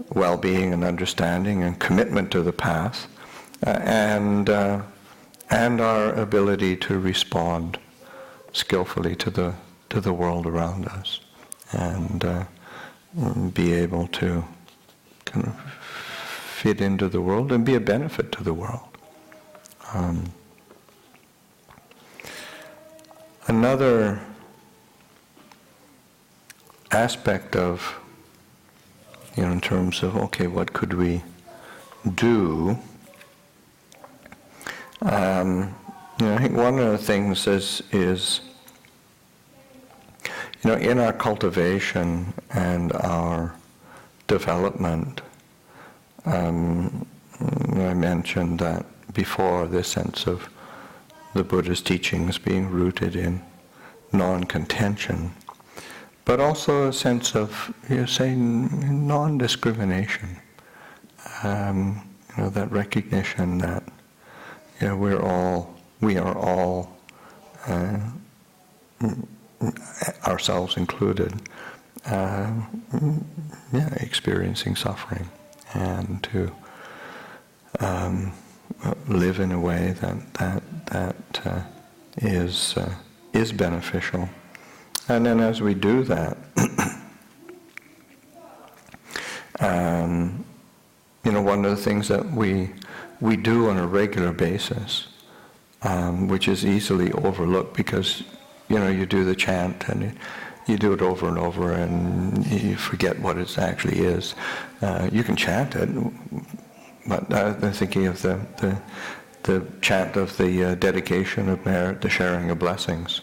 well-being and understanding and commitment to the path, and our ability to respond skillfully to the world around us, and be able to kind of fit into the world and be a benefit to the world. Another aspect of, in terms of, what could we do? I think one of the things is in our cultivation and our development, I mentioned that before, this sense of the Buddha's teachings being rooted in non-contention, but also a sense of, saying, non-discrimination. That recognition that we are all, ourselves included, experiencing suffering, and to live in a way that is beneficial. And then as we do that, one of the things that we do on a regular basis, which is easily overlooked because, you do the chant and you do it over and over and you forget what it actually is. You can chant it, but I'm thinking of the chant of the dedication of merit, the sharing of blessings.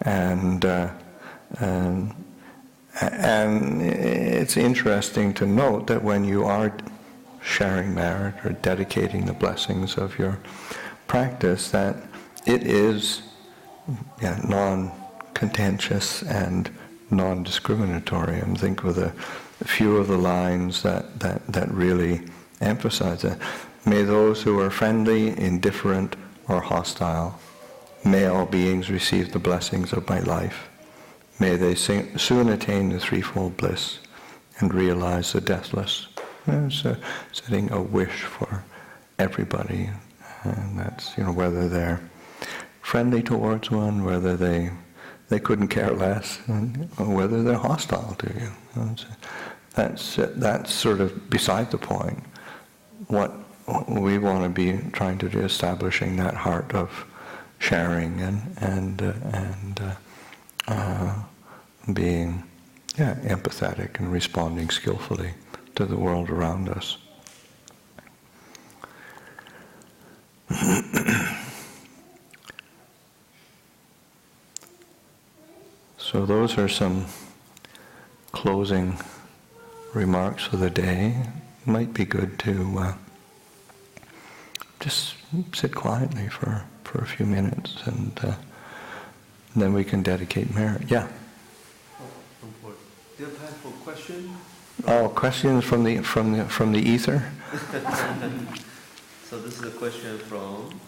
And it's interesting to note that when you are sharing merit or dedicating the blessings of your practice, that it is non-contentious and non-discriminatory. I think with a few of the lines that really emphasize that. May those who are friendly, indifferent, or hostile, may all beings receive the blessings of my life. May they soon attain the threefold bliss and realize the deathless. So setting a wish for everybody, and that's whether they're friendly towards one, whether they couldn't care less, or whether they're hostile to you. That's sort of beside the point. What we want to be trying to do, establishing that heart of sharing and being empathetic and responding skillfully to the world around us. So those are some closing remarks for the day, it might be good to just sit quietly for a few minutes, and then we can dedicate merit. Yeah. Do you have time for questions? Oh, questions from the ether. So this is a question from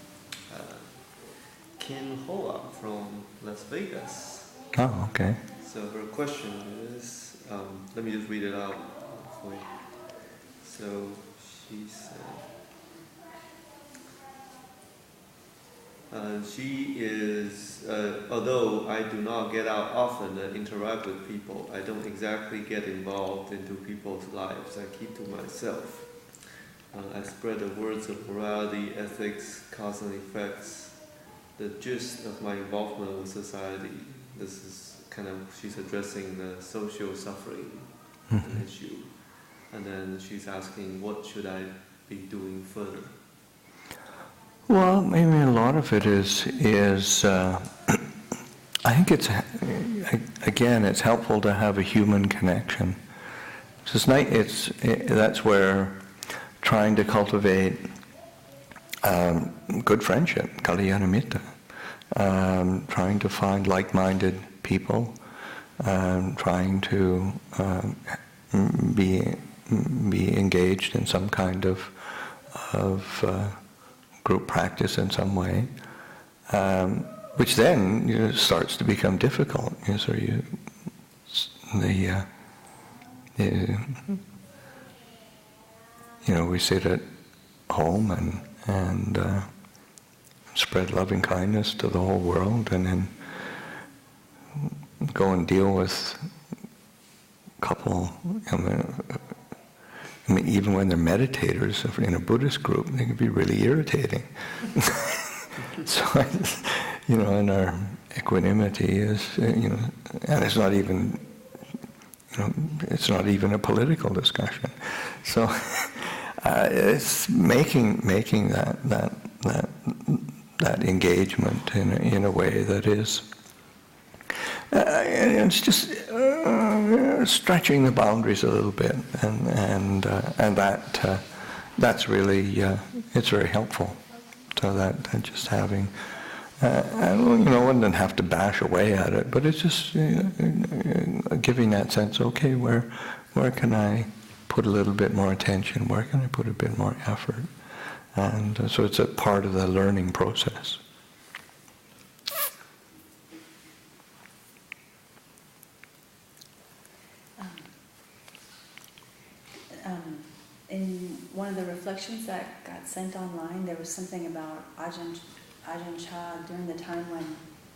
Kim Hoa from Las Vegas. Oh, okay. So her question is, let me just read it out for you. So she said, she is, although I do not get out often and interact with people, I don't exactly get involved into people's lives. I keep to myself. I spread the words of morality, ethics, cause and effects, the gist of my involvement with society. This is kind of, she's addressing the social suffering issue. And then she's asking, what should I be doing further? Well, maybe a lot of it is I think it's, again, it's helpful to have a human connection. That's where trying to cultivate good friendship, kalyanamitta, trying to find like-minded people, trying to be engaged in some kind of group practice in some way, which then starts to become difficult. So we sit at home and spread loving kindness to the whole world, and then go and deal with a couple. I mean, even when they're meditators in a Buddhist group, they can be really irritating. So, and our equanimity is, and it's not even, it's not even a political discussion. So, it's making that engagement in a way that is. It's just stretching the boundaries a little bit, and that's really it's very helpful. So that just having, one doesn't have to bash away at it, but it's just giving that sense. Okay, where can I put a little bit more attention? Where can I put a bit more effort? And so it's a part of the learning process. In one of the reflections that got sent online, there was something about Ajahn Chah during the time when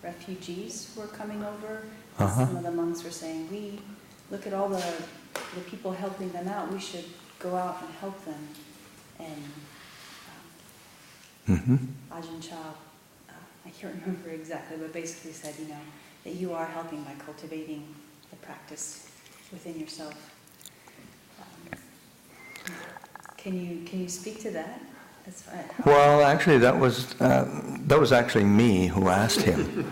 refugees were coming over. Some of the monks were saying, we look at all the people helping them out, we should go out and help them. And Ajahn Chah, I can't remember exactly, but basically said, that you are helping by cultivating the practice within yourself. Can you speak to that? That's fine. Well, actually, that was actually me who asked him.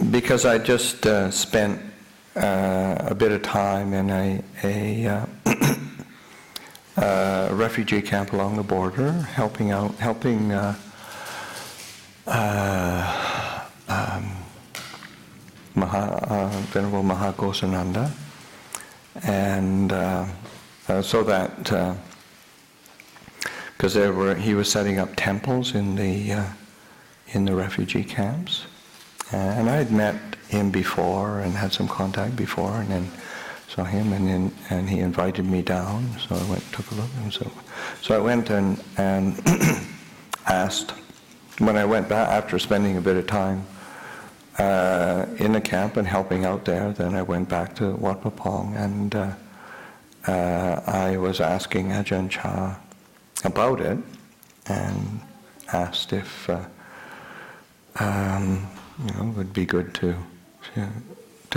Because I just spent a bit of time in a refugee camp along the border, helping Venerable Mahagosananda, and so that because he was setting up temples in the refugee camps, and I had met him before and had some contact before, and then saw him, and he invited me down, so I went and took a look, and so I went and asked. When I went back after spending a bit of time in the camp and helping out there, then I went back to Wat Pah Pong, and I was asking Ajahn Chah about it, and asked if it would be good to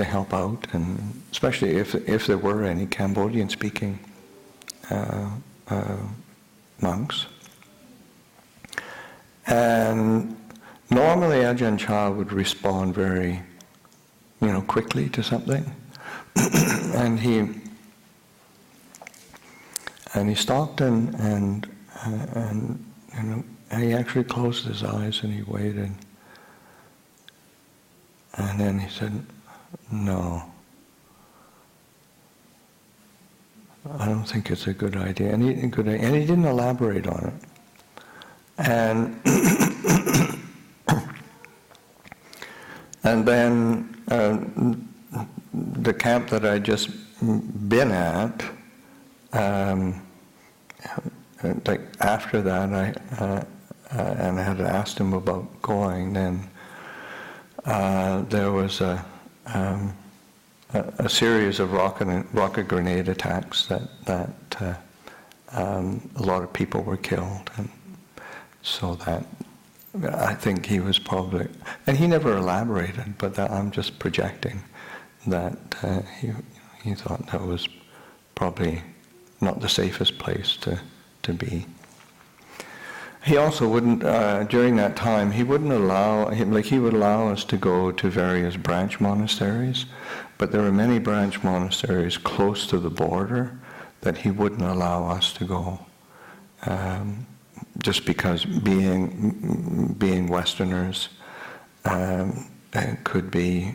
help out, and especially if there were any Cambodian-speaking monks. And normally Ajahn Chah would respond very, quickly to something, and he stopped and he actually closed his eyes and he waited, and then he said, "No, I don't think it's a good idea," and he didn't elaborate on it. And and then the camp that I'd just been at, like after that, and I had asked him about going. Then there was a series of rocket grenade attacks that a lot of people were killed, and so that I think he was probably, and he never elaborated, but that I'm just projecting that he thought that was probably not the safest place to be. He also wouldn't, during that time, he wouldn't allow, he would allow us to go to various branch monasteries, but there were many branch monasteries close to the border that he wouldn't allow us to go. Just because being Westerners could be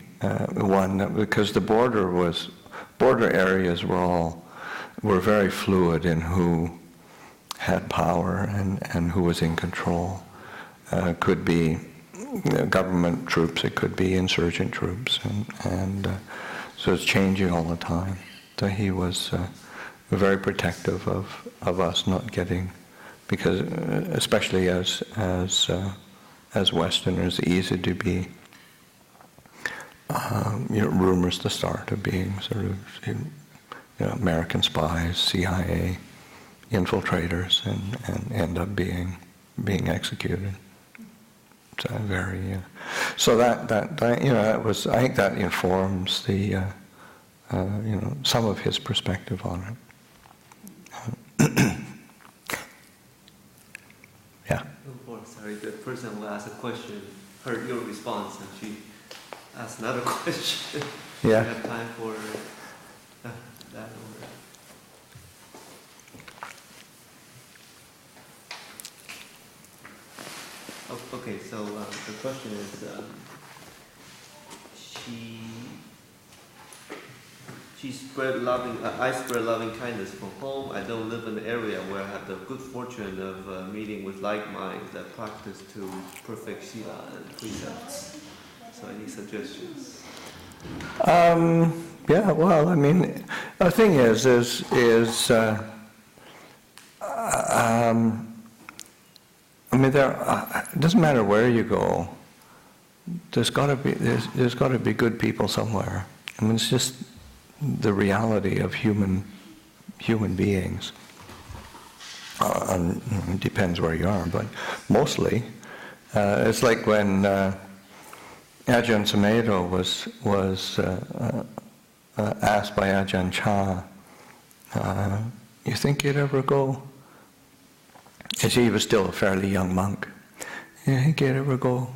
one, because the border areas were very fluid in who had power and who was in control. Could be government troops, it could be insurgent troops, and so it's changing all the time. So he was very protective of us not getting, because especially as Westerners, easy to be rumors to start of being sort of American spies, CIA infiltrators, and end up being executed. So very so that was, I think that informs the some of his perspective on it. Yeah. Oh, sorry, the person who asked a question heard your response and she asked another question. Yeah. Do you have time for that? Okay, so the question is, I spread loving kindness from home. I don't live in an area where I have the good fortune of meeting with like minds that practice to perfect sila and precepts. So any suggestions? Yeah, well, I mean, the thing is I mean, it doesn't matter where you go. There's got to be good people somewhere. I mean, it's just the reality of human beings. It depends where you are, but mostly, it's like when Ajahn Sumedho was asked by Ajahn Chah, "You think you'd ever go?" He was still a fairly young monk. "You think you'd ever go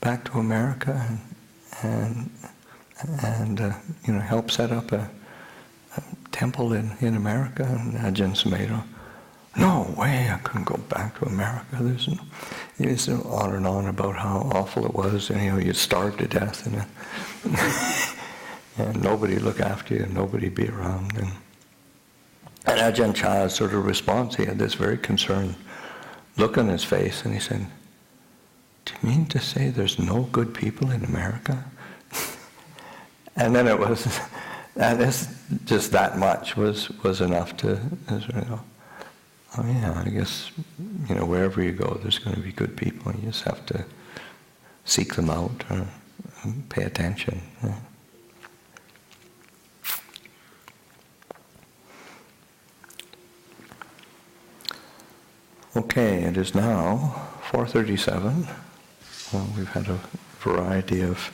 back to America and help set up a temple in America?" And Ajahn Sumedho, "No way, I couldn't go back to America." He was on and on about how awful it was, and you'd starve to death, and nobody look after you, and nobody be around. And Ajahn Chah's sort of response, he had this very concerned look on his face, and he said, "Do you mean to say there's no good people in America?" And then it's just that much was enough to, oh yeah, I guess, wherever you go, there's going to be good people. You just have to seek them out or pay attention. Okay, it is now 4:37. Well, we've had a variety of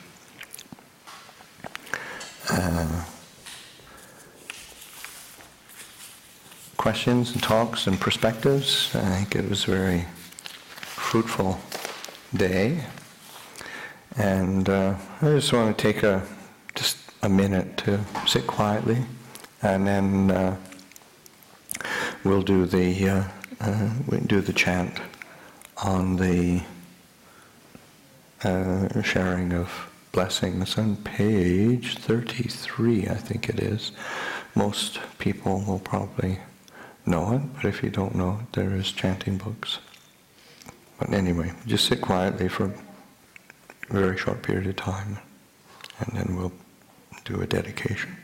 questions and talks and perspectives. I think it was a very fruitful day. And I just want to take just a minute to sit quietly, and then we'll do the chant on the sharing of blessings on page 33, I think it is. Most people will probably know it, but if you don't know it, there is chanting books. But anyway, just sit quietly for a very short period of time, and then we'll do a dedication.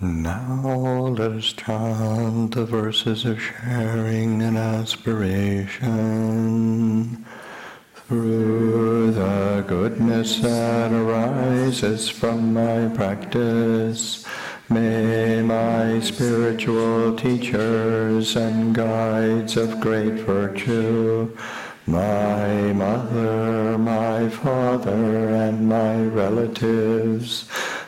Now let us chant the verses of sharing and aspiration. Through the goodness that arises from my practice, may my spiritual teachers and guides of great virtue, my mother, my father, and my relatives,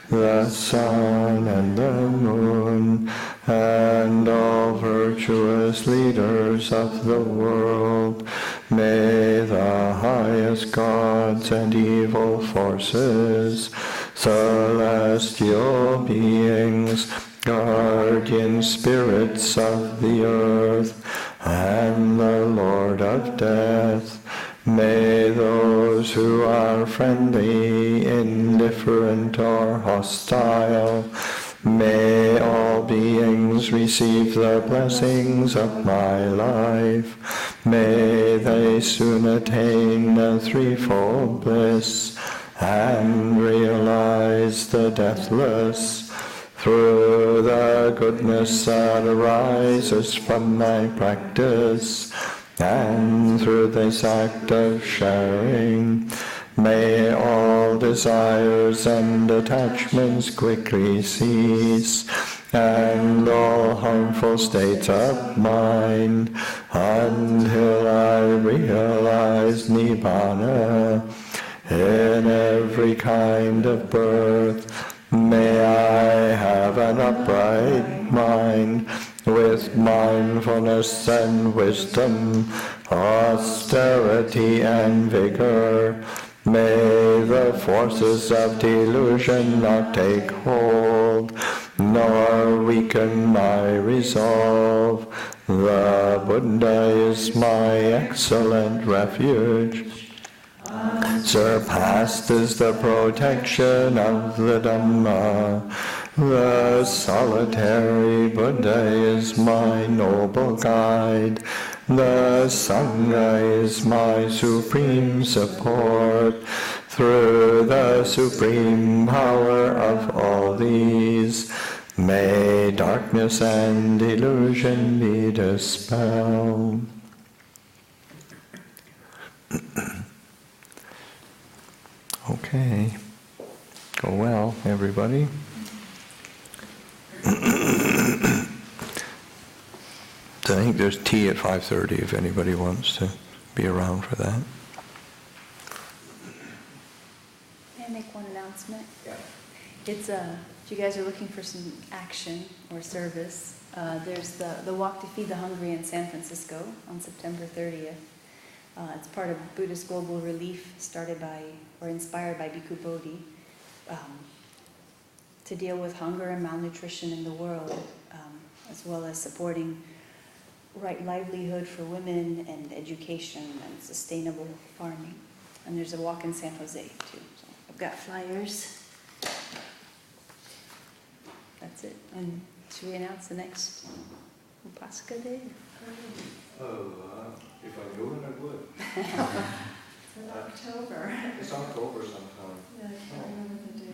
the sun and the moon, and all virtuous leaders of the world, may the highest gods and evil forces, celestial beings, guardian spirits of the earth, and the Lord of death, may those who are friendly, indifferent, or hostile, may all beings receive the blessings of my life. May they soon attain a threefold bliss and realize the deathless. Through the goodness that arises from my practice, and through this act of sharing, may all desires and attachments quickly cease, and all harmful states of mind, until I realize Nibbana in every kind of birth. May I have an upright mind, with mindfulness and wisdom, austerity and vigor. May the forces of delusion not take hold, nor weaken my resolve. The Buddha is my excellent refuge. Surpassed is the protection of the Dhamma. The solitary Buddha is my noble guide. The Sangha is my supreme support. Through the supreme power of all these, may darkness and delusion be dispelled. Okay. Go well, everybody. So I think there's tea at 5:30 if anybody wants to be around for that. May I make one announcement? Yeah. It's if you guys are looking for some action or service, there's the Walk to Feed the Hungry in San Francisco on September 30th. It's part of Buddhist Global Relief, started by or inspired by Bhikkhu Bodhi, to deal with hunger and malnutrition in the world, as well as supporting right livelihood for women and education and sustainable farming. And there's a walk in San Jose too. So I've got flyers. That's it. And should we announce the next Upāsikā Day? If I knew it, I would. It's in October. It's October sometime. Yeah, I can't remember the date.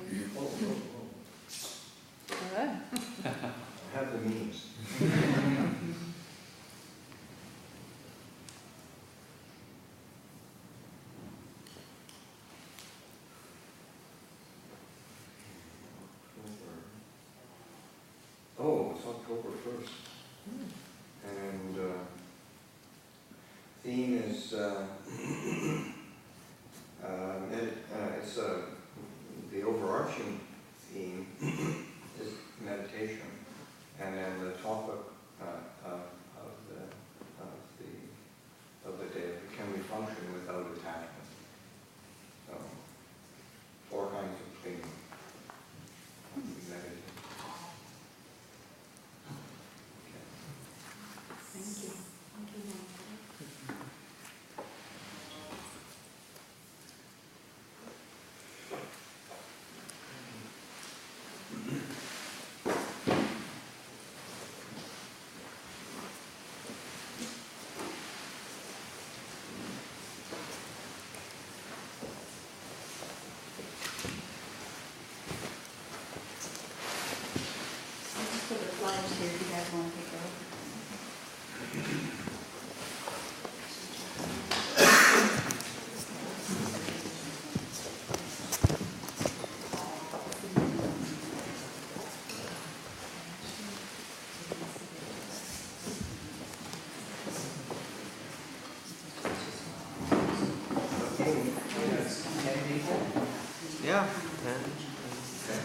All right. I have the means. Oh, it's October 1st. And theme is, it's the overarching theme is meditation. And then the topic of the day, can we function without attachment? So, 4 kinds of cleaning. Meditate. Thank you. Thank you, Monica. I'll just put the flyers here if you guys want to take a look. Yeah, and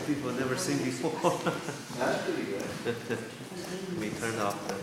people never seen before. That's pretty good. We turned off the